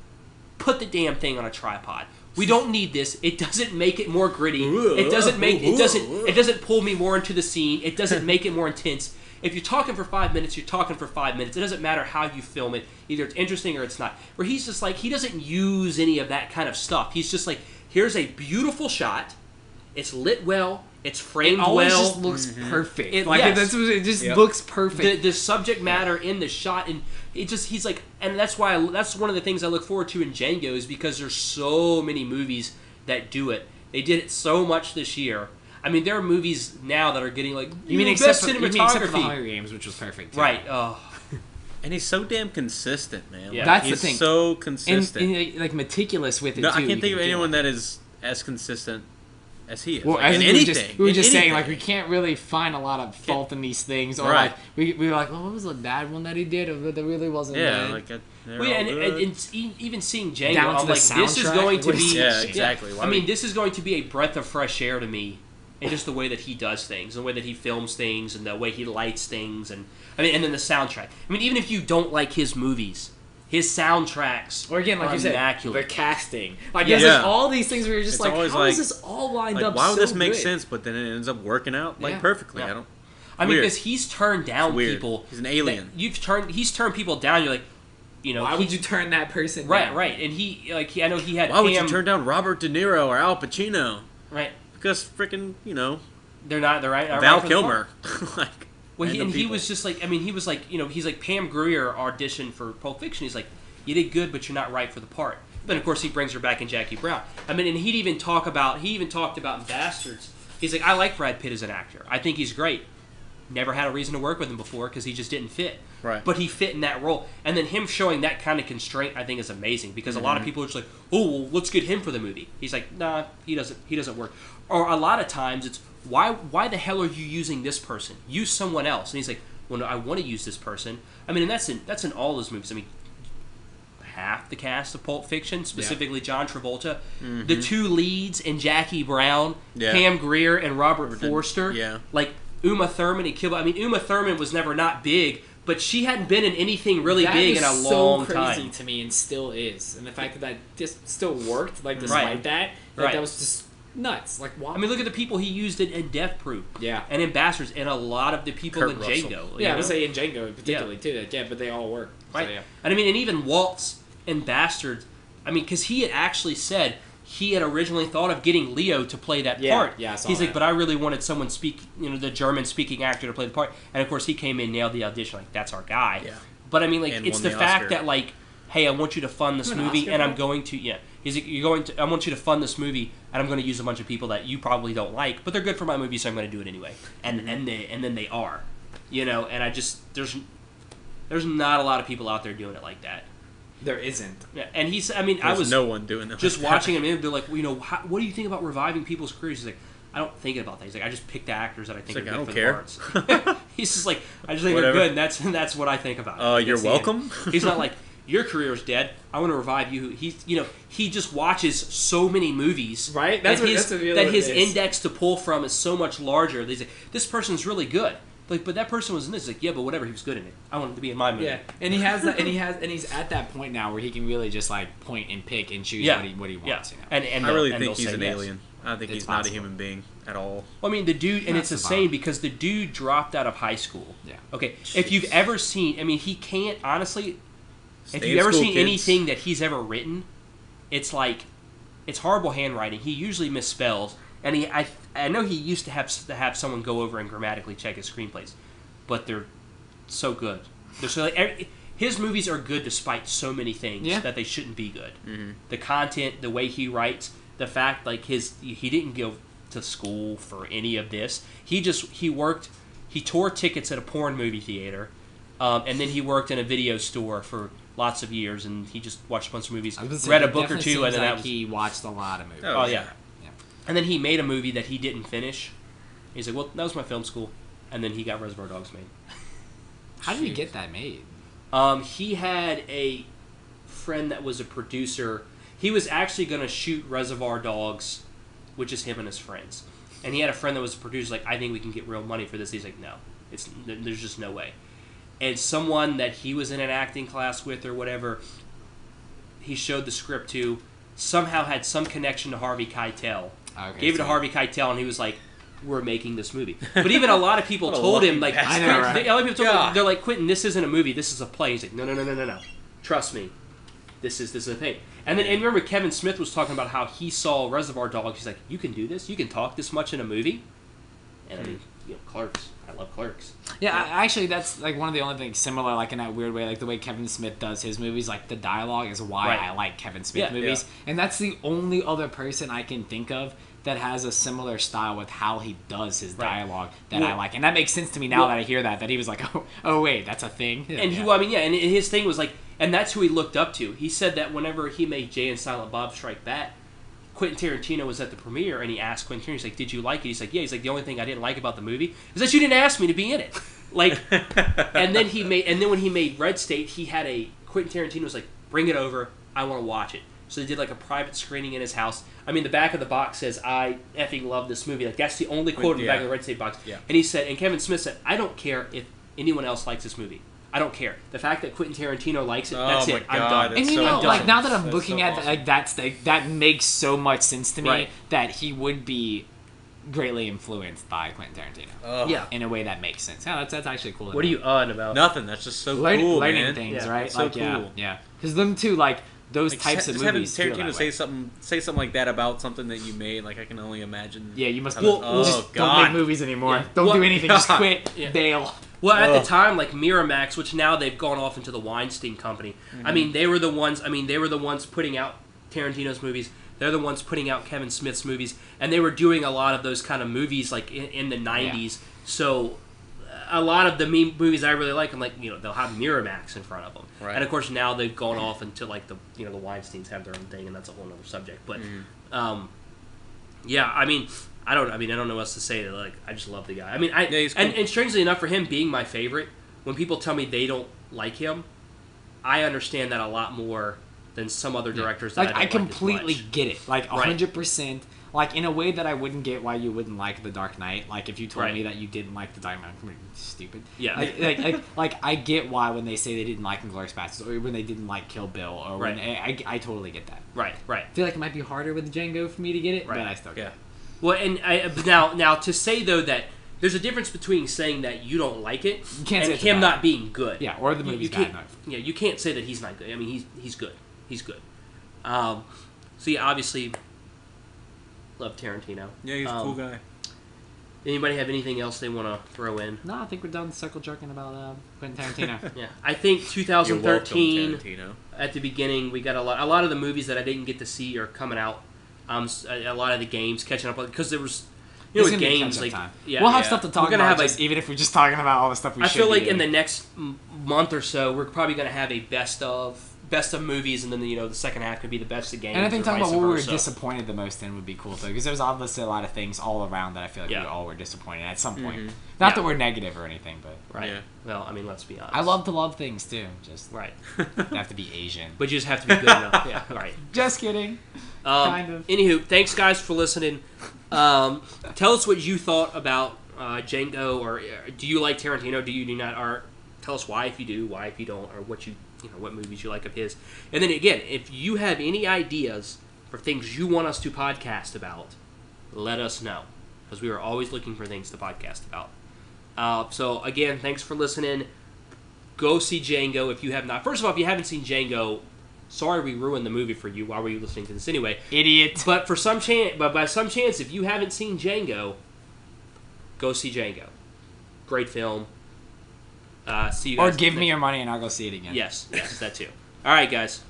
put the damn thing on a tripod. We don't need this. It doesn't make it more gritty. It doesn't pull me more into the scene. It doesn't make it more intense. If you're talking for 5 minutes, you're talking for 5 minutes. It doesn't matter how you film it. Either it's interesting or it's not. Where he's just like, he doesn't use any of that kind of stuff. He's just like, here's a beautiful shot. It's lit well. It's framed It always well. just looks perfect. Yes. It just looks perfect. The subject matter in the shot, and he's like, and that's why that's one of the things I look forward to in Django is because there's so many movies that do it. They did it so much this year. I mean, there are movies now that are getting like best cinematography. Except for the Hunger Games, which was perfect. Too. Right. Oh. And he's so damn consistent, man. Yeah. That's he's the thing. So consistent. And like meticulous with it, no, too. I can't think of anyone that is as consistent as he is. Well, like, as in we anything. were just saying, like, we can't really find a lot of fault in these things. Or, Right. like, we were like, well, what was the bad one that he did? Or that really wasn't Yeah, bad. like, Well, yeah, and even seeing Django, Down to I'm the like, this is soundtrack? going to What be... is Yeah, exactly. I mean, this is going to be a breath of fresh air to me, and just the way that he does things, the way that he films things, and the way he lights things, and and then the soundtrack. I mean, even if you don't like his movies, his soundtracks Or again, like are you said, immaculate. the casting. Like, Yeah. there's like all these things where you're just It's like, always how like- is this all lined like, up why would so this make good? sense? But then it ends up working out like Yeah. perfectly. Yeah. I don't. I mean, Weird. because he's turned down Weird. people. He's an alien. He's turned people down. You're like, Why would you turn that person Right, down? right. And I know he had. Why would Pam, you turn down Robert De Niro or Al Pacino? Right. Because freaking, They're not. They're right. Val right for the part. Kilmer. like. Well, he random people. was just like, I mean, he was like, he's like Pam Grier auditioned for Pulp Fiction. He's like, you did good, but you're not right for the part. Then of course he brings her back in Jackie Brown. I mean, and he even talked about in Bastards. He's like, I like Brad Pitt as an actor. I think he's great. Never had a reason to work with him before because he just didn't fit. Right. But he fit in that role, and then him showing that kind of constraint, I think, is amazing because a lot of people are just like, oh, well, let's get him for the movie. He's like, nah, he doesn't work. Or a lot of times it's, why the hell are you using this person? Use someone else. And he's like, well, no, I want to use this person. I mean, and that's in all his movies. I mean, half the cast of Pulp Fiction, specifically John Travolta, the two leads in Jackie Brown, Pam Grier and Robert Forster, like Uma Thurman and Kill Bill. I mean, Uma Thurman was never not big, but she hadn't been in anything really big in a long so time. crazy to me, and still is. And the fact that just still worked, like despite that, like that was just nuts. Like, why? I mean, look at the people he used in Death Proof, and in Bastards, and a lot of the people Kurt in Russell. Django. I would say in Django particularly too. Yeah, but they all work. Right. So, yeah. And I mean, and even Waltz in Bastards, I mean, because he had actually said he had originally thought of getting Leo to play that part. Yeah, I saw He's that. like, but I really wanted someone the German-speaking actor to play the part. And of course, he came in, nailed the audition, like, that's our guy. Yeah. But I mean, like, And it's won the the fact Oscar. that, like, hey, I want you to fund this movie, and I'm going to, He's like, I want you to fund this movie, and I'm going to use a bunch of people that you probably don't like, but they're good for my movie, so I'm going to do it anyway. And then they are, and I just there's not a lot of people out there doing it like that. There isn't. Yeah, and I There's was no one doing it. just like that. watching him, and they're like, what do you think about reviving people's careers? He's like, I don't think about that. He's like, I just pick the actors that I think He's are like, good I for don't the parts. He's just like, I just think Whatever. they're good, and that's what I think about. You're That's the end. welcome. He's not like, your career's dead. I want to revive you. He just watches so many movies, Right? That That's really that what his it is. index to pull from is so much larger. He's like, this person's really good. Like, but that person was in this. He's like, yeah, but whatever, he was good in it. I want him to be in my movie. Yeah, and he has that, and he's at that point now where he can really just like point and pick and choose what he wants. Yeah. And I really and think they'll he's say an yes. alien. I think It's he's not a possible. human being at all. Well, I mean, the dude, and Not it's insane survive. because the dude dropped out of high school. Yeah. Okay, if you've ever seen, I mean, he can't honestly. Stay If in you've ever school, seen kids. anything that he's ever written, it's like, it's horrible handwriting. He usually misspells, and I know he used to have someone go over and grammatically check his screenplays, but they're so good. They're so his movies are good despite so many things that they shouldn't be good. Mm-hmm. The content, the way he writes, the fact like he didn't go to school for any of this. He tore tickets at a porn movie theater, and then he worked in a video store for lots of years, and he just watched a bunch of movies, read a book or two, and then that was, he watched a lot of movies. oh yeah. And then he made a movie that he didn't finish. He's like, well, that was my film school, and then he got Reservoir Dogs made. How did he get that made? He had a friend that was a producer. He was actually going to shoot Reservoir Dogs, which is him and his friends. And he had a friend that was a producer, like, I think we can get real money for this. He's like, no, there's just no way. And someone that he was in an acting class with or whatever, he showed the script to, somehow had some connection to Harvey Keitel. Okay, Gave it to Harvey Keitel, and he was like, we're making this movie. But even a lot of people told him, like, I know, right? a lot of people told him, they're like, Quentin, this isn't a movie, this is a play. He's like, no. Trust me. this is a thing. And then and remember Kevin Smith was talking about how he saw Reservoir Dogs. He's like, you can do this? You can talk this much in a movie? And I mean, Clerks. I love Clerks. Yeah, actually, that's like one of the only things similar, like in that weird way, like the way Kevin Smith does his movies. Like the dialogue is why I like Kevin Smith movies, and that's the only other person I can think of that has a similar style with how he does his dialogue that I like, and that makes sense to me now that I hear that he was like, oh wait, that's a thing. Yeah, and and his thing was like, and that's who he looked up to. He said that whenever he made Jay and Silent Bob Strike Back, Quentin Tarantino was at the premiere, and he asked Quentin Tarantino, he's like, did you like it? He's like, yeah. He's like, the only thing I didn't like about the movie is that you didn't ask me to be in it. Like, and then when he made Red State, he had Quentin Tarantino was like, bring it over, I want to watch it. So they did like a private screening in his house. I mean, the back of the box says, I effing love this movie. Like, that's the only quote in the back of the Red State box. Yeah. And he said, and Kevin Smith said, I don't care if anyone else likes this movie. I don't care. The fact that Quentin Tarantino likes it, that's it. I'm done. And like now that I'm looking at awesome. That makes so much sense to me that he would be greatly influenced by Quentin Tarantino. Yeah, in a way that makes sense. Yeah, that's actually cool. What are you about? Nothing. That's just so cool, learning man. things, right? It's so cool. Yeah. Because them two, like those types of movies. Having Tarantino say something like that about something that you made, like I can only imagine. Yeah, you must. Just don't make movies anymore. Yeah. Don't do anything. Just quit. Bail. Well, at the time, like Miramax, which now they've gone off into the Weinstein Company. Mm-hmm. I mean, they were the ones putting out Tarantino's movies. They're the ones putting out Kevin Smith's movies, and they were doing a lot of those kind of movies like in the '90s. Yeah. So a lot of the movies I really like, I'm like, they'll have Miramax in front of them, and of course now they've gone off into like the Weinsteins have their own thing, and that's a whole other subject. But yeah, I mean. I don't know what else to say. Like, I just love the guy. I mean, he's cool. and strangely enough, for him being my favorite, when people tell me they don't like him, I understand that a lot more than some other directors. That I completely get it, like 100%. Like in a way that I wouldn't get why you wouldn't like The Dark Knight. Like if you told me that you didn't like The Dark Knight, I'm stupid. Yeah. Like I get why when they say they didn't like Inglourious Basterds or when they didn't like Kill Bill or when I totally get that. Right. I feel like it might be harder with Django for me to get it, but I still get it. Well, and now to say though that there's a difference between saying that you don't like it and him not being good. Yeah, or the movie's bad enough. Yeah, you can't say that he's not good. I mean, he's good. He's good. So yeah, obviously, love Tarantino. Yeah, he's a cool guy. Anybody have anything else they want to throw in? No, I think we're done circle jerking about Quentin Tarantino. Yeah, I think 2013 welcome, at the beginning we got a lot of the movies that I didn't get to see are coming out. A lot of the games catching up because there was, with games like we'll have stuff to talk about. Even if we're just talking about all the stuff we. I feel like in the next month or so, we're probably going to have a best of movies, and then the second half could be the best of games. And I think talking about what we were disappointed the most in would be cool too, because there's obviously a lot of things all around that I feel like we all were disappointed at some point. Mm-hmm. Not that we're negative or anything, but Well, I mean, let's be honest. I love to love things too. Just have to be Asian, but you just have to be good enough. Yeah, right. Just kidding. Kind of. Anywho, thanks guys for listening. Tell us what you thought about Django, or do you like Tarantino? Do you not? Or tell us why if you do, why if you don't, or what what movies you like of his. And then again, if you have any ideas for things you want us to podcast about, let us know, because we are always looking for things to podcast about. So again, thanks for listening. Go see Django if you have not. First of all, if you haven't seen Django, sorry we ruined the movie for you. Why were you listening to this anyway? Idiot. But by some chance, if you haven't seen Django, go see Django. Great film. See you guys. Or give me your money and I'll go see it again. Yes, that too. All right, guys.